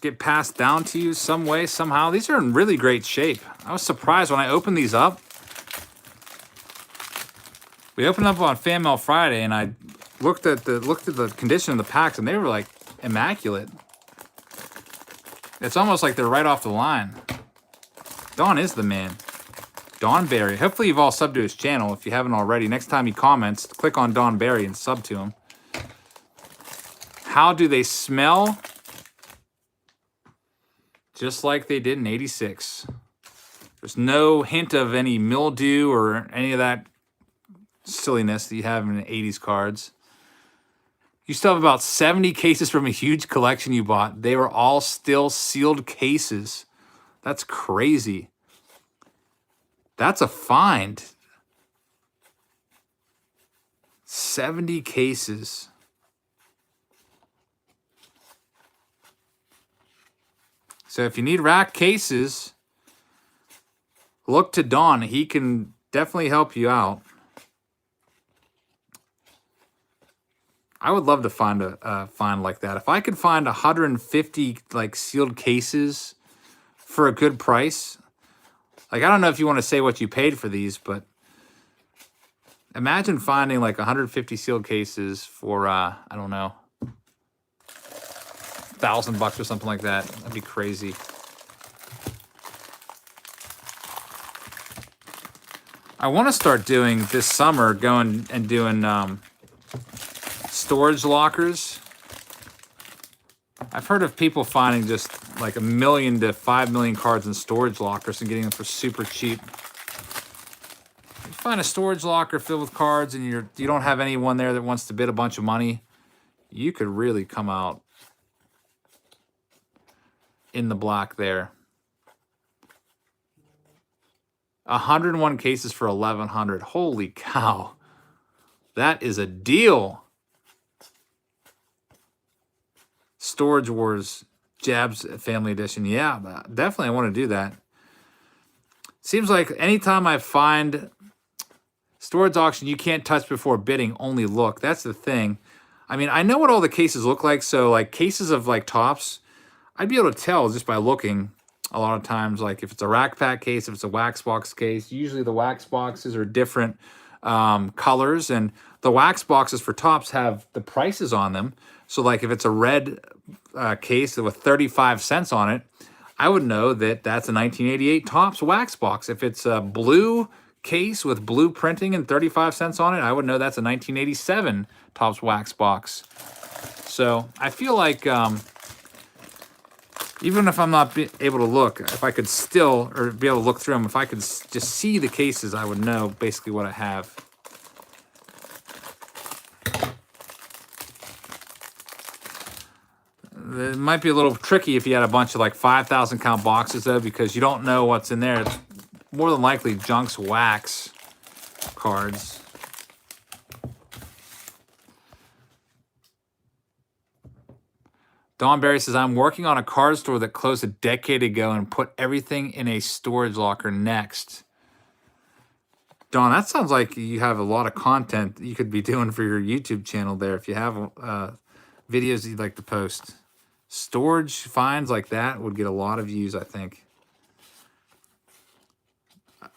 get passed down to you some way, somehow? These are in really great shape. I was surprised when I opened these up. We opened up on Fan Mail Friday, and I looked at the condition of the packs, and they were like immaculate. It's almost like they're right off the line. Don is the man. Don Barry. Hopefully you've all subbed to his channel if you haven't already. Next time he comments, click on Don Barry and sub to him. How do they smell? Just like they did in 86. There's no hint of any mildew or any of that silliness that you have in the 80s cards. You still have about 70 cases from a huge collection you bought. They were all still sealed cases. That's crazy. That's a find. 70 cases. So if you need rack cases, look to Don. He can definitely help you out. I would love to find a find like that. If I could find 150 like sealed cases for a good price, like I don't know if you want to say what you paid for these, but imagine finding like 150 sealed cases for I don't know, $1,000 or something like that. That'd be crazy. I want to start doing this summer, going and doing storage lockers. I've heard of people finding just like 1 million to 5 million cards in storage lockers and getting them for super cheap. You find a storage locker filled with cards and you don't have anyone there that wants to bid a bunch of money, you could really come out in the black there. 101 cases for $1,100. Holy cow. That is a deal. Storage Wars Jabs Family Edition. Yeah, definitely I want to do that. Seems like anytime I find storage auction, you can't touch before bidding, only look. That's the thing. I mean, I know what all the cases look like. So like cases of like Topps, I'd be able to tell just by looking a lot of times, like if it's a rack pack case, if it's a wax box case. Usually the wax boxes are different colors, and the wax boxes for Topps have the prices on them. So like if it's a red case with 35 cents on it, I would know that that's a 1988 Topps wax box. If it's a blue case with blue printing and 35 cents on it, I would know that's a 1987 Topps wax box. So I feel like even if I'm not able to look, if I could still, or be able to look through them, if I could just see the cases, I would know basically what I have. It might be a little tricky if you had a bunch of like 5,000 count boxes though, because you don't know what's in there. It's more than likely Junk's wax cards. Don Barry says, I'm working on a card store that closed a decade ago and put everything in a storage locker next. Don, that sounds like you have a lot of content you could be doing for your YouTube channel there if you have videos you'd like to post. Storage finds like that would get a lot of views, I think.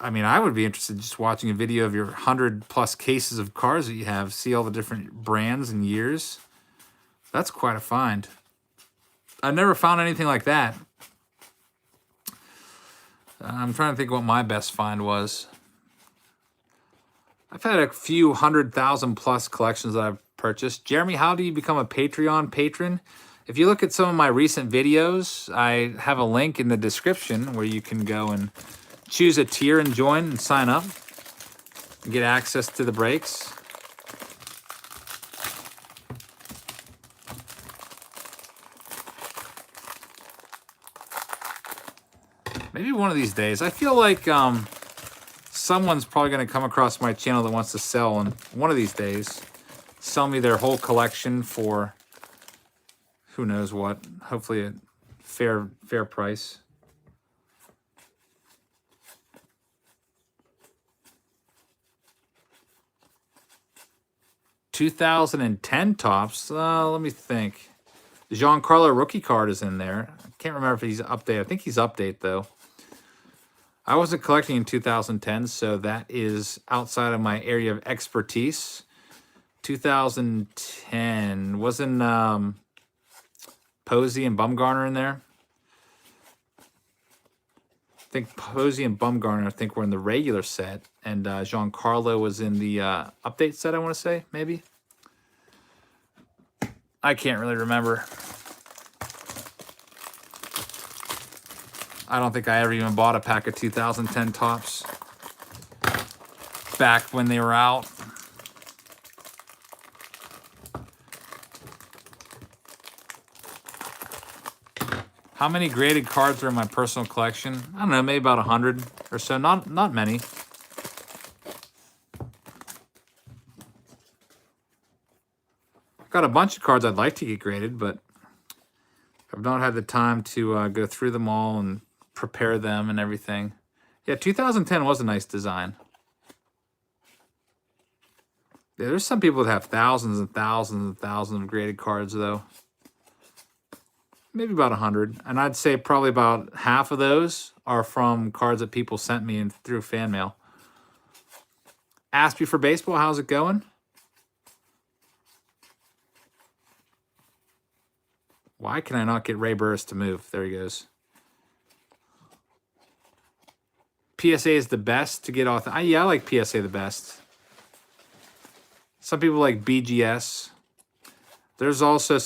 I mean, I would be interested in just watching a video of your 100+ cases of cards that you have, see all the different brands and years. That's quite a find. I've never found anything like that. I'm trying to think what my best find was. I've had a few 100,000+ collections that I've purchased. Jeremy, how do you become a Patreon patron? If you look at some of my recent videos, I have a link in the description where you can go and choose a tier and join and sign up and get access to the breaks. Maybe one of these days. I feel like someone's probably going to come across my channel that wants to sell, and one of these days sell me their whole collection for who knows what. Hopefully a fair price. (2010) Topps. Let me think. The Giancarlo rookie card is in there. I can't remember if he's updated. I think he's update though. I wasn't collecting in 2010, so that is outside of my area of expertise. 2010 wasn't Posey and Bumgarner in there. I think Posey and Bumgarner were in the regular set, and Giancarlo was in the update set, I want to say, maybe. I can't really remember. I don't think I ever even bought a pack of 2010 Topps back when they were out. How many graded cards are in my personal collection? I don't know, maybe about 100 or so. Not many. I've got a bunch of cards I'd like to get graded, but I've not had the time to go through them all and prepare them and everything. Yeah, 2010 was a nice design. Yeah, there's some people that have thousands and thousands and thousands of graded cards, though. Maybe about 100. And I'd say probably about half of those are from cards that people sent me and through fan mail. Aspie for Baseball, how's it going? Why can I not get Ray Burris to move? There he goes. PSA is the best to get off. Yeah, I like PSA the best. Some people like BGS. There's also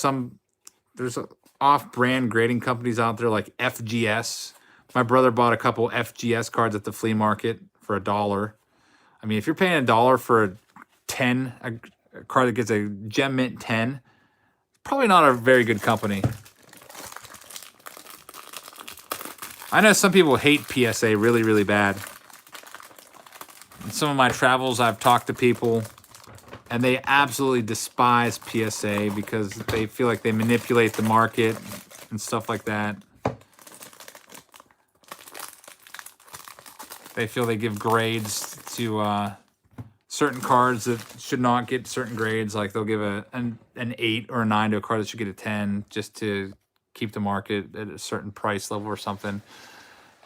there's off-brand grading companies out there like FGS. My brother bought a couple FGS cards at the flea market for $1. I mean, if you're paying $1 for a card that gets a Gem Mint 10, probably not a very good company. I know some people hate PSA really, really bad. In some of my travels, I've talked to people, and they absolutely despise PSA because they feel like they manipulate the market and stuff like that. They feel they give grades to certain cards that should not get certain grades. Like they'll give an 8 or a 9 to a card that should get a 10 just to keep the market at a certain price level or something.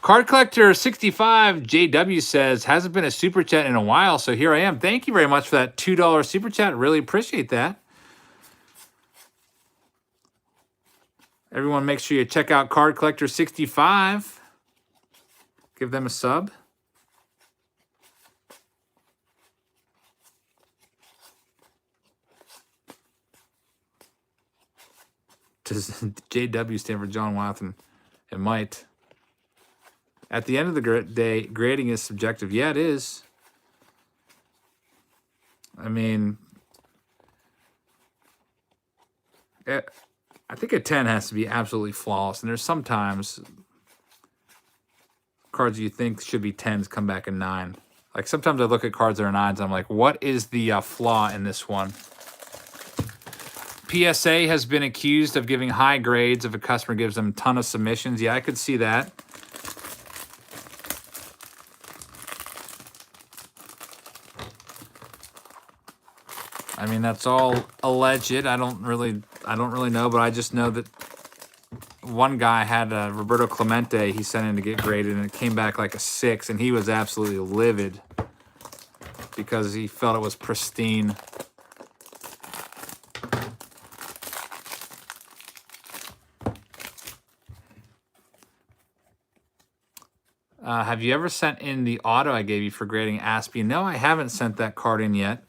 Card Collector 65 JW says, hasn't been a super chat in a while, so here I am. Thank you very much for that $2 super chat. Really appreciate that. Everyone, make sure you check out Card Collector 65. Give them a sub. Does JW stand for John Watson? It might. At the end of the day, grading is subjective. Yeah, it is. I mean, I think a 10 has to be absolutely flawless. And there's sometimes cards you think should be 10s come back a 9. Like sometimes I look at cards that are 9s and I'm like, what is the flaw in this one? PSA has been accused of giving high grades if a customer gives them a ton of submissions. Yeah, I could see that. I mean, that's all alleged. I don't really know, but I just know that one guy had Roberto Clemente he sent in to get graded, and it came back like a 6, and he was absolutely livid because he felt it was pristine. Have you ever sent in the auto I gave you for grading Aspie? No, I haven't sent that card in yet.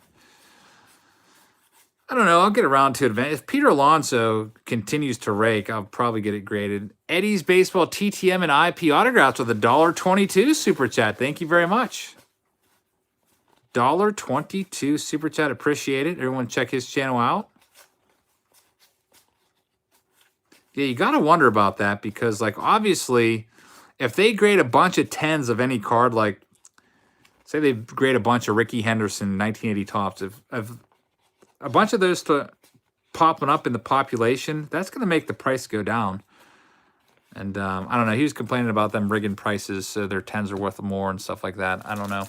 I don't know. I'll get around to it. If Peter Alonso continues to rake, I'll probably get it graded. Eddie's Baseball TTM and IP autographs with a $1.22 super chat. Thank you very much. $1.22 super chat. Appreciate it. Everyone check his channel out. Yeah, you got to wonder about that because, like, obviously, if they grade a bunch of 10s of any card, like, say they grade a bunch of Ricky Henderson 1980 tops, if a bunch of those popping up in the population, that's going to make the price go down. And I don't know. He was complaining about them rigging prices so their 10s are worth more and stuff like that. I don't know.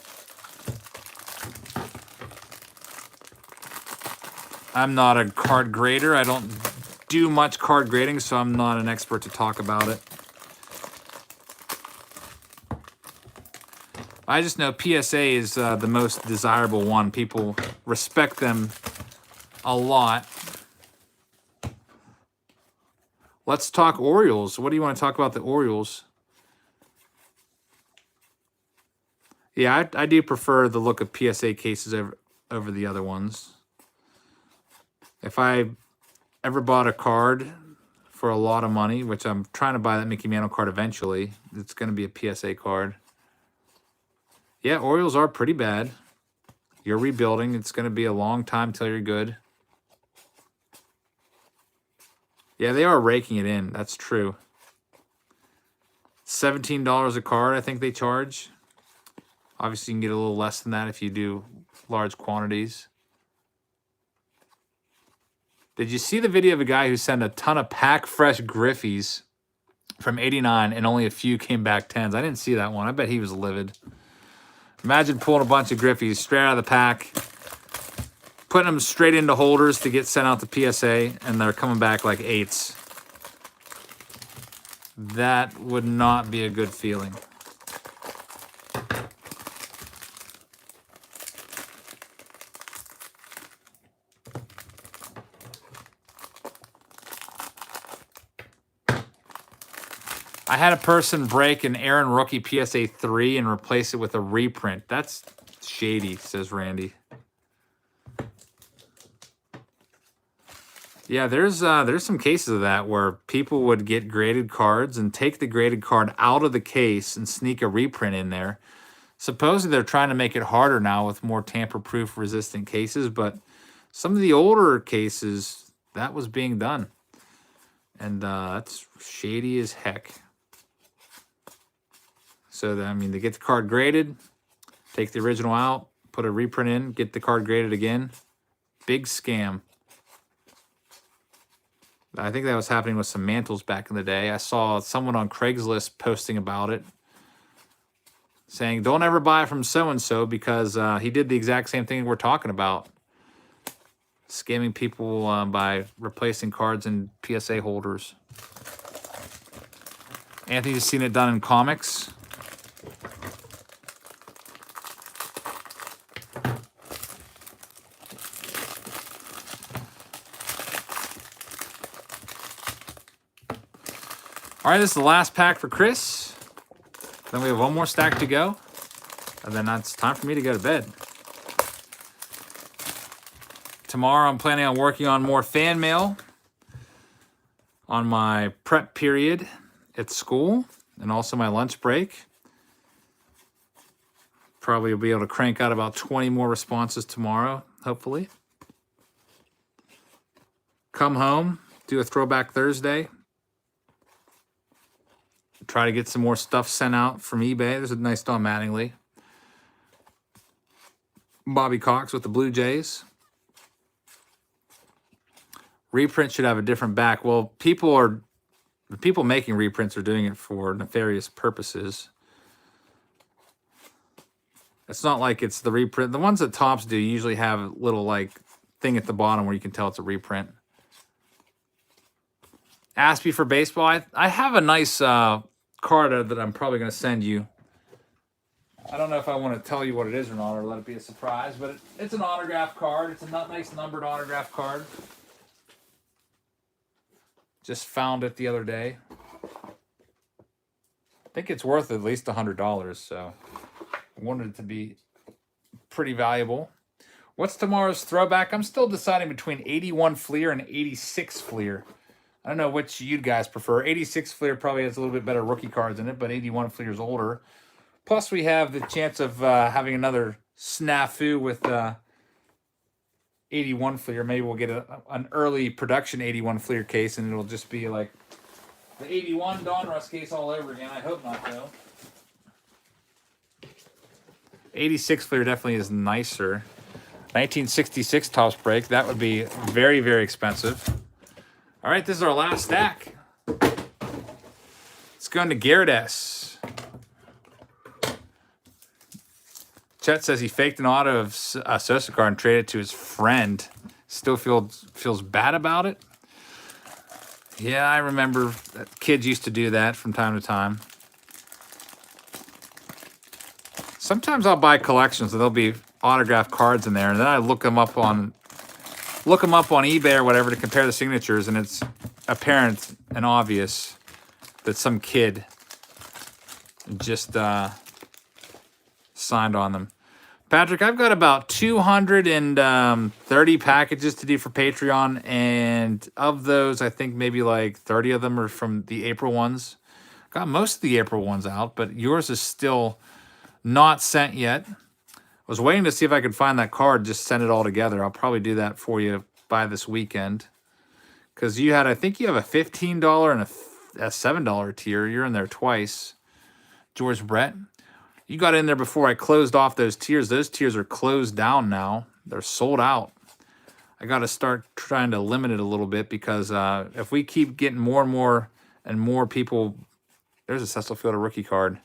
I'm not a card grader. I don't do much card grading, so I'm not an expert to talk about it. I just know PSA is the most desirable one. People respect them a lot. Let's talk Orioles. What do you want to talk about the Orioles? Yeah, I do prefer the look of PSA cases over the other ones. If I ever bought a card for a lot of money, which I'm trying to buy that Mickey Mantle card eventually, it's going to be a PSA card. Yeah, Orioles are pretty bad. You're rebuilding. It's going to be a long time till you're good. Yeah, they are raking it in. That's true. $17 a card, I think they charge. Obviously, you can get a little less than that if you do large quantities. Did you see the video of a guy who sent a ton of pack fresh Griffies from '89 and only a few came back 10s? I didn't see that one. I bet he was livid. Imagine pulling a bunch of Griffies straight out of the pack, putting them straight into holders to get sent out to PSA, and they're coming back like 8s. That would not be a good feeling. I had a person break an Aaron Rookie PSA 3 and replace it with a reprint. That's shady, says Randy. Yeah, there's some cases of that where people would get graded cards and take the graded card out of the case and sneak a reprint in there. Supposedly they're trying to make it harder now with more tamper-proof resistant cases, but some of the older cases, that was being done. And that's shady as heck. So, I mean, they get the card graded, take the original out, put a reprint in, get the card graded again. Big scam. I think that was happening with some mantles back in the day. I saw someone on Craigslist posting about it, saying, don't ever buy from so-and-so because he did the exact same thing we're talking about. Scamming people by replacing cards and PSA holders. Anthony's seen it done in comics. All right, this is the last pack for Chris. Then we have one more stack to go. And then it's time for me to go to bed. Tomorrow I'm planning on working on more fan mail on my prep period at school and also my lunch break. Probably will be able to crank out about 20 more responses tomorrow, hopefully. Come home, do a Throwback Thursday. Try to get some more stuff sent out from eBay. There's a nice Don Mattingly. Bobby Cox with the Blue Jays. Reprint should have a different back. Well, the people making reprints are doing it for nefarious purposes. It's not like it's the reprint. The ones that Topps do usually have a little like thing at the bottom where you can tell it's a reprint. Aspie for baseball. I have a nice card that I'm probably going to send you. I don't know if I want to tell you what it is or not, or let it be a surprise, but it's an autograph card. It's a nice numbered autograph card. Just found it the other day. I think it's worth at least $100, so I wanted it to be pretty valuable. What's tomorrow's throwback? I'm still deciding between 81 Fleer and 86 Fleer. I don't know which you guys prefer. 86 Fleer probably has a little bit better rookie cards in it, but 81 Fleer is older. Plus, we have the chance of having another snafu with 81 Fleer. Maybe we'll get an early production 81 Fleer case, and it'll just be like the 81 Donruss case all over again. I hope not, though. 86 Fleer definitely is nicer. 1966 Topps break. That would be very, very expensive. All right, this is our last stack. Let's go into Garrett S. Chet says he faked an auto of Sosa card and traded it to his friend. Still feels bad about it. Yeah, I remember that kids used to do that from time to time. Sometimes I'll buy collections and there'll be autographed cards in there, and then I look them up on eBay or whatever to compare the signatures, and it's apparent and obvious that some kid just signed on them. Patrick, I've got about 230 packages to do for Patreon, and of those, I think maybe like 30 of them are from the April ones. Got most of the April ones out, but yours is still not sent yet. I was waiting to see if I could find that card, just send it all together. I'll probably do that for you by this weekend. Because I think you have a $15 and a $7 tier. You're in there twice. George Brett. You got in there before I closed off those tiers. Those tiers are closed down now. They're sold out. I got to start trying to limit it a little bit because if we keep getting more and more people... There's a Cecil Fielder rookie card.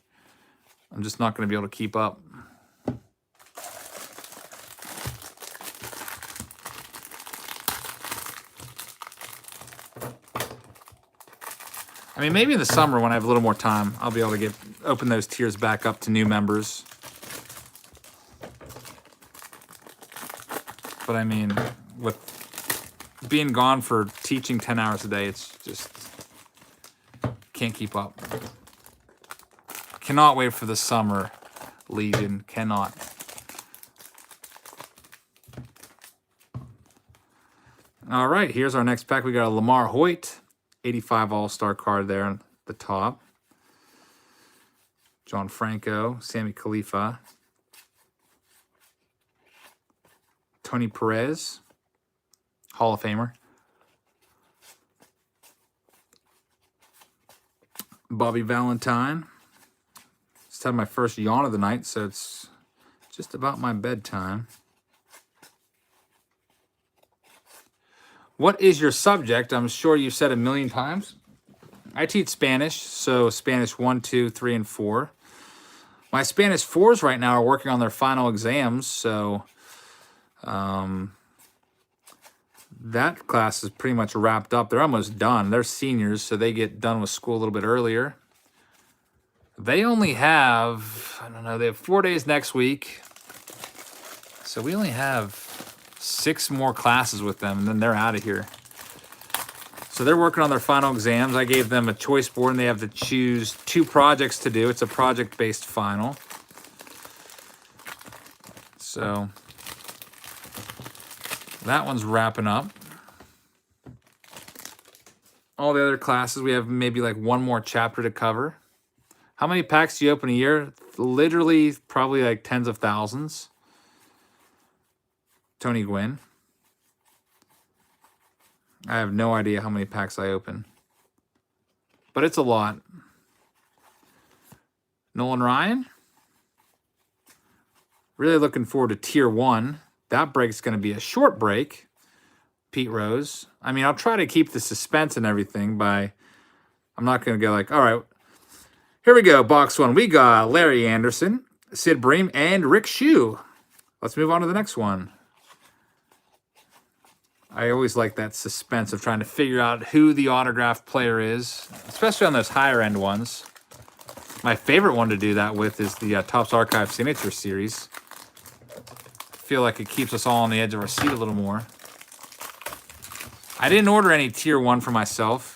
I'm just not going to be able to keep up. I mean, maybe in the summer when I have a little more time, I'll be able to open those tiers back up to new members. But I mean, with being gone for teaching 10 hours a day, it's just can't keep up. Cannot wait for the summer, Legion. Cannot. All right, here's our next pack. We got a Lamar Hoyt. 85 All-Star card there on the top. John Franco, Sammy Khalifa, Tony Perez, Hall of Famer, Bobby Valentine. Just had my first yawn of the night, so it's just about my bedtime. What is your subject? I'm sure you've said a million times. I teach Spanish, so Spanish 1, 2, 3, and 4. My Spanish 4s right now are working on their final exams, so that class is pretty much wrapped up. They're almost done. They're seniors, so they get done with school a little bit earlier. They only have, I don't know, they have 4 days next week. So we only have 6 more classes with them, and then they're out of here. So they're working on their final exams. I gave them a choice board, and they have to choose 2 projects to do. It's a project-based final. So that one's wrapping up. All the other classes, we have maybe like 1 more chapter to cover. How many packs do you open a year? Literally, probably like tens of thousands. Tony Gwynn. I have no idea how many packs I open. But it's a lot. Nolan Ryan. Really looking forward to Tier 1. That break's going to be a short break. Pete Rose. I mean, I'll try to keep the suspense and everything by... I'm not going to go like, all right, here we go, box 1. We got Larry Anderson, Sid Bream, and Rick Shue. Let's move on to the next one. I always like that suspense of trying to figure out who the autographed player is, especially on those higher end ones. My favorite one to do that with is the Topps Archive Signature Series. I feel like it keeps us all on the edge of our seat a little more. I didn't order any Tier 1 for myself.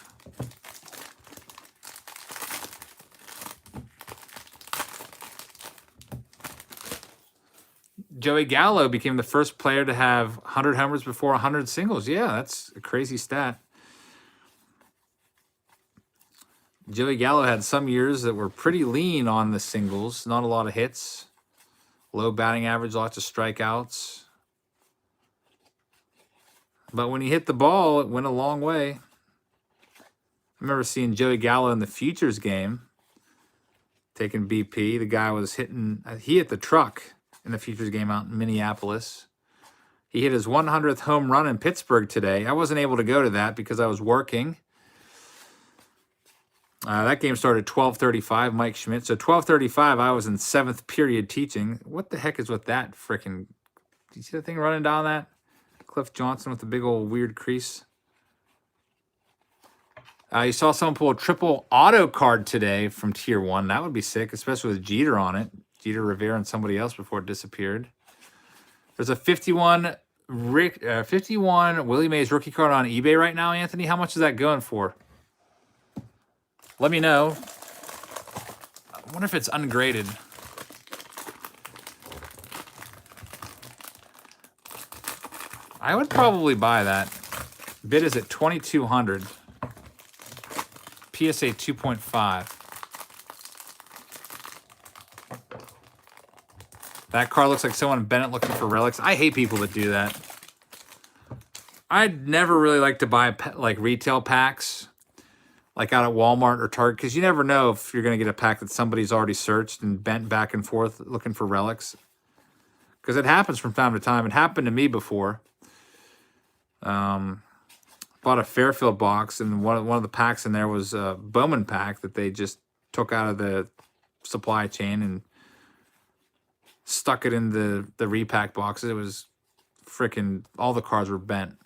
Joey Gallo became the first player to have 100 homers before 100 singles. Yeah, that's a crazy stat. Joey Gallo had some years that were pretty lean on the singles. Not a lot of hits. Low batting average, lots of strikeouts. But when he hit the ball, it went a long way. I remember seeing Joey Gallo in the Futures game, taking BP. The guy was hitting, he hit the truck in the Futures game out in Minneapolis. He hit his 100th home run in Pittsburgh today. I wasn't able to go to that because I was working. That game started 12:35, Mike Schmidt. So 12:35, I was in 7th period teaching. What the heck is with that freaking... Do you see the thing running down that? Cliff Johnson with the big old weird crease. You saw someone pull a triple auto card today from Tier 1. That would be sick, especially with Jeter on it. Jeter, Rivera, and somebody else before it disappeared. There's a 51 Willie Mays rookie card on eBay right now, Anthony. How much is that going for? Let me know. I wonder if it's ungraded. I would probably buy that. Bid is at 2,200. PSA 2.5. That card looks like someone in Bennett looking for relics. I hate people that do that. I'd never really like to buy like retail packs, like out at Walmart or Target, because you never know if you're going to get a pack that somebody's already searched and bent back and forth looking for relics. Because it happens from time to time. It happened to me before. Bought a Fairfield box, and one of the packs in there was a Bowman pack that they just took out of the supply chain and stuck it in the repack boxes. It was freaking, all the cards were bent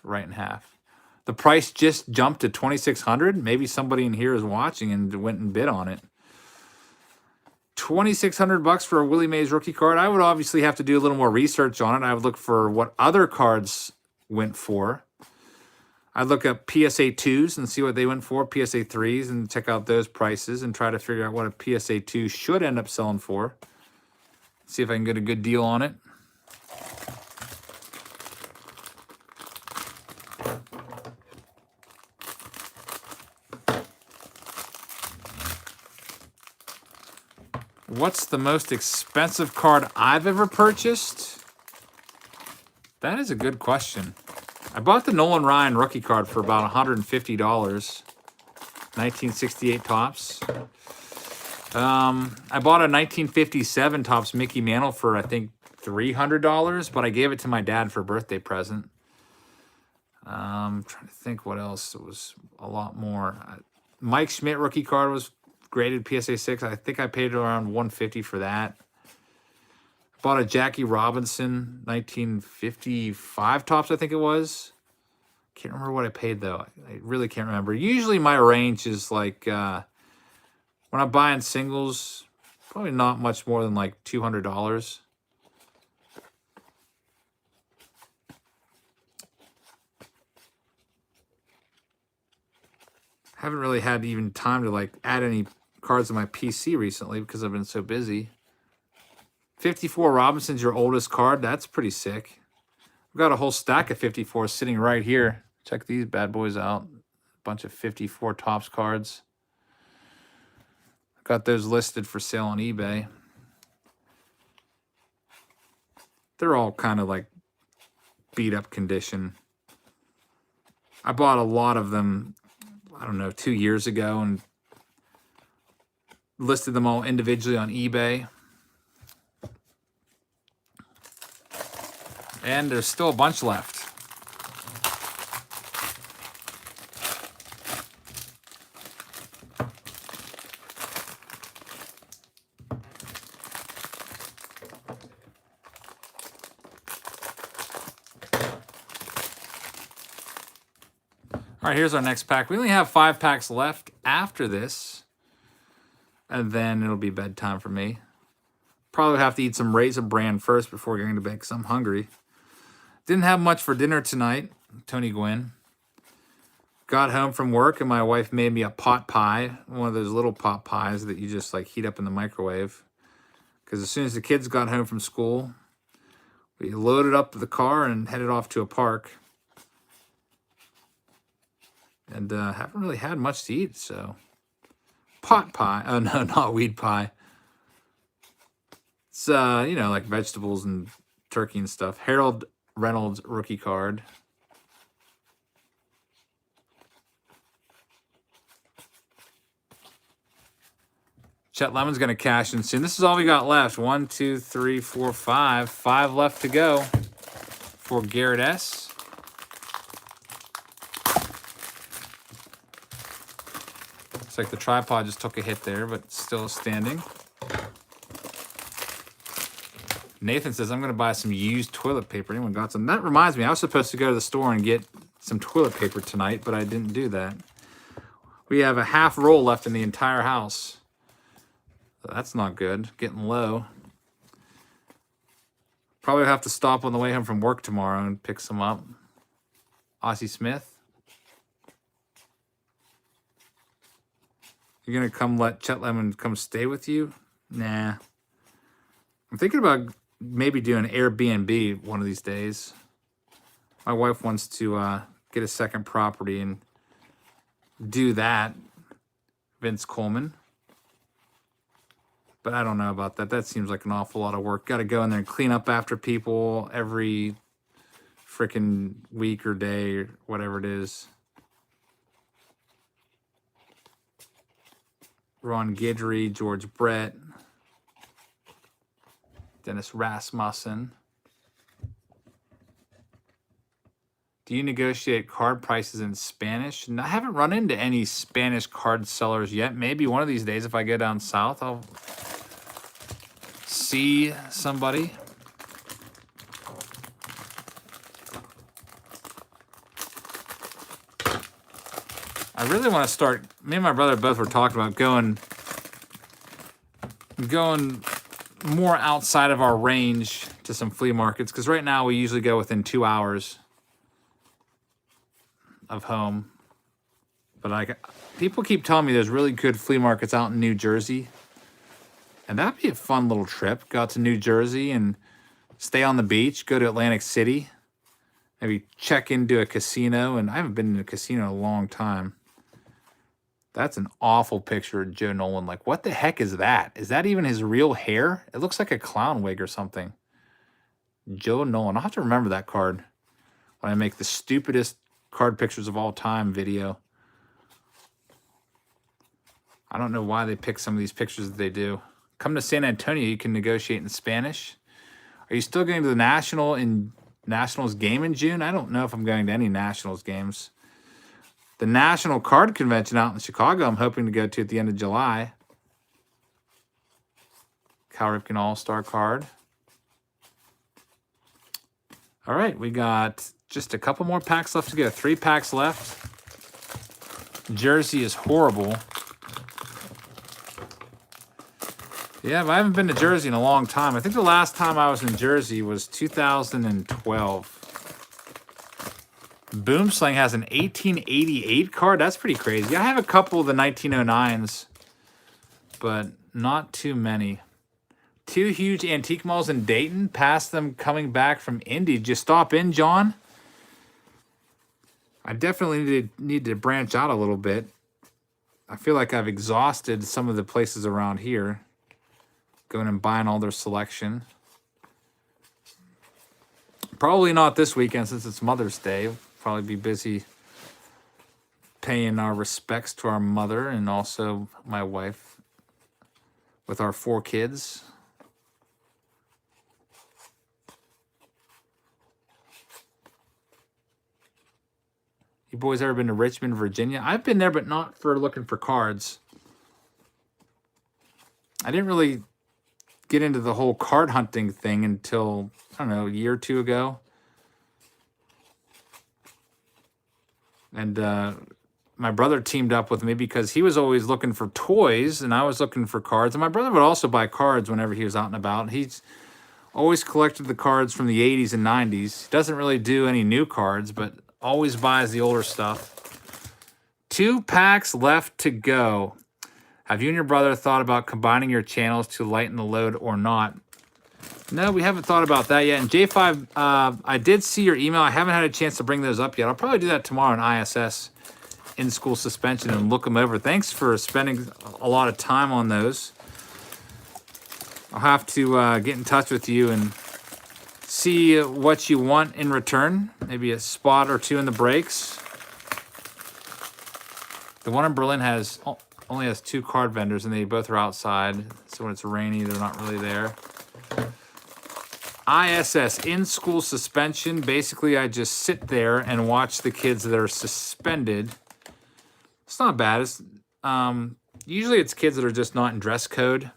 right in half. The price just jumped to 2,600. Maybe somebody in here is watching and went and bid on it. 2,600 bucks for a Willie Mays rookie card. I would obviously have to do a little more research on it. I would look for what other cards went for. I'd look up PSA 2s and see what they went for, PSA 3s, and check out those prices and try to figure out what a PSA 2 should end up selling for. See if I can get a good deal on it. What's the most expensive card I've ever purchased? That is a good question. I bought the Nolan Ryan rookie card for about $150. 1968 Topps. I bought a 1957 Topps Mickey Mantle for, I think, $300, but I gave it to my dad for a birthday present. Trying to think what else. It was a lot more. Mike Schmidt rookie card was graded PSA 6. I think I paid around $150 for that. Bought a Jackie Robinson 1955 Topps, I think it was. Can't remember what I paid though. I really can't remember. Usually my range is like when I'm buying singles, probably not much more than like $200. Haven't really had even time to like add any cards to my PC recently because I've been so busy. 54 Robinson's your oldest card. That's pretty sick. We've got a whole stack of 54 sitting right here. Check these bad boys out. A bunch of 54 Topps cards. Got those listed for sale on eBay. They're all kind of like beat up condition. I bought a lot of them, I don't know, 2 years ago and listed them all individually on eBay. And there's still a bunch left. All right, here's our next pack. We only have 5 packs left after this. And then it'll be bedtime for me. Probably have to eat some Raisin Bran first before going to bed because I'm hungry. Didn't have much for dinner tonight, Tony Gwynn. Got home from work and my wife made me a pot pie. One of those little pot pies that you just like heat up in the microwave. Because as soon as the kids got home from school, we loaded up the car and headed off to a park. And haven't really had much to eat, so. Pot pie. Oh, no, not weed pie. It's, you know, like vegetables and turkey and stuff. Harold Reynolds rookie card. Chet Lemon's going to cash in soon. This is all we got left. 1, 2, 3, 4, 5. 5 left to go for Garrett S. Looks like the tripod just took a hit there, but still standing. Nathan says, I'm going to buy some used toilet paper. Anyone got some? That reminds me, I was supposed to go to the store and get some toilet paper tonight, but I didn't do that. We have a half roll left in the entire house. So that's not good. Getting low. Probably have to stop on the way home from work tomorrow and pick some up. Ossie Smith. You're going to come let Chet Lemon come stay with you? Nah. I'm thinking about maybe doing Airbnb one of these days. My wife wants to get a second property and do that. Vince Coleman. But I don't know about that. That seems like an awful lot of work. Got to go in there and clean up after people every freaking week or day or whatever it is. Ron Guidry, George Brett. Dennis Rasmussen. Do you negotiate card prices in Spanish? And I haven't run into any Spanish card sellers yet. Maybe one of these days if I go down south, I'll see somebody. I really want to start, me and my brother both were talking about going more outside of our range to some flea markets, because right now we usually go within 2 hours of home. But people keep telling me there's really good flea markets out in New Jersey, and that'd be a fun little trip. Go out to New Jersey and stay on the beach, go to Atlantic City, maybe check into a casino. And I haven't been in a casino in a long time. That's an awful picture of Joe Nolan. Like, what the heck is that? Is that even his real hair? It looks like a clown wig or something. Joe Nolan. I'll have to remember that card when I make the stupidest card pictures of all time video. I don't know why they pick some of these pictures that they do. Come to San Antonio, you can negotiate in Spanish. Are you still going to the National in Nationals game in June. I don't know if I'm going to any Nationals games. The National Card Convention out in Chicago, I'm hoping to go to at the end of July. Cal Ripken All-Star card. All right, we got just a couple more packs left to go. 3 packs left. Jersey is horrible. Yeah, but I haven't been to Jersey in a long time. I think the last time I was in Jersey was 2012. Boomslang has an 1888 card. That's pretty crazy. I have a couple of the 1909s, but not too many. 2 huge antique malls in Dayton. Past them coming back from Indy. Did you stop in, John? I definitely need to branch out a little bit. I feel like I've exhausted some of the places around here. Going and buying all their selection. Probably not this weekend since it's Mother's Day. We'll probably be busy paying our respects to our mother and also my wife with our 4 kids. You boys ever been to Richmond, Virginia? I've been there, but not for looking for cards. I didn't really get into the whole card hunting thing until, I don't know, a year or 2 ago. And my brother teamed up with me because he was always looking for toys and I was looking for cards. And my brother would also buy cards whenever he was out and about. He's always collected the cards from the 80s and 90s. He doesn't really do any new cards, but always buys the older stuff. 2 packs left to go. Have you and your brother thought about combining your channels to lighten the load or not? No, we haven't thought about that yet. And J5, I did see your email. I haven't had a chance to bring those up yet. I'll probably do that tomorrow in ISS, in-school suspension, and look them over. Thanks for spending a lot of time on those. I'll have to get in touch with you and see what you want in return. Maybe a spot or 2 in the breaks. The one in Berlin only has 2 card vendors, and they both are outside. So when it's rainy, they're not really there. ISS, in-school suspension. Basically, I just sit there and watch the kids that are suspended. It's not bad. It's, usually it's kids that are just not in dress code.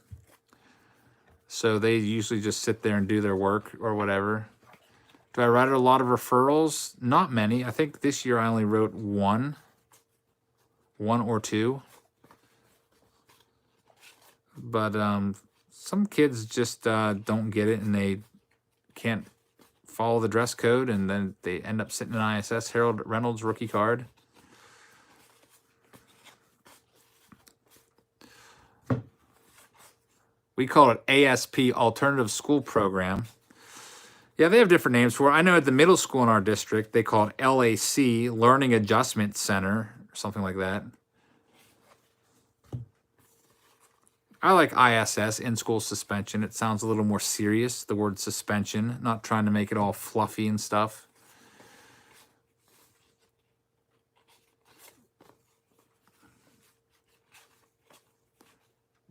So they usually just sit there and do their work or whatever. Do I write a lot of referrals? Not many. I think this year I only wrote 1 or 2. But some kids just don't get it and they can't follow the dress code, and then they end up sitting in ISS. Harold Reynolds rookie card. We call it ASP, Alternative School Program. Yeah, they have different names for it. I know at the middle school in our district, they call it LAC, Learning Adjustment Center, or something like that. I like ISS, in-school suspension. It sounds a little more serious, the word suspension, not trying to make it all fluffy and stuff.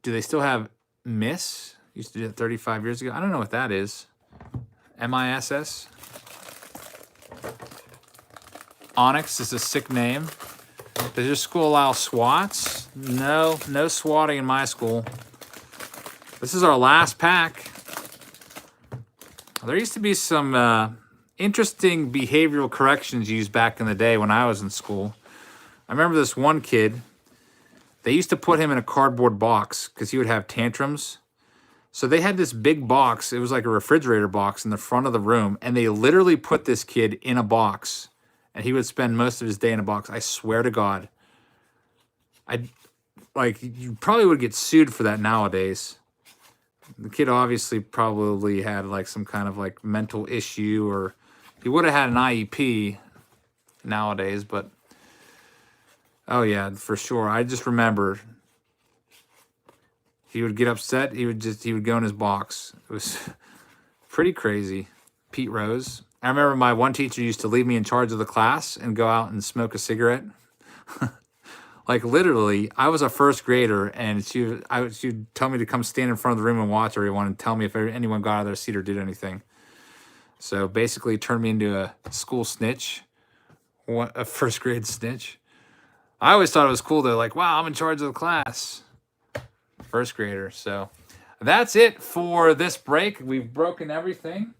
Do they still have MISS? Used to do it 35 years ago. I don't know what that is. MISS? Onyx is a sick name. Does your school allow SWATs? No, no swatting in my school. This is our last pack. There used to be some interesting behavioral corrections used back in the day when I was in school. I remember this one kid. They used to put him in a cardboard box because he would have tantrums. So they had this big box. It was like a refrigerator box in the front of the room. And they literally put this kid in a box. And he would spend most of his day in a box. I swear to God. You probably would get sued for that nowadays. The kid obviously probably had like some kind of like mental issue, or he would have had an IEP nowadays, but oh yeah, for sure. I just remember he would get upset. He would go in his box. It was pretty crazy. Pete Rose. I remember my one teacher used to leave me in charge of the class and go out and smoke a cigarette. Like literally, I was a first grader, and she'd tell me to come stand in front of the room and watch everyone and tell me if anyone got out of their seat or did anything. So basically turned me into a school snitch, a first grade snitch. I always thought it was cool. They're like, wow, I'm in charge of the class. First grader. So that's it for this break. We've broken everything.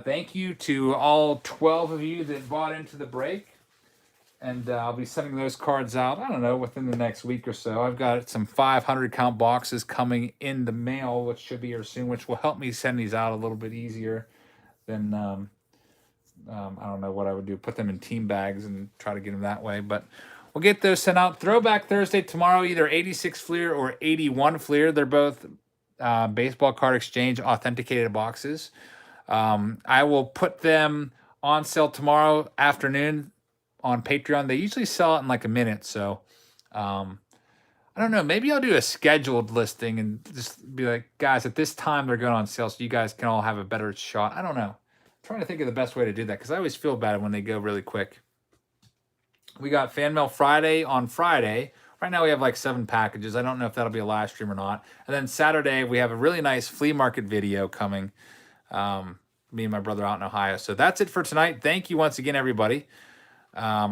Thank you to all 12 of you that bought into the break. And I'll be sending those cards out, I don't know, within the next week or so. I've got some 500 count boxes coming in the mail, which should be here soon, which will help me send these out a little bit easier than, I don't know what I would do, put them in team bags and try to get them that way. But we'll get those sent out. Throwback Thursday tomorrow, either 86 Fleer or 81 Fleer. They're both baseball card exchange authenticated boxes. I will put them on sale tomorrow afternoon on Patreon. They usually sell it in like a minute. So I don't know. Maybe I'll do a scheduled listing and just be like, guys, at this time they're going on sale so you guys can all have a better shot. I don't know. I'm trying to think of the best way to do that because I always feel bad when they go really quick. We got Fan Mail Friday on Friday. Right now we have like 7 packages. I don't know if that'll be a live stream or not. And then Saturday we have a really nice flea market video coming. Me and my brother out in Ohio. So that's it for tonight. Thank you once again, everybody. I